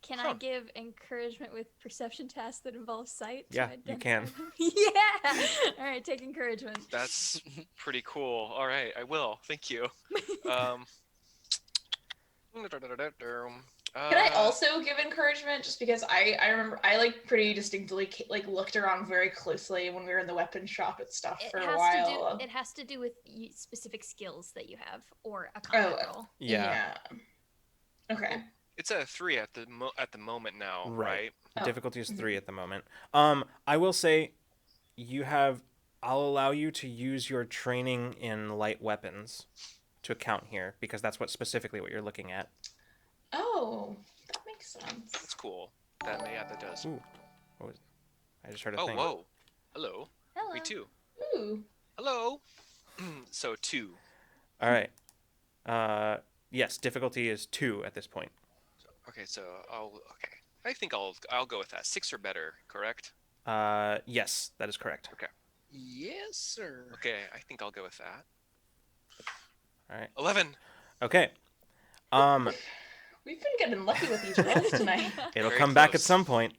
Can I give encouragement with perception tasks that involve sight? to Yeah, you can. identify them? Yeah. All right, take encouragement. That's pretty cool. All right, I will. Thank you. Can I also give encouragement? Just because I remember I like pretty distinctly like looked around very closely when we were in the weapon shop and stuff for a while. It has to do with specific skills that you have or a combat roll. Yeah. Okay. It's a 3 at the moment now, Right. right? Oh. Difficulty is 3 at the moment. I will say, I'll allow you to use your training in light weapons to account here because that's specifically what you're looking at. Oh, that makes sense. That's cool. That does. Ooh, what was? I just heard a Oh, thing. whoa. Hello. Hello. Me too. Ooh. Hello. So 2. All right. Yes, difficulty is 2 at this point. Okay, so okay. I think I'll go with that. 6 or better, correct? Yes, that is correct. Yes, sir. Okay, I think I'll go with that. All right. 11. Okay. We've been getting lucky with these rolls tonight. It'll Very come back at close. some point.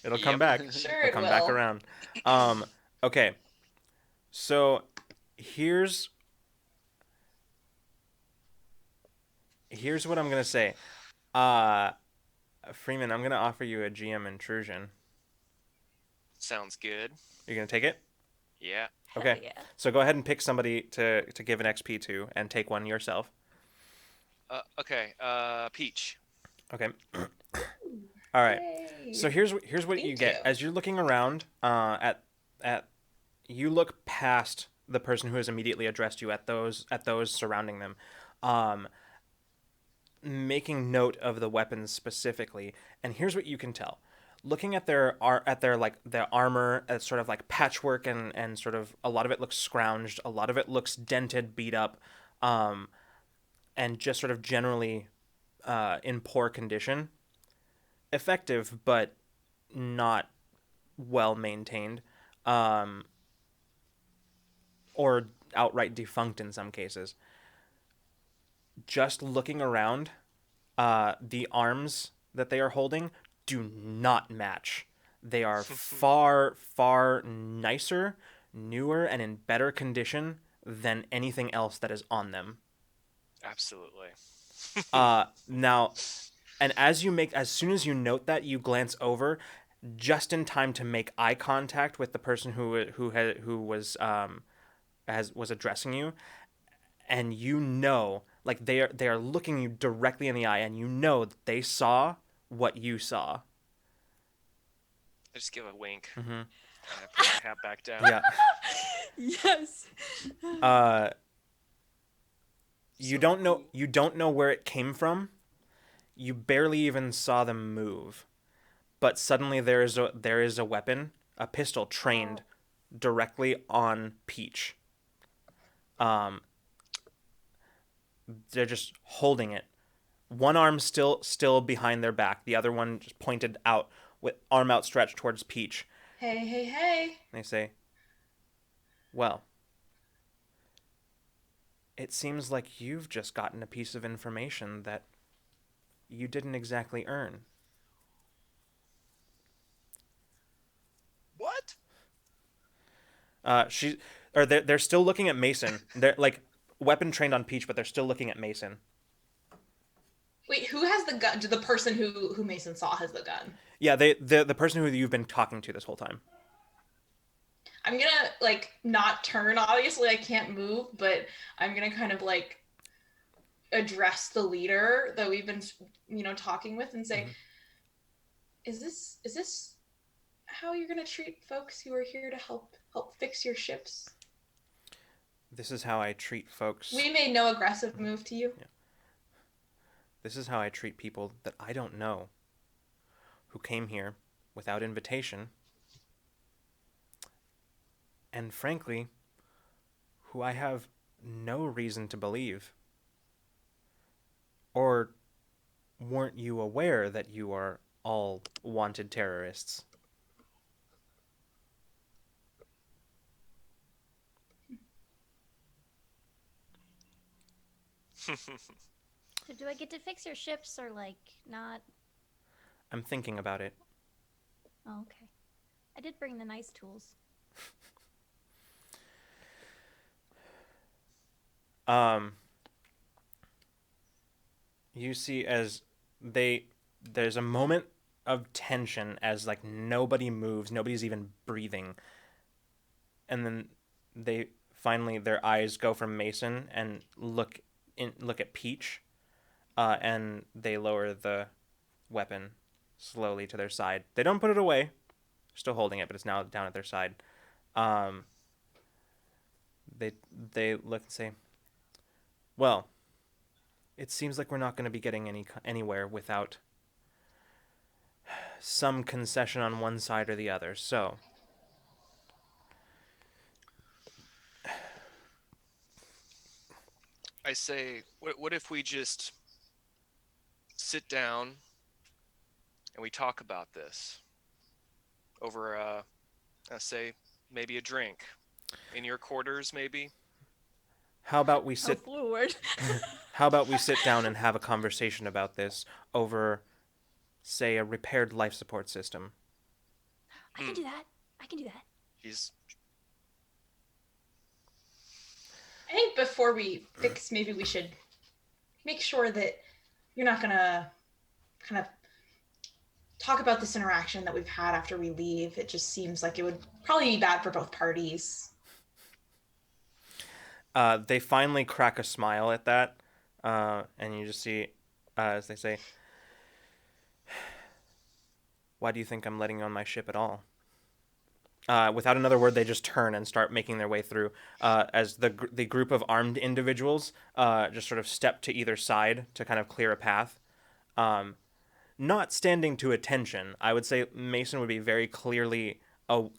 It'll come Yep. back. Sure It'll it come will. back around. Okay. So here's what I'm gonna say. Freeman, I'm gonna offer you a GM intrusion. Sounds good. You're gonna take it? Yeah. Hell Okay. yeah. So go ahead and pick somebody to give an XP to, and take one yourself. Okay. Peach. Okay. All right. Yay. So here's what you Thank get you. as you're looking around. You look past the person who has immediately addressed you at those surrounding them, making note of the weapons specifically. And here's what you can tell. Looking at their armor, as sort of like patchwork and sort of a lot of it looks scrounged, a lot of it looks dented, beat up, and just sort of generally in poor condition. Effective, but not well maintained, or outright defunct in some cases. Just looking around, the arms that they are holding do not match. They are far, far nicer, newer, and in better condition than anything else that is on them. Absolutely. Now, and as soon as you note that, you glance over, just in time to make eye contact with the person who was addressing you, and you know, like they are looking you directly in the eye, and you know that they saw what you saw. I just give a wink. Mm-hmm. And I put my hat back down. Yeah. Yes. You don't know where it came from. You barely even saw them move. But suddenly there is a weapon, a pistol trained directly on Peach. They're just holding it. One arm still behind their back, the other one just pointed out with arm outstretched towards Peach. Hey. They say, "Well, it seems like you've just gotten a piece of information that you didn't exactly earn." What? They're still looking at Mason. They're like weapon trained on Peach, but they're still looking at Mason. Wait, who has the gun? The person who Mason saw has the gun. Yeah, the person who you've been talking to this whole time. I'm gonna like not turn. Obviously, I can't move, but I'm gonna kind of like address the leader that we've been, talking with, and say, "Is this how you're gonna treat folks who are here to help fix your ships?" This is how I treat folks. We made no aggressive move to you. Yeah. This is how I treat people that I don't know, who came here without invitation, and frankly, who I have no reason to believe. Or weren't you aware that you are all wanted terrorists? So do I get to fix your ships or like not? I'm thinking about it. Oh, okay. I did bring the nice tools. You see as there's a moment of tension as like nobody moves, nobody's even breathing. And then they finally their eyes go from Mason and look at Peach, and they lower the weapon slowly to their side. They don't put it away, still holding it, but it's now down at their side. They look and say, "Well, it seems like we're not going to be getting anywhere without some concession on one side or the other. So, I say, what if we just sit down and we talk about this over, I say, maybe a drink in your quarters, maybe? how about we sit? Forward. How about we sit down and have a conversation about this over, say, a repaired life support system?" I can do that. I can do that. He's I think before we fix, maybe we should make sure that you're not gonna kind of talk about this interaction that we've had after we leave. It just seems like it would probably be bad for both parties. They finally crack a smile at that, and you just see, as they say, "Why do you think I'm letting you on my ship at all?" Without another word, they just turn and start making their way through, as the group of armed individuals just sort of step to either side to kind of clear a path. Not standing to attention, I would say Mason would be very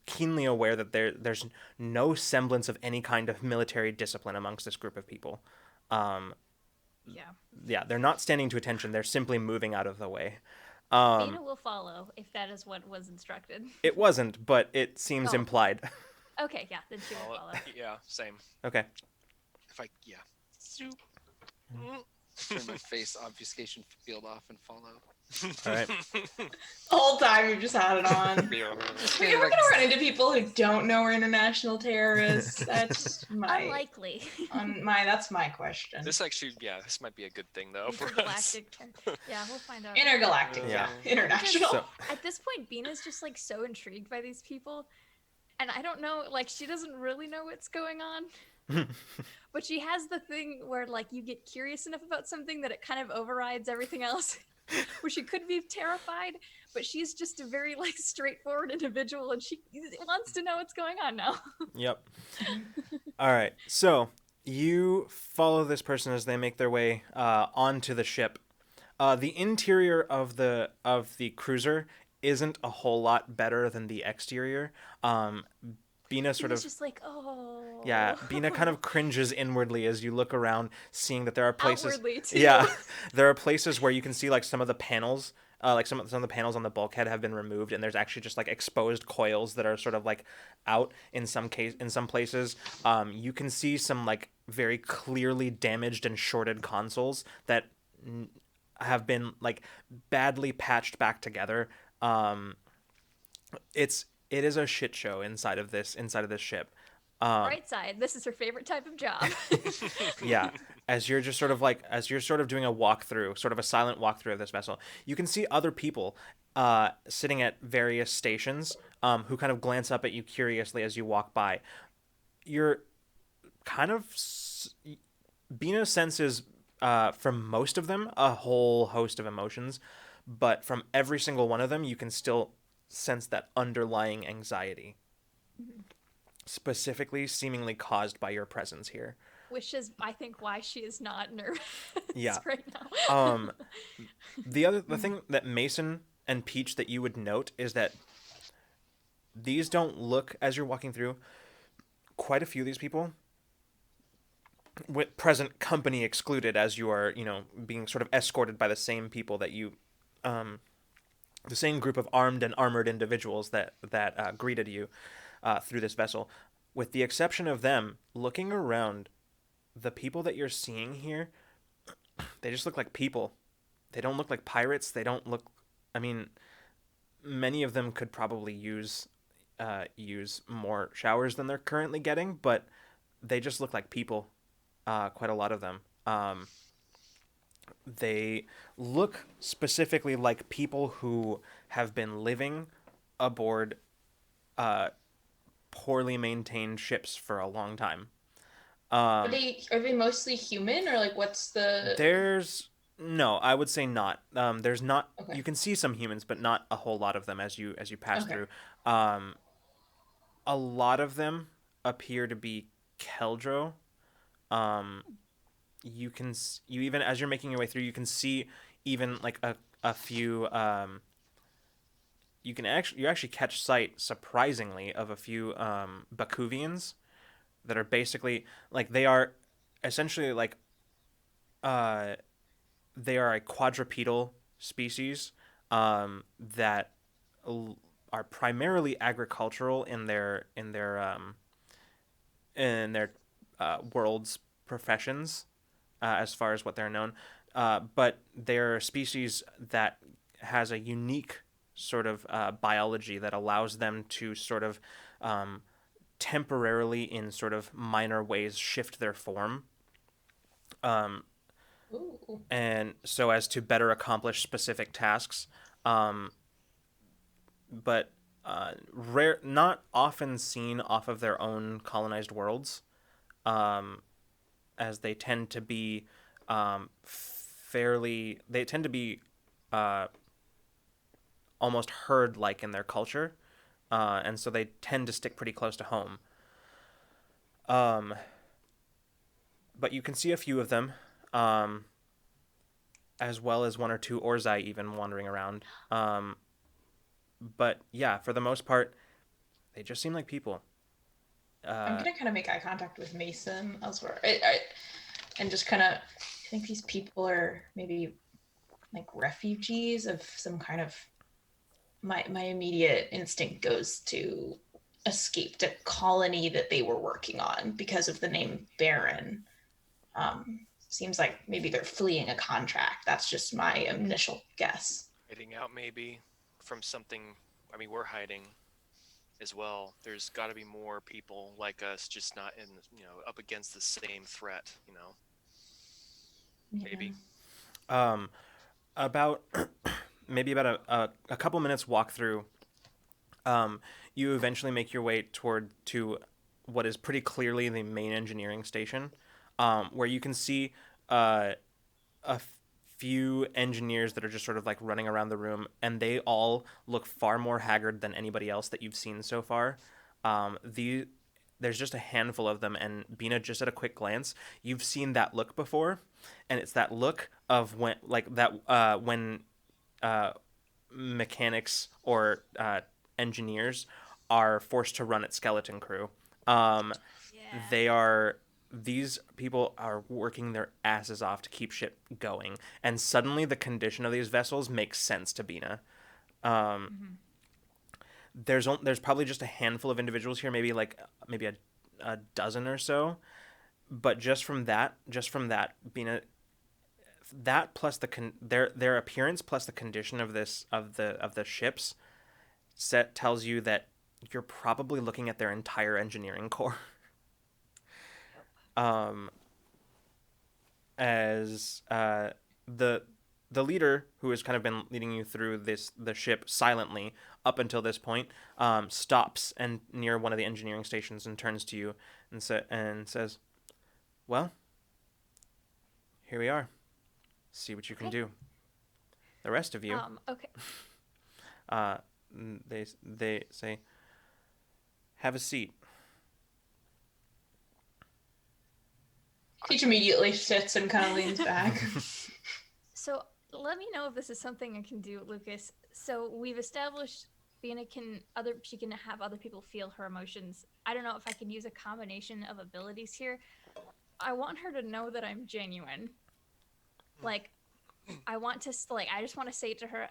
keenly aware that there's no semblance of any kind of military discipline amongst this group of people. Yeah, they're not standing to attention. They're simply moving out of the way. Beta will follow if that is what was instructed. It wasn't, but it seems implied. Okay, yeah, then she will follow. yeah, same. Okay. If I, yeah. Soup. Turn my face obfuscation field off and follow. All right. The whole time you've just had it on. Just We're kinda gonna like- run into people who don't know we're international terrorists. That's my Unlikely. that's my question. This actually, yeah, this might be a good thing though for us. Intergalactic yeah, we'll find out. Intergalactic, Yeah. international. So- At this point, Bina's just like so intrigued by these people, and I don't know, like she doesn't really know what's going on. But she has the thing where like you get curious enough about something that it kind of overrides everything else. Where she could be terrified, but she's just a very like straightforward individual, and she wants to know what's going on now. Yep. All right. So you follow this person as they make their way onto the ship. The interior of the cruiser isn't a whole lot better than the exterior. Bina sort of just like, oh. Yeah, Bina kind of cringes inwardly as you look around, seeing that there are places. Outwardly, too. Yeah, there are places where you can see like some of the panels, like some of the panels on the bulkhead have been removed, and there's actually just like exposed coils that are sort of like out in some places. You can see some like very clearly damaged and shorted consoles that have been like badly patched back together. It is a shit show inside of this ship. Right side. This is her favorite type of job. Yeah, as you're sort of doing a walkthrough, sort of a silent walkthrough of this vessel, you can see other people sitting at various stations who kind of glance up at you curiously as you walk by. You're kind of Bina senses from most of them a whole host of emotions, but from every single one of them you can still sense that underlying anxiety, specifically seemingly caused by your presence here. Which is, I think, why she is not nervous Yeah. right now. The thing that Mason and Peach that you would note is that these don't look, as you're walking through, quite a few of these people, with present company excluded, as you are, being sort of escorted by the same people that you, the same group of armed and armored individuals that greeted you through this vessel. With the exception of them, looking around, the people that you're seeing here, they just look like people. They don't look like pirates. They don't look... I mean, many of them could probably use more showers than they're currently getting, but they just look like people, quite a lot of them. They look specifically like people who have been living aboard poorly maintained ships for a long time. Are they mostly human, or like what's the? No, I would say not. There's not. Okay. You can see some humans, but not a whole lot of them as you pass Okay. through. A lot of them appear to be Keldro. You even as you're making your way through, you can see even like a few. You actually catch sight, surprisingly, of a few Bakuvians that are basically like, they are essentially like they are a quadrupedal species that are primarily agricultural in their world's professions, as far as what they're known, but they're a species that has a unique sort of biology that allows them to sort of temporarily, in sort of minor ways, shift their form, Ooh. and so as to better accomplish specific tasks, but not often seen off of their own colonized worlds, as they tend to be almost herd-like in their culture, and so they tend to stick pretty close to home. But you can see a few of them, as well as one or two Orzai even wandering around. But yeah, for the most part, they just seem like people. I'm gonna kind of make eye contact with Mason elsewhere, and just kind of think these people are maybe like refugees of some kind of. My immediate instinct goes to escaped a colony that they were working on because of the name Baron. seems like maybe they're fleeing a contract. That's just my initial guess. Hiding out maybe from something. I mean, we're hiding as well. There's got to be more people like us, just not in, up against the same threat. Maybe. About maybe about a couple minutes walk through. You eventually make your way to what is pretty clearly the main engineering station, where you can see a few engineers that are just sort of like running around the room, and they all look far more haggard than anybody else that you've seen so far. There's just a handful of them, and Bina, just at a quick glance, you've seen that look before, and it's that look of when mechanics or engineers are forced to run at skeleton crew. Yeah. These people are working their asses off to keep shit going, and suddenly the condition of these vessels makes sense to Bina. There's probably just a handful of individuals here, maybe a dozen or so, but just from that, Bina, that plus their appearance plus the condition of the ships set tells you that you're probably looking at their entire engineering core. As the leader, who has kind of been leading you through the ship silently up until this point, stops and near one of the engineering stations and turns to you and says, "Well, here we are. See what you can do. The rest of you." Okay. They say, "Have a seat." Teach immediately sits and kind of leans back. So let me know if this is something I can do, Lucas. So we've established Bina she can have other people feel her emotions. I don't know if I can use a combination of abilities here. I want her to know that I'm genuine. Like, I just want to say to her,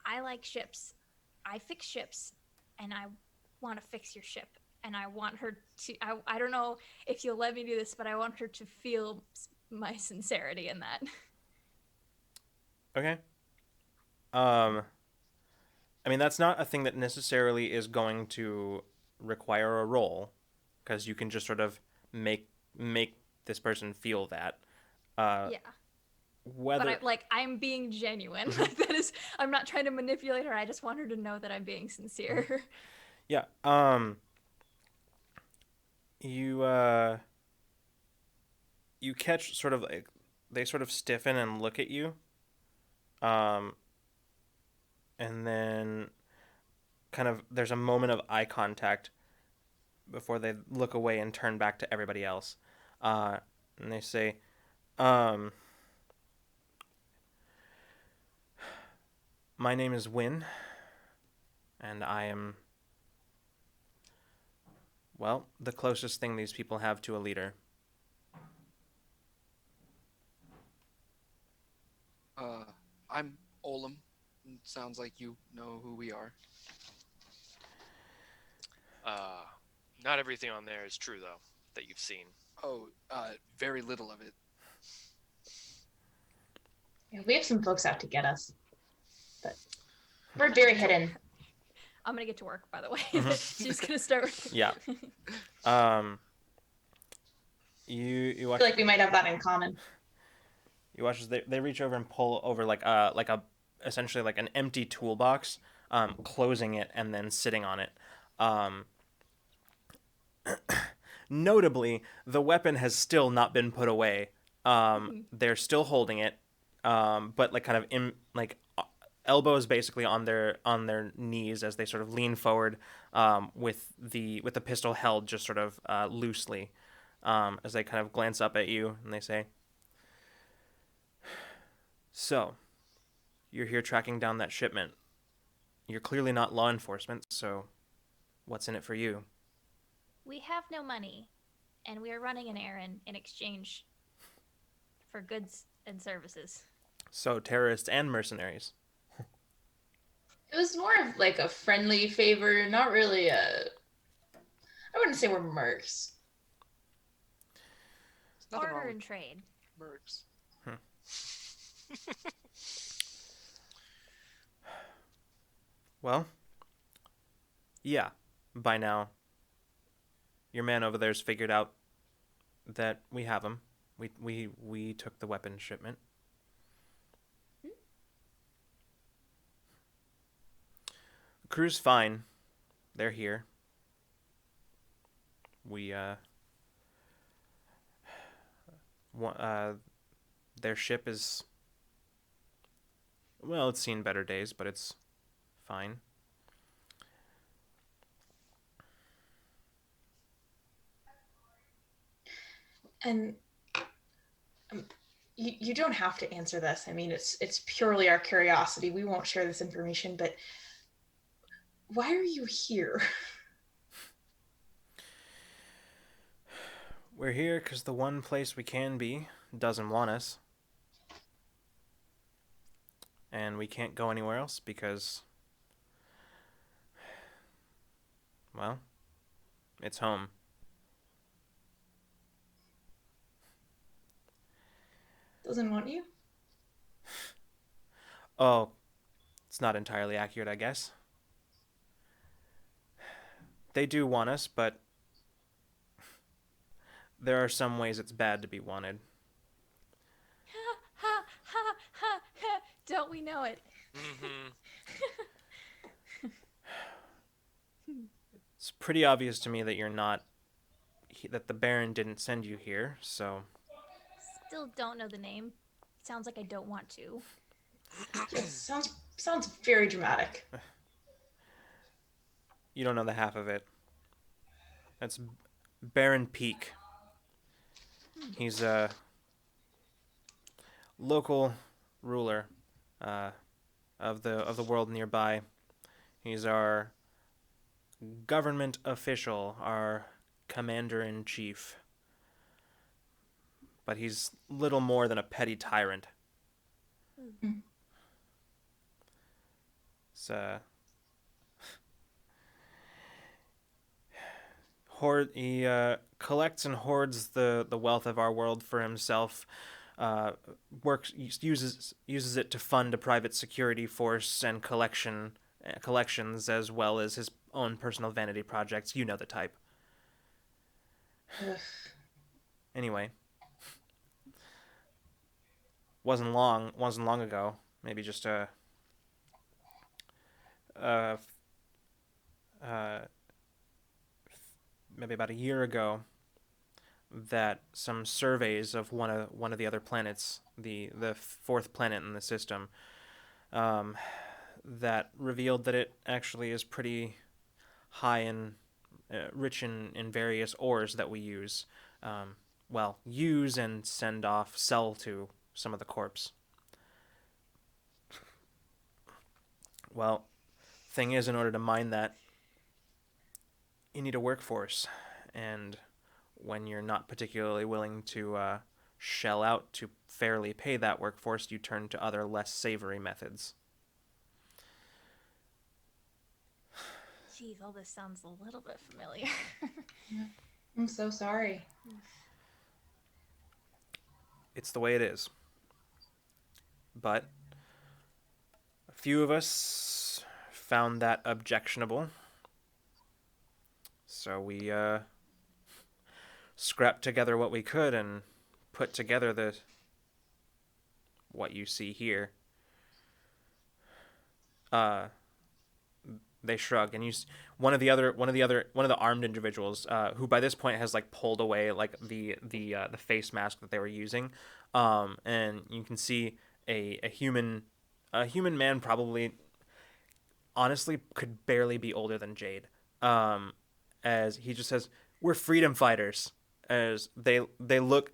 I like ships. I fix ships, and I want to fix your ship. And I want her to, I don't know if you'll let me do this, but I want her to feel my sincerity in that. Okay. I mean, that's not a thing that necessarily is going to require a roll, because you can just sort of make this person feel that. Yeah. Whether But I'm being genuine. Like, that is, I'm not trying to manipulate her. I just want her to know that I'm being sincere. Yeah. You catch sort of like they sort of stiffen and look at you. And then kind of there's a moment of eye contact before they look away and turn back to everybody else. And they say, "My name is Win, and I am, well, the closest thing these people have to a leader." I'm Olam. Sounds like you know who we are. Not everything on there is true though that you've seen. Oh, very little of it. Yeah, we have some folks out to get us, but we're very hidden. I'm gonna get to work, by the way. Mhm. She's gonna start. Yeah. You I watch feel like we might have that in common. you watch as they reach over and pull over like a essentially like an empty toolbox, closing it and then sitting on it. Notably, the weapon has still not been put away. They're still holding it, but like kind of in like elbows basically on their knees as they sort of lean forward, with the pistol held just sort of loosely, as they kind of glance up at you and they say, "So, you're here tracking down that shipment. You're clearly not law enforcement, so what's in it for you?" We have no money, and we are running an errand in exchange for goods and services. "So, terrorists and mercenaries." It was more of like a friendly favor, not really a. I wouldn't say we're mercs. Nothing Barter wrong and trade. mercs. Well, yeah. By now, your man over there's figured out that we have him. We took the weapon shipment. The crew's fine. They're here. We their ship is, well, it's seen better days, but it's fine. And you don't have to answer this. I mean, it's purely our curiosity. We won't share this information, but why are you here? We're here because the one place we can be doesn't want us. And we can't go anywhere else because, well, it's home. Doesn't want you? Oh, it's not entirely accurate, I guess. They do want us, but there are some ways it's bad to be wanted. Ha ha ha ha! Don't we know it? Mm-hmm. It's pretty obvious to me that you're not, that the Baron didn't send you here, so Still don't know the name. Sounds like I don't want to. Yes, sounds very dramatic. you don't know the half of it. That's Baron Peak. He's a local ruler of the world nearby. He's our government official, our commander-in-chief. But he's little more than a petty tyrant. Mm. It's he collects and hoards the wealth of our world for himself. Uses it to fund a private security force and collections, as well as his own personal vanity projects. You know the type. Ugh. Anyway, wasn't long ago. Maybe just maybe about a year ago, that some surveys of one of the other planets, the fourth planet in the system, that revealed that it actually is pretty high in rich in various ores that we use, use and sell to some of the corps. Well, thing is, in order to mine that, you need a workforce, and when you're not particularly willing to shell out to fairly pay that workforce, you turn to other less savory methods. Jeez, all this sounds a little bit familiar. I'm so sorry. It's the way it is. But a few of us found that objectionable. So we scrapped together what we could and put together what you see here. They shrug, and one of the armed individuals, who by this point has like pulled away like the face mask that they were using, and you can see a human man, probably honestly could barely be older than Jade, as he just says, "We're freedom fighters." As they look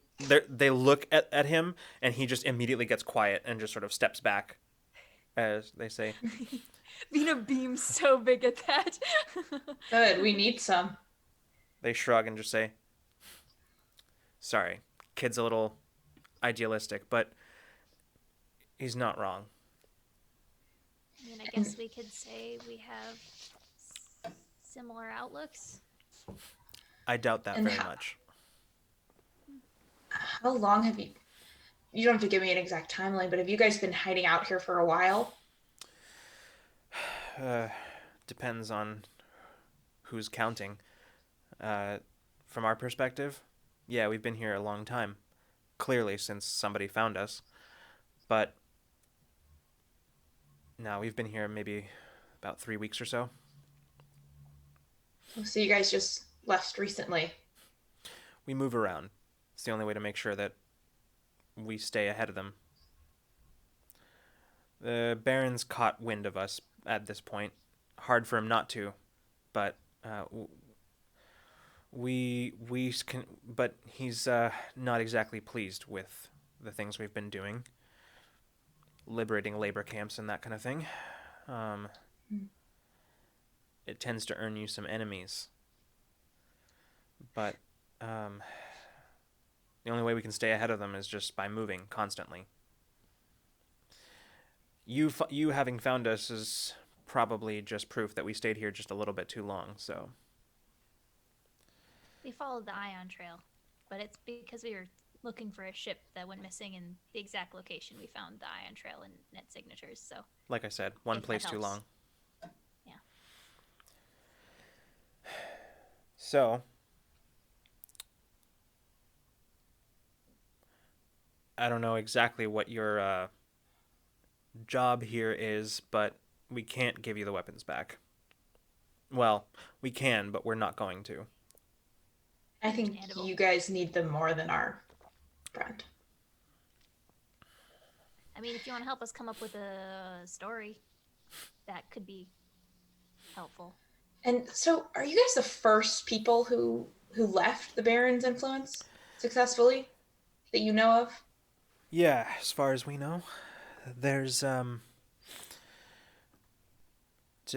at him, and he just immediately gets quiet and just sort of steps back, as they say. Vina beams so big at that. Good, we need some. They shrug and just say, "Sorry, kid's a little idealistic, but he's not wrong." I mean, I guess we could say we have similar outlooks. I doubt that And very much. How long have you... you don't have to give me an exact timeline, but have you guys been hiding out here for a while? Depends on who's counting. From our perspective, yeah, we've been here a long time. Clearly, since somebody found us. But no, we've been here maybe about 3 weeks or so. So you guys just left recently. We move around. It's the only way to make sure that we stay ahead of them. The Baron's caught wind of us at this point. Hard for him not to, but we can. But he's not exactly pleased with the things we've been doing, liberating labor camps and that kind of thing. It tends to earn you some enemies. But the only way we can stay ahead of them is just by moving constantly. You having found us is probably just proof that we stayed here just a little bit too long, so. We followed the Ion Trail, but it's because we were looking for a ship that went missing in the exact location we found the Ion Trail and net signatures, so. Like I said, one place too long. Yeah. So, I don't know exactly what your job here is, but we can't give you the weapons back. Well, we can, but we're not going to. I think you guys need them more than our friend. I mean, if you want to help us come up with a story, that could be helpful. And so, are you guys the first people who left the Baron's influence successfully that you know of? Yeah, as far as we know. There's to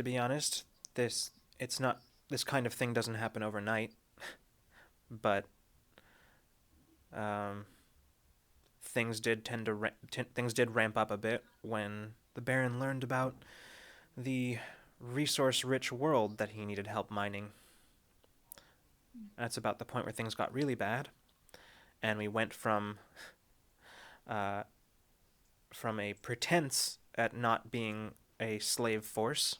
be honest, this kind of thing doesn't happen overnight. But things did ramp up a bit when the Baron learned about the resource-rich world that he needed help mining. That's about the point where things got really bad, and we went from a pretense at not being a slave force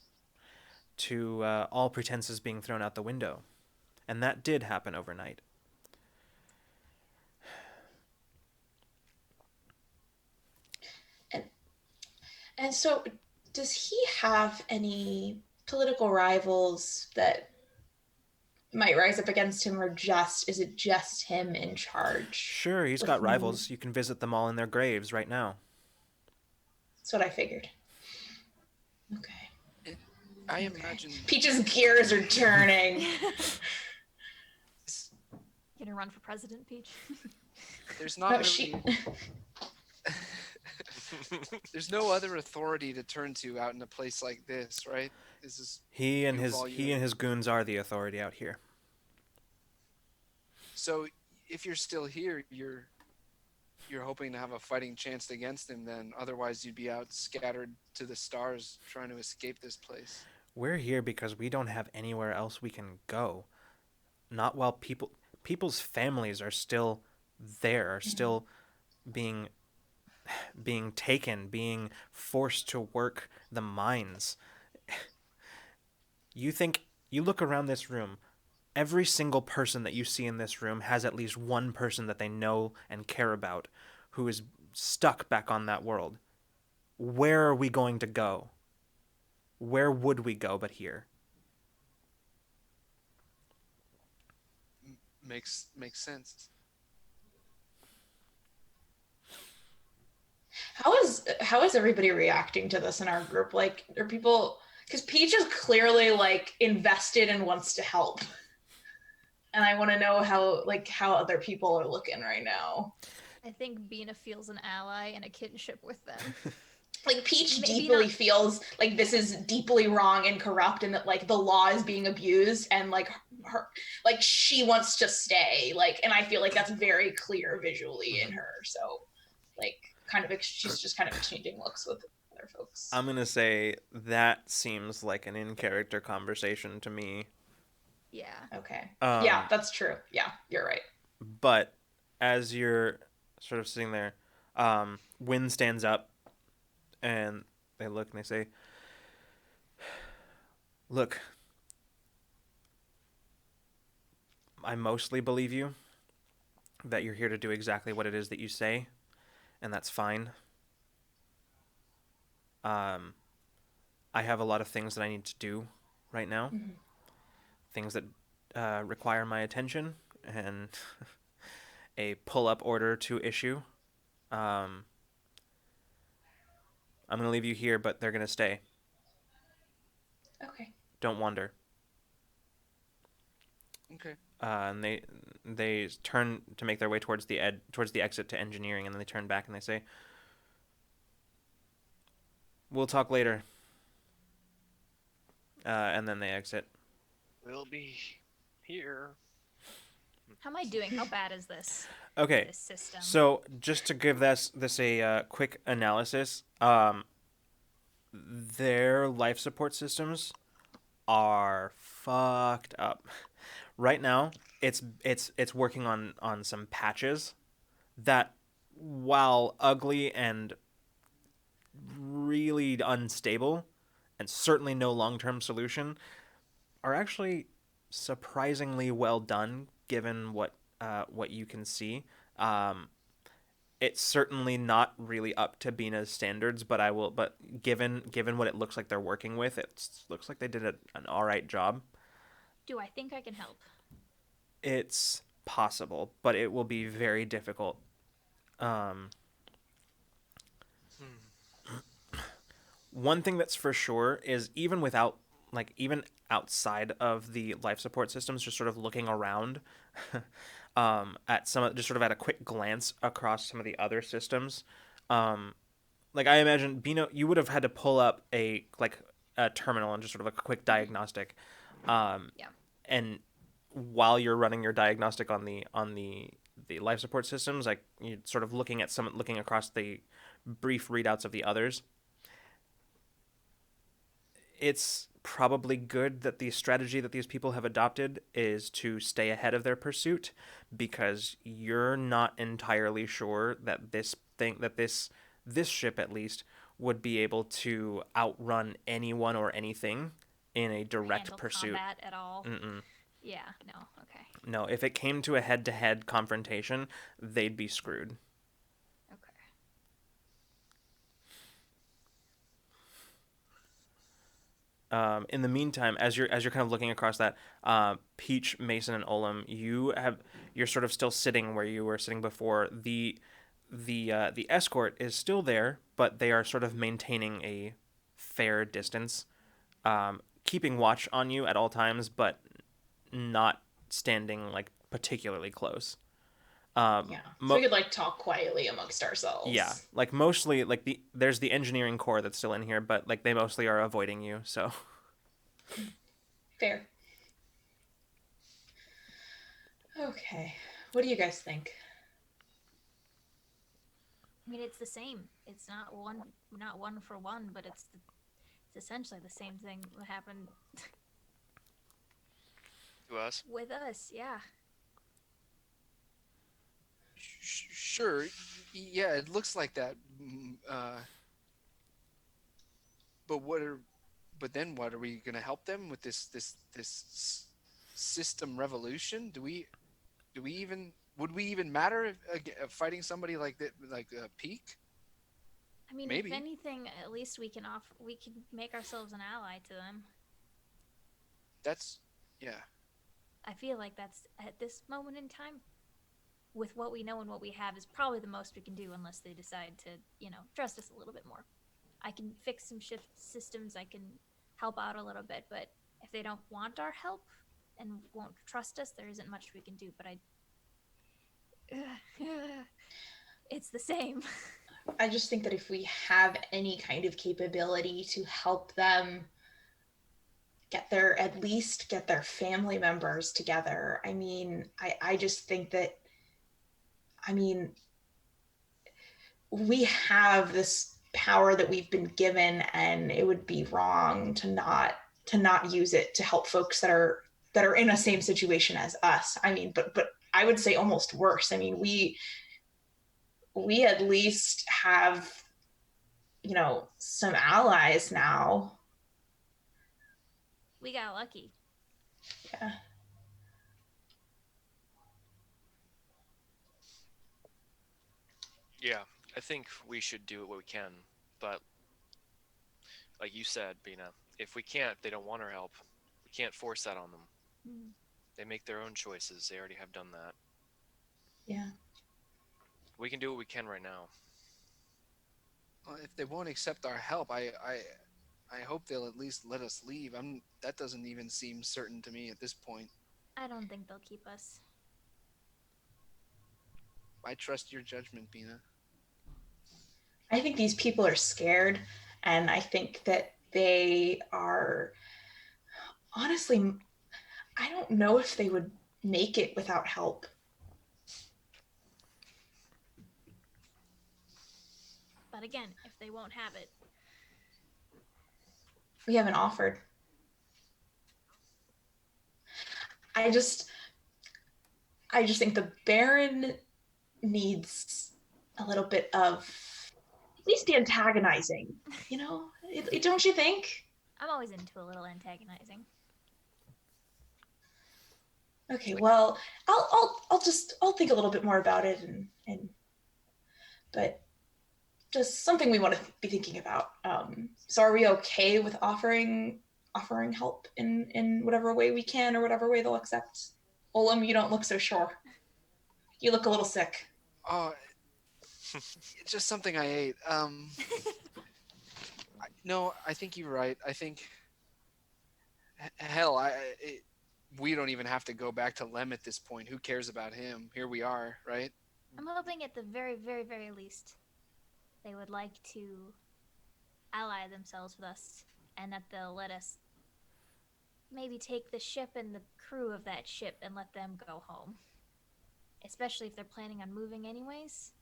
to all pretenses being thrown out the window. And that did happen overnight. And so, does he have any political rivals that might rise up against him, or is it just him in charge? Sure, he's got rivals. You can visit them all in their graves right now. That's what I figured. Okay. I imagine Peach's gears are turning. Gonna run for president, Peach? there's not really... There's no other authority to turn to out in a place like this, right? This is he and his goons are the authority out here. So, if you're still here, you're hoping to have a fighting chance against him. Then, otherwise, you'd be out scattered to the stars trying to escape this place. We're here because we don't have anywhere else we can go. Not while people's families are still there, are still being taken, being forced to work the mines. You look around this room, every single person that you see in this room has at least one person that they know and care about who is stuck back on that world. Where are we going to go? Where would we go but here? Makes sense. How is everybody reacting to this in our group? Like, are people, because Peach is clearly like invested and wants to help, and I want to know how other people are looking right now. I think Bina feels an ally and a kinship with them. Like, Peach deeply feels like this is deeply wrong and corrupt, and that like the law is being abused, and like she wants to stay. Like, and I feel like that's very clear visually in her. So, like, she's just kind of exchanging looks with other folks. I'm gonna say that seems like an in-character conversation to me. Yeah. Okay. Yeah, that's true. Yeah, you're right. But as you're sort of sitting there, Wynn stands up, and they look and they say, "Look, I mostly believe you that you're here to do exactly what it is that you say, and that's fine. Um, I have a lot of things that I need to do right now, Mhm. things that require my attention and a pull-up order to issue. Um, I'm gonna leave you here, but they're gonna stay. Okay. Don't wander." Okay. And they turn to make their way towards towards the exit to engineering, and then they turn back and they say, "We'll talk later." And then they exit. We'll be here. How am I doing? How bad is this? Okay, This system. so just to give this a quick analysis, their life support systems are fucked up. Right now, it's working on some patches that, while ugly and really unstable, and certainly no long-term solution, are actually surprisingly well done given what you can see. It's certainly not really up to Bina's standards, but given what it looks like they're working with, it looks like they did an all right job. Do I think I can help? It's possible, but it will be very difficult. Um, One thing that's for sure is even outside of the life support systems, just sort of looking around at just sort of at a quick glance across some of the other systems. Like I imagine, Bino, you would have had to pull up a terminal and just sort of a quick diagnostic. Yeah. And while you're running your diagnostic on the life support systems, like you're sort of looking across the brief readouts of the others. It's probably good that the strategy that these people have adopted is to stay ahead of their pursuit, because you're not entirely sure that this ship at least would be able to outrun anyone or anything in a direct Handle pursuit. combat at all? Mm-mm. Yeah. No. Okay. No, if it came to a head-to-head confrontation, they'd be screwed. Okay. In the meantime, as you're kind of looking across that, Peach, Mason, and Olam, you're sort of still sitting where you were sitting before. The escort is still there, but they are sort of maintaining a fair distance, keeping watch on you at all times, but not standing like particularly close. Yeah. So we could like talk quietly amongst ourselves. Yeah, like mostly there's the engineering core that's still in here, but like they mostly are avoiding you. So Fair. Okay. What do you guys think? I mean, it's the same. It's not one for one, but it's essentially the same thing that happened To us. with us. Yeah. Sure. Yeah, it looks like that. But then what are we going to help them with this system revolution? Would we even matter if fighting somebody like that, like Peak? I mean, Maybe. if anything, at least we can make ourselves an ally to them. That's yeah. I feel like that's at this moment in time, with what we know and what we have, is probably the most we can do, unless they decide to, trust us a little bit more. I can fix some shift systems. I can help out a little bit, but if they don't want our help and won't trust us, there isn't much we can do. But it's the same. I just think that if we have any kind of capability to help them at least get their family members together. I mean, I just think that, I mean, we have this power that we've been given, and it would be wrong to not use it to help folks that are in a same situation as us. I mean, but I would say almost worse. I mean, we at least have, some allies now. We got lucky. Yeah. Yeah, I think we should do what we can, but like you said, Bina, if we can't, they don't want our help. We can't force that on them. Mm. They make their own choices. They already have done that. Yeah. We can do what we can right now. Well, if they won't accept our help, I hope they'll at least let us leave. That doesn't even seem certain to me at this point. I don't think they'll keep us. I trust your judgment, Bina. I think these people are scared, and I think that they are, honestly, I don't know if they would make it without help. But again, if they won't have it, We haven't offered. I just think the Baron needs a little bit of at least antagonizing, don't you think? I'm always into a little antagonizing. Okay, well, I'll think a little bit more about it, but just something we want to be thinking about. So are we okay with offering help in whatever way we can, or whatever way they'll accept? Olam, you don't look so sure. You look a little sick. Oh, it's just something I ate. No, I think you're right. I think, hell, we don't even have to go back to Lem at this point. Who cares about him? Here we are, right? I'm hoping at the very, very, very least, they would like to ally themselves with us, and that they'll let us maybe take the ship and the crew of that ship and let them go home. Especially if they're planning on moving anyways.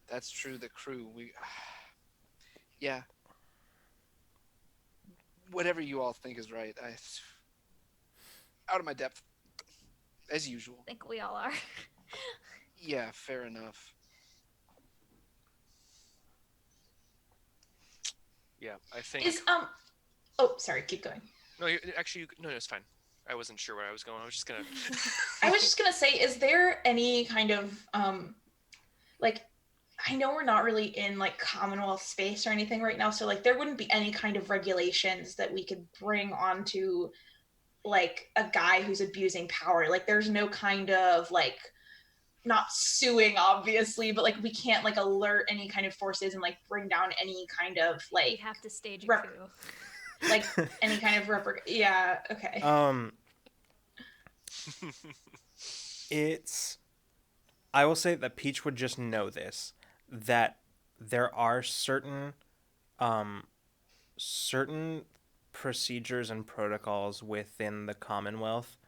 That's true. The crew, yeah. Whatever you all think is right. Out of my depth, as usual. I think we all are. Yeah, fair enough. Yeah, I think. Oh, sorry, keep going. No, no, it's fine. I wasn't sure where I was going. I was just gonna. I was just gonna say, is there any kind of like, I know we're not really in like Commonwealth space or anything right now, so like there wouldn't be any kind of regulations that we could bring onto like a guy who's abusing power. Like there's no kind of like, not suing obviously, but like we can't like alert any kind of forces and like bring down any kind of like, We'd have to stage a coup. like any kind of yeah, okay. I will say that Peach would just know this, that there are certain procedures and protocols within the Commonwealth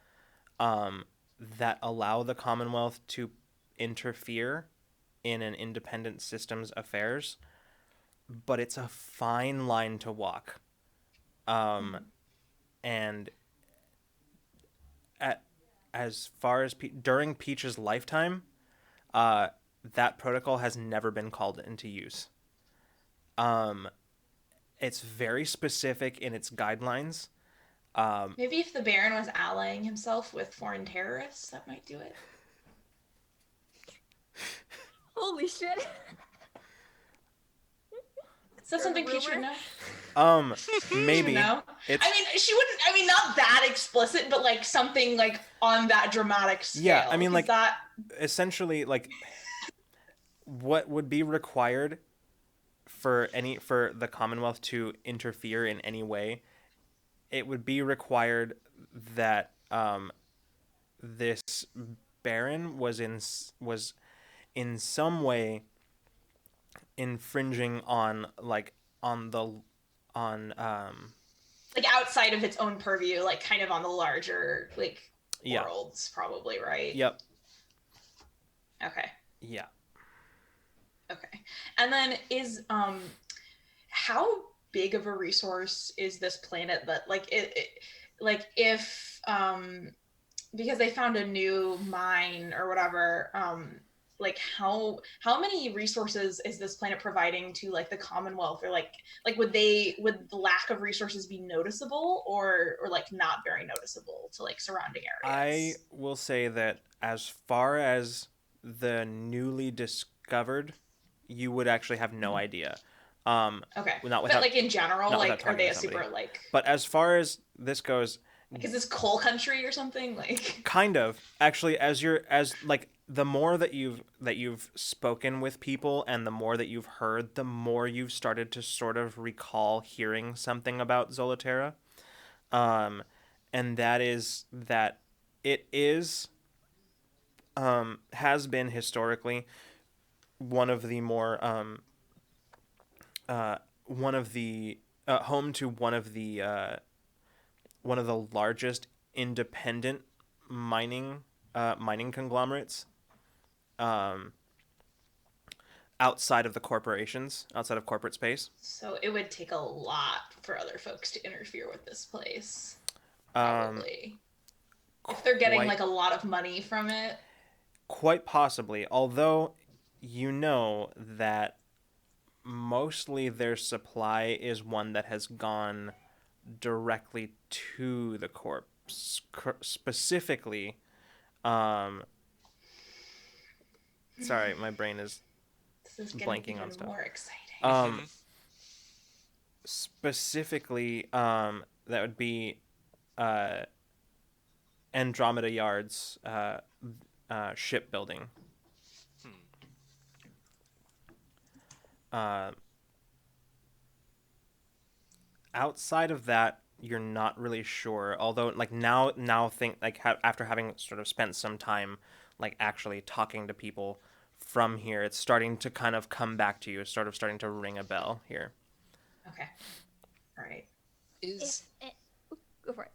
that allow the Commonwealth to interfere in an independent system's affairs, but it's a fine line to walk. And as far as during Peach's lifetime, that protocol has never been called into use. It's very specific in its guidelines. Maybe if the Baron was allying himself with foreign terrorists, that might do it. Holy shit. Is that something Peach would know? Maybe. No. I mean, she wouldn't. I mean, not that explicit, but like something like on that dramatic scale. Yeah, I mean, like that essentially, like what would be required for the Commonwealth to interfere in any way, it would be required that this Baron was in some way infringing on like outside of its own purview, like kind of on the larger like worlds, probably, right? Yep. Okay. Yeah. Okay. And then is how big of a resource is this planet that like like if because they found a new mine or whatever, like how many resources is this planet providing to like the Commonwealth, or like would the lack of resources be noticeable, or like not very noticeable to like surrounding I areas? will say that as far as the newly discovered, you would actually have no idea. Okay, not but without like in general, not without like are talking they to a somebody. super like But as far as this goes, is this coal country or something like? kind of actually, as like the more that you've spoken with people and the more that you've heard, the more you've started to sort of recall hearing something about Zolaterra. Um, and that is that it is has been historically one of the more one of the home to one of the largest independent mining conglomerates um, outside of the corporations, outside of corporate space. So it would take a lot for other folks to interfere with this place, Um, probably. If they're getting quite, like a lot of money from it. quite possibly, although you know that mostly their supply is one that has gone directly to the corp, specifically. Um, sorry, my brain is This is getting blanking on even stuff. more exciting. Specifically, that would be uh, Andromeda Yard's shipbuilding. Uh, outside of that, you're not really sure. Although, like now think like after having sort of spent some time, like actually talking to people from here, it's starting to kind of come back to you. It's sort of starting to ring a bell here. Okay. All right. Go for it.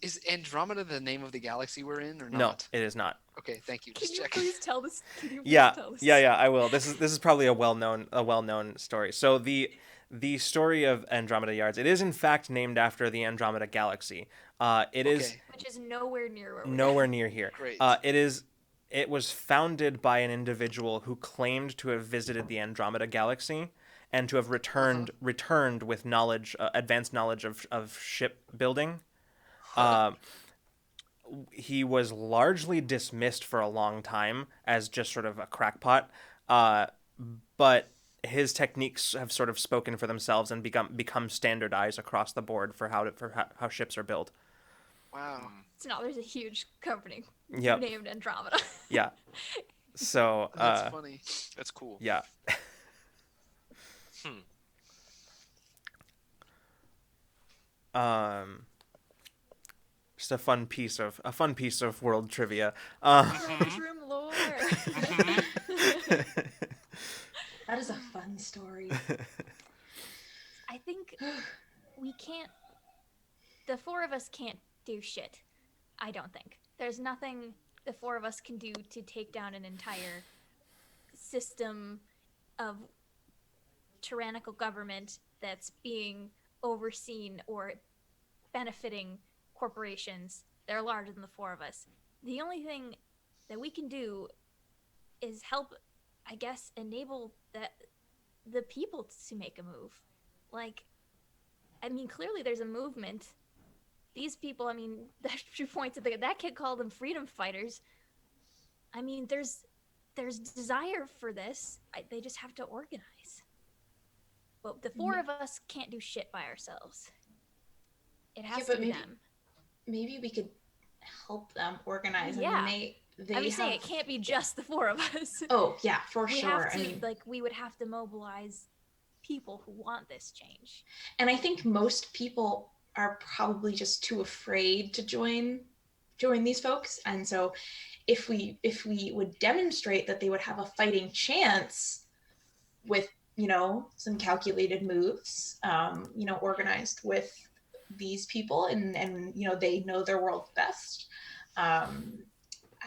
Is Andromeda the name of the galaxy we're in, or No, not? it is not. Okay, thank you. Can Just you checking. please tell this? Can you please Yeah, tell this? yeah, I will. This is probably a well-known story. So the story of Andromeda Yards, it is in fact named after the Andromeda Galaxy. It is Okay. Which is nowhere near where we're nowhere near here. Great. It was founded by an individual who claimed to have visited the Andromeda Galaxy and to have returned with knowledge, advanced knowledge of shipbuilding. He was largely dismissed for a long time as just sort of a crackpot, but his techniques have sort of spoken for themselves and become standardized across the board for how ships are built. Wow. So now there's a huge company Yep. named Andromeda. Yeah. So That's funny. That's cool. yeah. Just a fun piece of world trivia. Mushroom lore. That is a fun story. I think we can't. The four of us can't do shit. I don't think. There's nothing the four of us can do to take down an entire system of tyrannical government that's being overseen or benefiting corporations that are larger than the four of us. The only thing that we can do is help, I guess, enable the people to make a move. Like, I mean, clearly there's a movement. These people, I mean, that points at that kid called them freedom fighters. I mean, there's desire for this. They just have to organize. But the four of us can't do shit by ourselves. It has to be them. Maybe we could help them organize. Yeah. I mean, they I'm just saying it can't be just the four of us. Oh yeah, for We sure. have to, I mean, we would have to mobilize people who want this change. and I think most people are probably just too afraid to join these folks. And so if we would demonstrate that they would have a fighting chance with, some calculated moves, organized with these people, and they know their world best.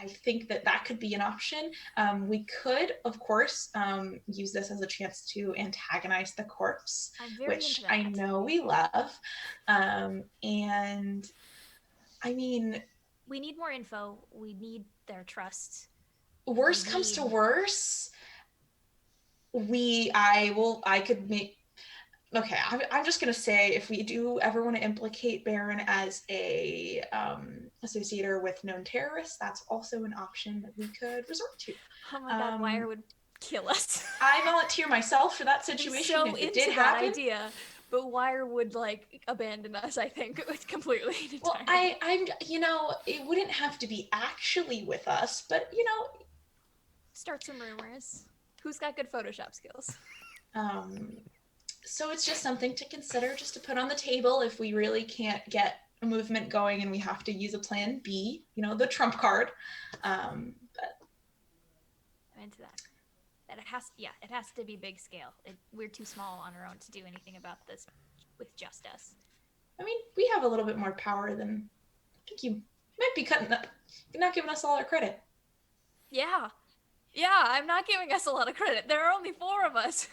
I think that could be an option. We could, of course, use this as a chance to antagonize the corpse, which I know we love. And I mean, we need more info. We need their trust. worst comes to worst, I could make. Okay, I'm just gonna say if we do ever want to implicate Baron as a associator with known terrorists, that's also an option that we could resort to. Oh my god, Wire would kill us. I volunteer myself for that situation I'm so if it into did that happen. idea, but Wire would like abandon us. I think completely. Well, I'm it wouldn't have to be actually with us, but start some rumors. Who's got good Photoshop skills? So it's just something to consider, just to put on the table if we really can't get a movement going and we have to use a plan B, the trump card. But I'm into that. It has to be big scale. We're too small on our own to do anything about this with just us. I mean, we have a little bit more power than I think you might be you're not giving us all our credit. Yeah, I'm not giving us a lot of credit. There are only 4 of us.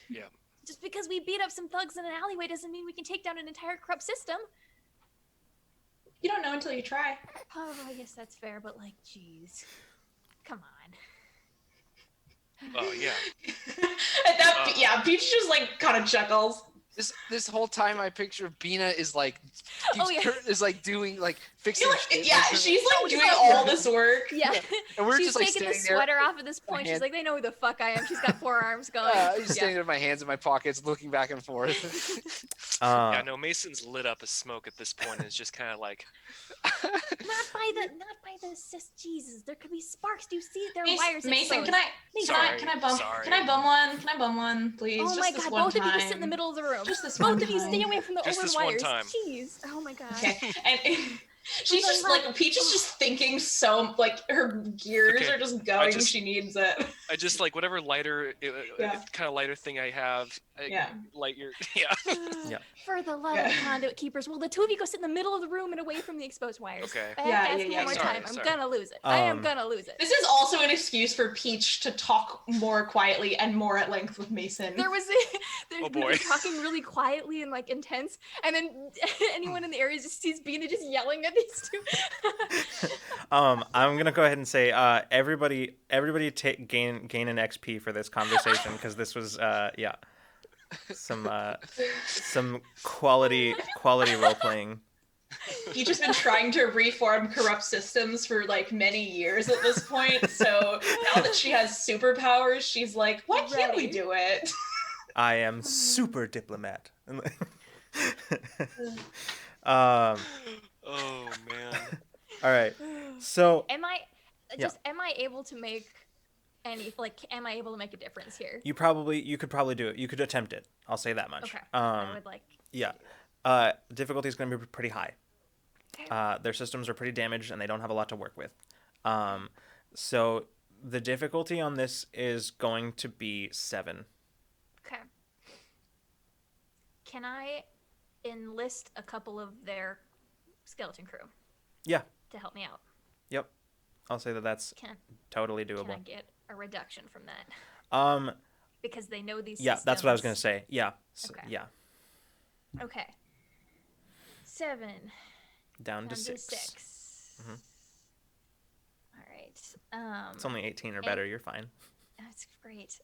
Yeah. Just because we beat up some thugs in an alleyway doesn't mean we can take down an entire corrupt system. You don't know until you try. Oh, I guess that's fair, but like, jeez. Come on. Oh, yeah. Peach just like kind of chuckles. This whole time I picture Bina is like doing fixing. She's like doing all this work. Yeah. And we're she's just like taking the standing there. sweater off at this point. She's like, they know who the fuck I am. She's got 4 arms going. Just standing there with my hands in my pockets, looking back and forth. Yeah, no, Mason's lit up a smoke at this point and is just kind of like. Not by the Jesus. There could be sparks. Do you see there are wires? Mason, exposed. can I bum one, please? Oh just my this god! one Both time. of you just sit in the middle of the room. Just this Both one of you time. stay away from the Just open this one wires. time. Jeez. Oh my god. Okay. And she's just like Peach is just thinking so like her gears Okay, are just going. She needs it. I just like whatever lighter, kind of lighter thing I have. Light your. Yeah. For the love of conduit keepers, will the 2 of you go sit in the middle of the room and away from the exposed wires? Okay. I have to ask you one more Sorry, time. I'm sorry. gonna lose it. I am gonna lose it. This is also an excuse for Peach to talk more quietly and more at length with Mason. There was Oh, we were boy. talking really quietly and like intense, and then anyone in the area just sees Bina just yelling at these 2. I'm gonna go ahead and say, everybody gain an XP for this conversation because this was some quality role playing. Peach has been trying to reform corrupt systems for like many years at this point. So now that she has superpowers, she's like, why can't we do it? I am super diplomat. Oh man. All right. So Am I able to make am I able to make a difference here? you could probably do it. You could attempt it. I'll say that much. Okay. I would like. Yeah. Difficulty is going to be pretty high. Their systems are pretty damaged and they don't have a lot to work with. So the difficulty on this is going to be 7. Okay. Can I enlist a couple of their skeleton crew? Yeah. To help me out. Yep. I'll say that's totally doable. Can I get a reduction from that? Because they know these Yeah, systems. that's what I was going to say. Yeah. Okay. Yeah. Okay. 7. Down to 6. 6. Mhm. All right. It's only 18 or better. You're fine. That's great.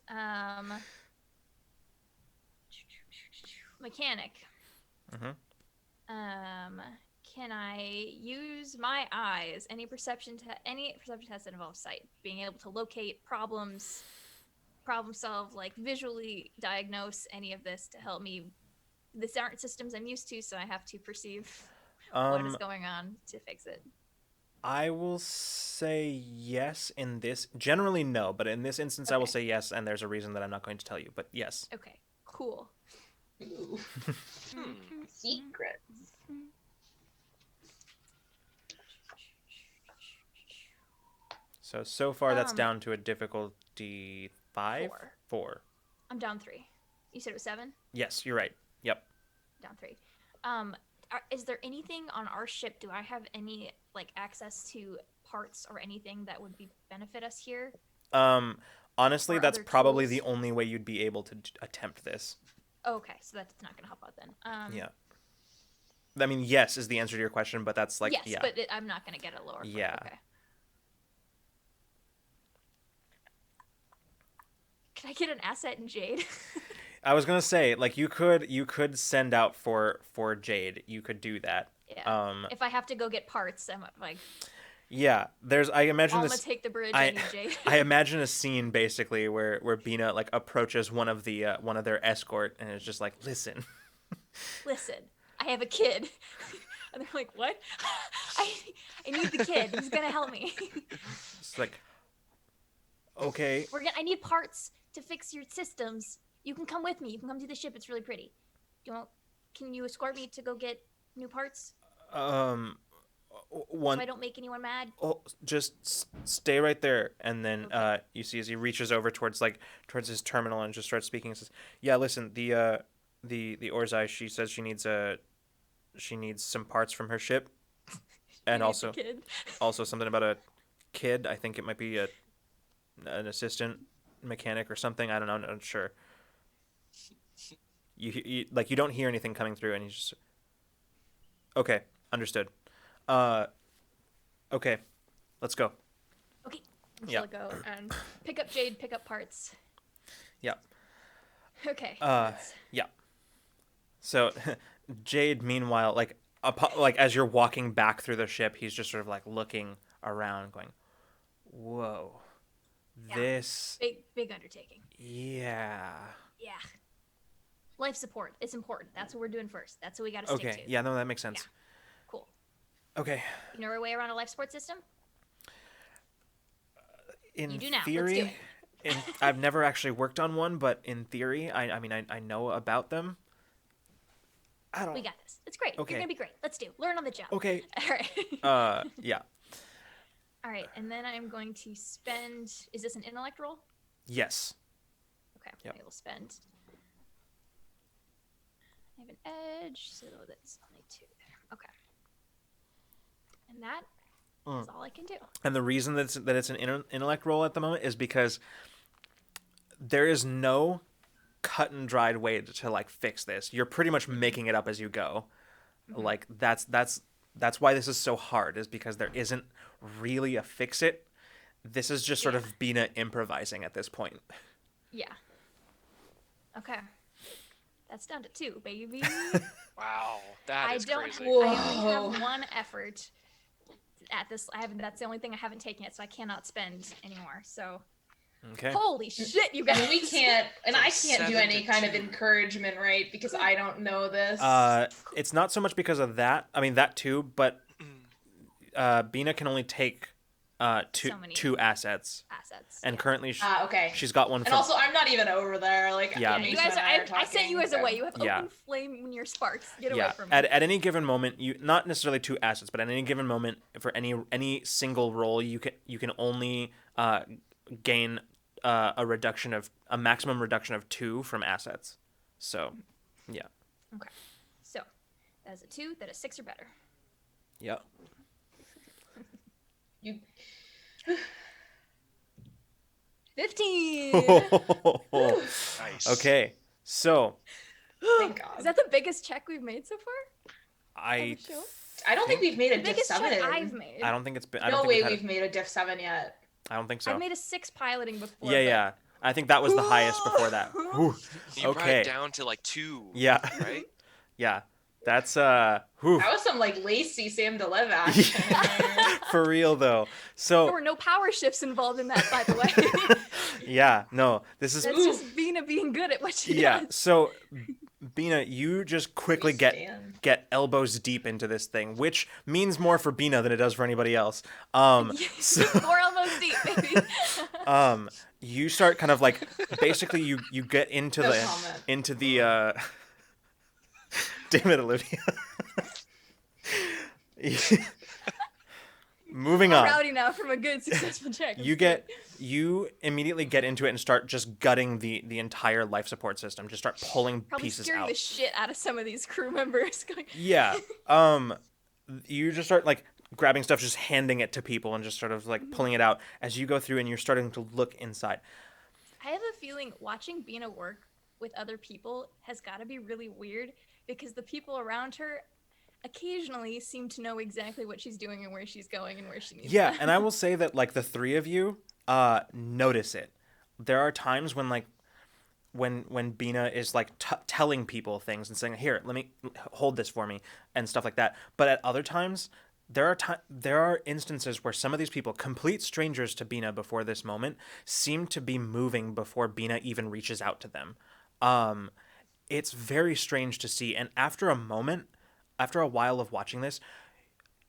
Mechanic. Mhm. Can I use my eyes? Any perception test that involves sight, being able to locate problems, problem solve, like visually diagnose any of this to help me. These aren't systems I'm used to, so I have to perceive what is going on to fix it. I will say yes in this. Generally, no, but in this instance, I will say yes, and there's a reason that I'm not going to tell you, but yes. Okay, cool. Ooh. Secrets. So far, that's down to a difficulty 5? 4. I'm down 3. You said it was 7? Yes, you're right. Yep. Down 3. Is there anything on our ship? Do I have any access to parts or anything that would benefit us here? Honestly, Or that's other probably tools? the only way you'd be able to attempt this. Okay, so that's not gonna help out then. Yeah. I mean, yes is the answer to your question, but that's yes, yeah. but I'm not gonna get a lower. Yeah. Okay. Can I get an asset in Jade? I was gonna say, like, you could send out for Jade. You could do that. Yeah. If I have to go get parts, I'm like, Yeah, I imagine I'm this. gonna take the bridge. I need Jade. I imagine a scene basically where Bina like approaches one of their escort and is just like, listen. Listen, I have a kid. And they're like, what? I need the kid. He's gonna help me. It's like, okay. I need parts to fix your systems. You can come with me. You can come to the ship. It's really pretty. Can you escort me to go get new parts? One. So I don't make anyone mad. Oh, just stay right there, and then you see as he reaches over towards his terminal and just starts speaking. And says, "Yeah, listen, the Orzai, she says she needs some parts from her ship, and also something about a kid. I think it might be an assistant mechanic or something. I don't know. I'm not sure. You don't hear anything coming through, and he's just okay, understood. Okay, let's go. Okay, Yeah. go and pick up Jade, pick up parts. Yeah. Okay. Yeah. So, Jade, meanwhile, like as you're walking back through the ship, he's just sort of like looking around, going, "Whoa, Yeah. this Big undertaking. Yeah. Yeah. Life support. It's important. That's what we're doing first. That's what we got to stick Okay. to. Yeah. No, that makes sense. Yeah. Cool. Okay. You know our way around a life support system? In You do now. theory, Let's do I've never actually worked on one, but in theory, I know about them. I don't. We got this. It's great. Okay. You're gonna be great. Let's do. Learn on the job. Okay. All right. Yeah. All right, and then I'm going to spend. Is this an intellect roll? Yes. Okay. Yep. I will spend. I have an edge, so that's only 2 there. Okay. And that is all I can do. And the reason that it's an intellect roll at the moment is because there is no cut and dried way to like fix this. You're pretty much making it up as you go. Mm-hmm. Like that's why this is so hard, is because there isn't really a fix it. This is just sort of Bina improvising at this point. Yeah. Okay. That's down to 2, baby. Wow, that is crazy. I only have 1 effort at this. That's the only thing I haven't taken yet, so I cannot spend anymore. So. Okay. Holy shit, you guys! And we can't, and I can't do any 7-2. kind of encouragement, right? Because I don't know this. It's not so much because of that. I mean that too, but Bina can only take two assets. And currently okay. she's got one. And also, I'm not even over there. Like, Yeah. You guys, I sent you guys away. You have open flame in your sparks. Get away from me. At any given moment, you not necessarily 2 assets, but at any given moment, for any single roll, you can only gain a maximum reduction of 2 from assets. So, yeah. Okay. So, that is a 2. That is 6 or better. Yep. You. 15. Nice. Okay. So, Thank God. Is that the biggest check we've made so far? I I don't think we've made a The diff biggest 7. check I've made. don't think it's been. No way we've made a diff 7 yet. I don't think so. I've made a 6 piloting before. Yeah. I think that was the highest before that. Whew. You brought Okay. it down to like 2. Yeah. Right? Yeah. That's whew. That was some like lacy Sam DeLev action. For real though. There So were no power shifts involved in that, by the way. yeah, no, this is That's just Bina being good at what she yeah. does. So Bina, you just quickly Stand. get elbows deep into this thing, which means more for Bina than it does for anybody else. So, 4 elbows deep, baby. you start kind of like basically you get into No the comment. into the damn it, Olivia. Moving I'm on. rowdy now from a good, successful check. You immediately get into it and start just gutting the entire life support system. Just start pulling Probably pieces scaring out. the shit out of some of these crew members. Going, Yeah. You just start like grabbing stuff, just handing it to people and just sort of like pulling it out as you go through and you're starting to look inside. I have a feeling watching Bina work with other people has got to be really weird because the people around her occasionally seem to know exactly what she's doing and where she's going and where she needs Yeah, to. and I will say that like the 3 of you notice it. there are times when like when Bina is like telling people things and saying, "Here, let me hold this for me," and stuff like that. But at other times, there are instances where some of these people, complete strangers to Bina before this moment, seem to be moving before Bina even reaches out to them. It's very strange to see, and after a while of watching this,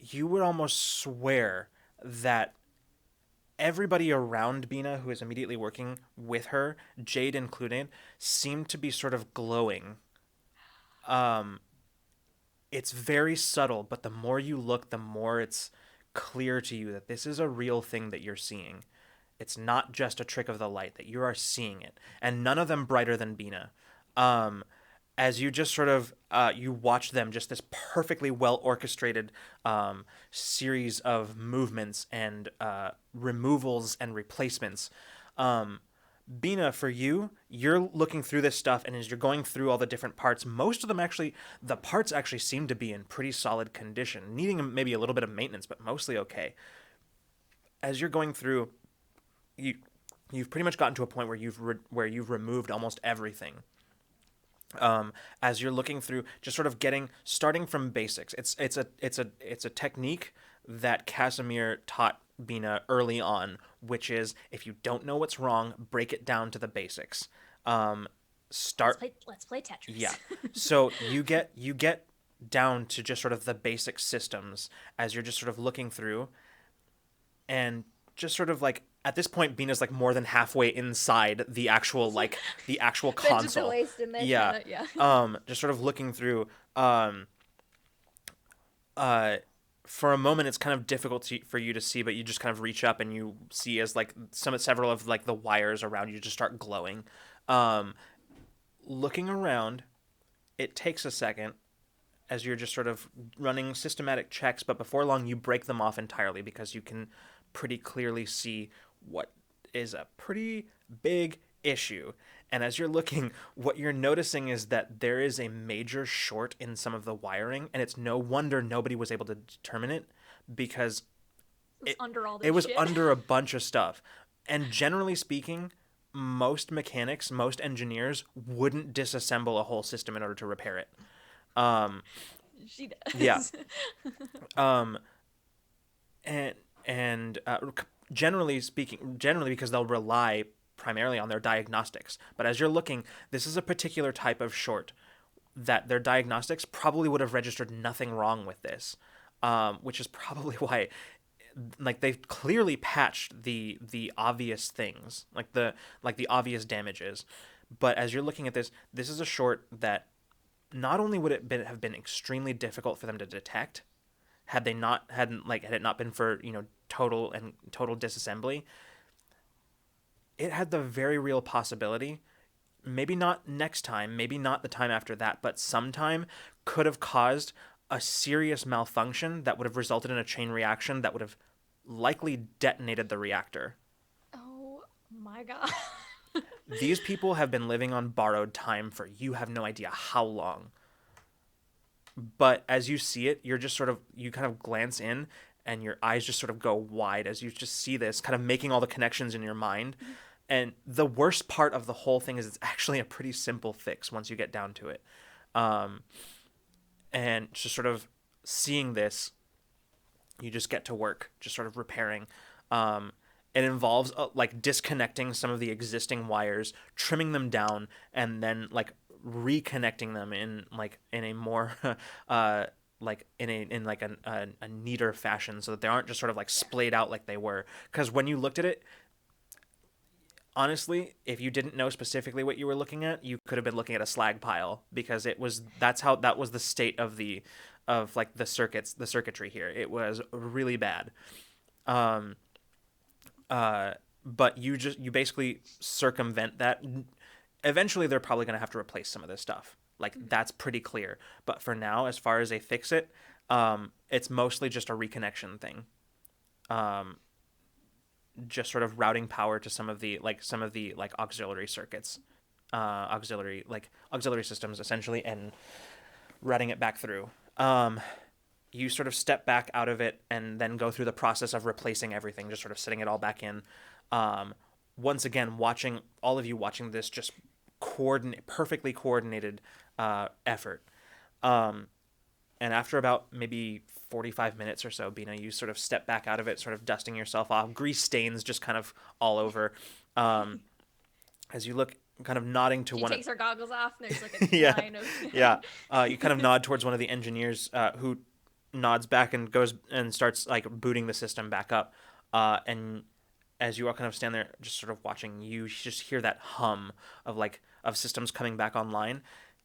you would almost swear that everybody around Bina who is immediately working with her, Jade included, seemed to be sort of glowing. Um, it's very subtle, but the more you look, the more it's clear to you that this is a real thing that you're seeing. It's not just a trick of the light, that you are seeing it. And none of them brighter than Bina. As you just sort of you watch them, just this perfectly well orchestrated series of movements and removals and replacements. Bina, for you, you're looking through this stuff, and as you're going through all the different parts, most of them actually, the parts actually seem to be in pretty solid condition, needing maybe a little bit of maintenance, but mostly okay. As you're going through, you've pretty much gotten to a point where you've removed almost everything. As you're looking through, just sort of starting from basics. It's a technique that Casimir taught Bina early on, which is if you don't know what's wrong, break it down to the basics. Let's play Tetris. Yeah. So you get down to just sort of the basic systems as you're just sort of looking through, and just sort of like at this point, Bina's like more than halfway inside the actual console. In there, Yeah. yeah. Just sort of looking through. For a moment, it's kind of difficult for you to see, but you just kind of reach up and you see as like several of like the wires around you just start glowing. Looking around, it takes a second as you're just sort of running systematic checks, but before long you break them off entirely because you can pretty clearly see what is a pretty big issue. And as you're looking, what you're noticing is that there is a major short in some of the wiring, and it's no wonder nobody was able to determine it because it was under a bunch of stuff. And generally speaking, most mechanics, most engineers wouldn't disassemble a whole system in order to repair it. She does. Yeah. And generally because they'll rely primarily on their diagnostics. But as you're looking, this is a particular type of short that their diagnostics probably would have registered nothing wrong with this, which is probably why, like, they've clearly patched the obvious things, like the obvious damages. But as you're looking at this is a short that not only would it have been extremely difficult for them to detect had it not been for total disassembly. It had the very real possibility, maybe not next time, maybe not the time after that, but sometime could have caused a serious malfunction that would have resulted in a chain reaction that would have likely detonated the reactor. Oh my god. These people have been living on borrowed time for you have no idea how long. But as you see it, you kind of glance in and your eyes just sort of go wide as you just see this, kind of making all the connections in your mind. And the worst part of the whole thing is it's actually a pretty simple fix once you get down to it. And just sort of seeing this, you just get to work, just sort of repairing. It involves like disconnecting some of the existing wires, trimming them down, and then like reconnecting them in a more in a neater fashion so that they aren't just sort of like splayed out like they were. Because when you looked at it, honestly, if you didn't know specifically what you were looking at, you could have been looking at a slag pile because that was the state of the circuitry here. It was really bad. But you basically circumvent that. Eventually, they're probably going to have to replace some of this stuff. Like, that's pretty clear. But for now, as far as they fix it, it's mostly just a reconnection thing. Just sort of routing power to some of the auxiliary circuits, auxiliary systems essentially, and routing it back through. You sort of step back out of it and then go through the process of replacing everything, just sort of setting it all back in. once again watching all of you watching this just perfectly coordinated effort. And after about maybe 45 minutes or so, Bina, you sort of step back out of it, sort of dusting yourself off, grease stains just kind of all over. As you look, kind of nodding to She one takes her goggles off, and there's like a yeah, line of yeah. You kind of nod towards one of the engineers, who nods back and goes and starts like booting the system back up. And as you all kind of stand there, just sort of watching, you just hear that hum of systems coming back online.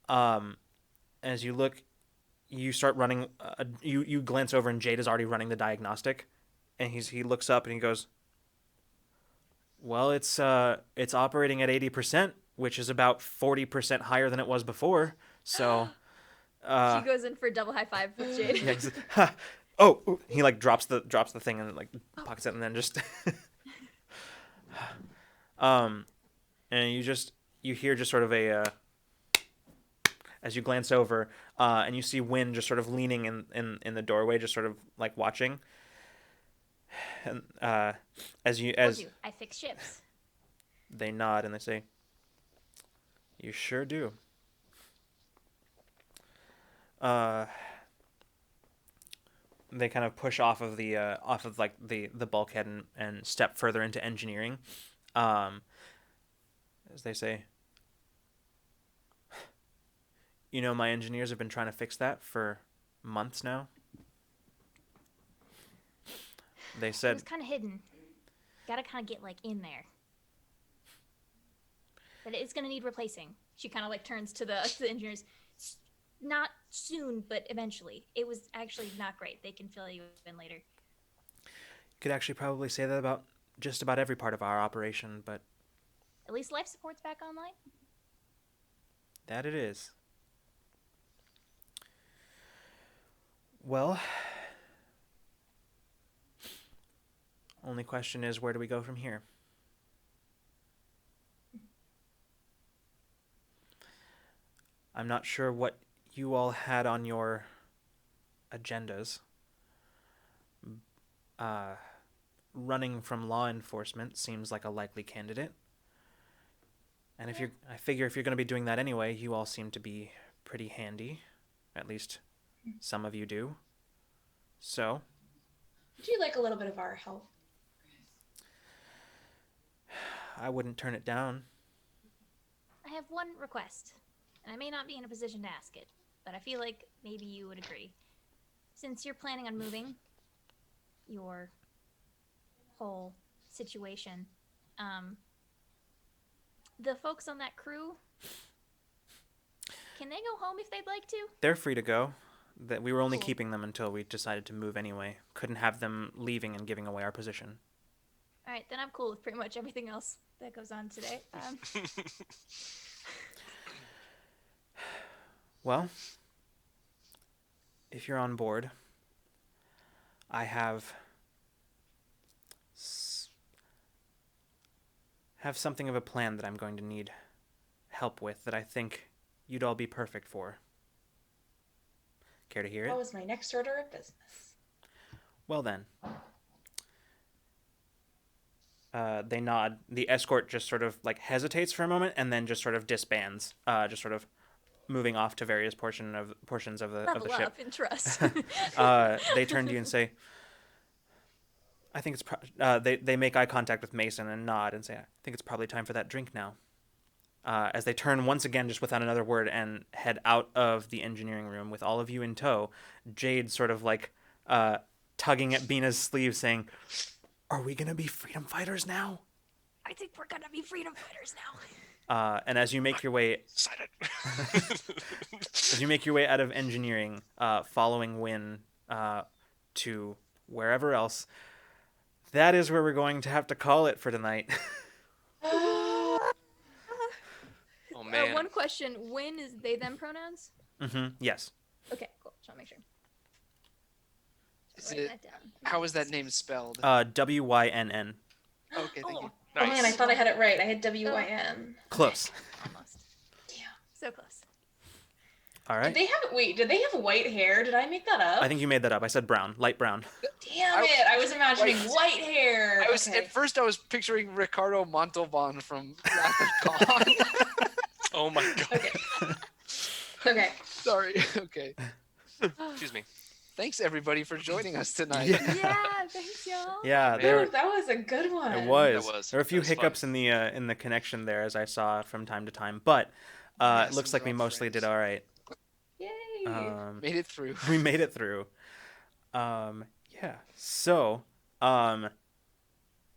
As you look, you start running. You glance over, and Jade is already running the diagnostic, and he looks up and he goes, "Well, it's operating at 80%, which is about 40% higher than it was before. So." she goes in for a double high five with Jade. Yeah, ha. Oh, ooh, he like drops the thing and like pockets it and then just and you hear just sort of a as you glance over and you see Wynn just sort of leaning in the doorway, just sort of like watching. And as I fix ships. they nod and they say, "You sure do." They kind of push off of like the bulkhead and step further into engineering, as they say, my engineers have been trying to fix that for months now. They It said was kind of hidden. Gotta kind of get like in there. But it's gonna need replacing. She kind of like turns to the engineers. Not soon, but eventually. It was actually not great. They can fill you in later. you could actually probably say that about just about every part of our operation, but At least life support's back online. that it is. Well, only question is, where do we go from here? I'm not sure what you all had on your agendas. Running from law enforcement seems like a likely candidate. And I figure if you're going to be doing that anyway, you all seem to be pretty handy. At least some of you do. So, Would you like a little bit of our help? I wouldn't turn it down. I have one request, and I may not be in a position to ask it, but I feel like maybe you would agree. Since you're planning on moving your whole situation, the folks on that crew, can they go home if they'd like to? They're free to go. That we were only Cool. keeping them until we decided to move anyway. Couldn't have them leaving and giving away our position. All right, then I'm cool with pretty much everything else that goes on today. Well, if you're on board, I have something of a plan that I'm going to need help with that I think you'd all be perfect for. Care to hear it? What was my next order of business? Well then. They nod. The escort just sort of like hesitates for a moment and then just sort of disbands, just sort of moving off to various portions of the Level ship. up in trust. They turn to you and say, "I think it's." They make eye contact with Mason and nod and say, "I think it's probably time for that drink now." As they turn once again, just without another word, and head out of the engineering room with all of you in tow, Jade sort of like tugging at Bina's sleeve, saying, "Are we gonna be freedom fighters now?" I think we're gonna be freedom fighters now. And as you make your way, out of engineering, following Wynn to wherever else, that is where we're going to have to call it for tonight. Oh man. One question: when is they them pronouns? Mm-hmm. Yes. Okay, cool. Just want to make sure. Is Writing it? that down. How is that name spelled? Wynn. Okay, thank you. Oh man, I thought I had it right. I had WYN. Close. Almost. Damn. So close. All Did right. they have white hair? Did I make that up? I think you made that up. I said brown, light brown. Damn it! I was imagining white hair. Okay. At first I was picturing Ricardo Montalban from Wrath of Khan. Oh my god. Okay. Okay. Sorry. Okay. Excuse me. Thanks everybody for joining us tonight. Yeah. Yeah, thanks, y'all. Yeah, Ooh, there that was a good one. it was. That was- There were a few that was fun. hiccups in the connection there, as I saw from time to time, but Yes, it looks we like we got mostly friends. did all right. Yay. Made it through. We made it through. Yeah. So,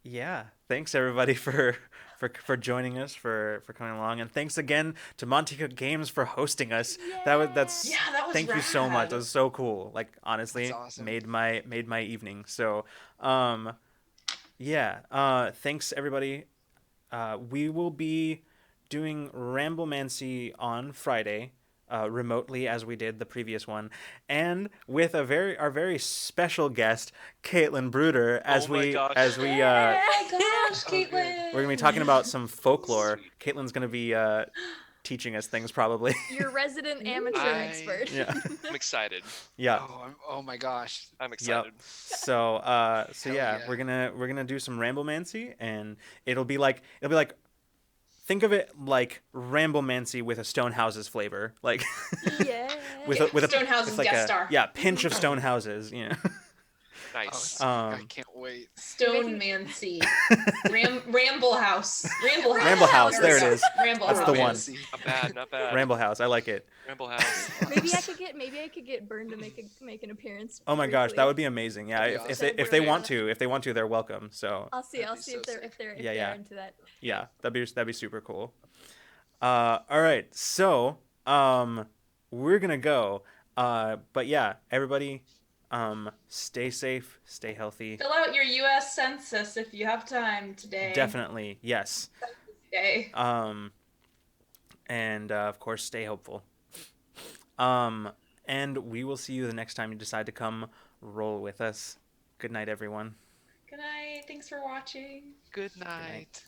yeah. Thanks everybody for joining us, for coming along, and thanks again to Monte Cook Games for hosting us. That was that was thank you so much. rad. That was so cool. Like honestly, That's awesome. made my evening. So, yeah. Thanks everybody. We will be doing Ramblemancy on Friday. Remotely as we did the previous one, and with our very special guest Caitlin Bruder Oh my gosh. as we Oh my gosh, Oh, good. Caitlin. we're gonna be talking about some folklore. Caitlin's gonna be teaching us things probably. Your resident amateur I- expert. Yeah, I'm excited. yeah. Oh my gosh. I'm excited. So Hell yeah, yeah. we're gonna do some Ramblemancy, and it'll be like think of it like Ramblemancy with a Stonehouses flavor, like Yeah. with Yeah, a Stonehouses it's like guest a star. Yeah, pinch of Stonehouses, you know. Nice. I Um, can't wait. Stone Mancy. Ramble House. Ramble House. Ramble House, there it is. Ramble That's House. the one. Fancy. Not bad. Not bad. Ramble House, I like it. Ramble House. Maybe I could get Burned to make an appearance. Oh my gosh, briefly. that would be amazing. Yeah, That'd be if awesome. they want to, they're welcome. So I'll see That'd be if so they're sick. if Yeah, they're yeah. into that. yeah, that'd be super cool. All right, so we're gonna go. But yeah, everybody, stay safe, stay healthy. Fill out your U.S. Census if you have time today. Definitely, yes. Okay. And of course, stay hopeful. And we will see you the next time you decide to come roll with us. Good night, everyone. Good night. Thanks for watching. Good night. night.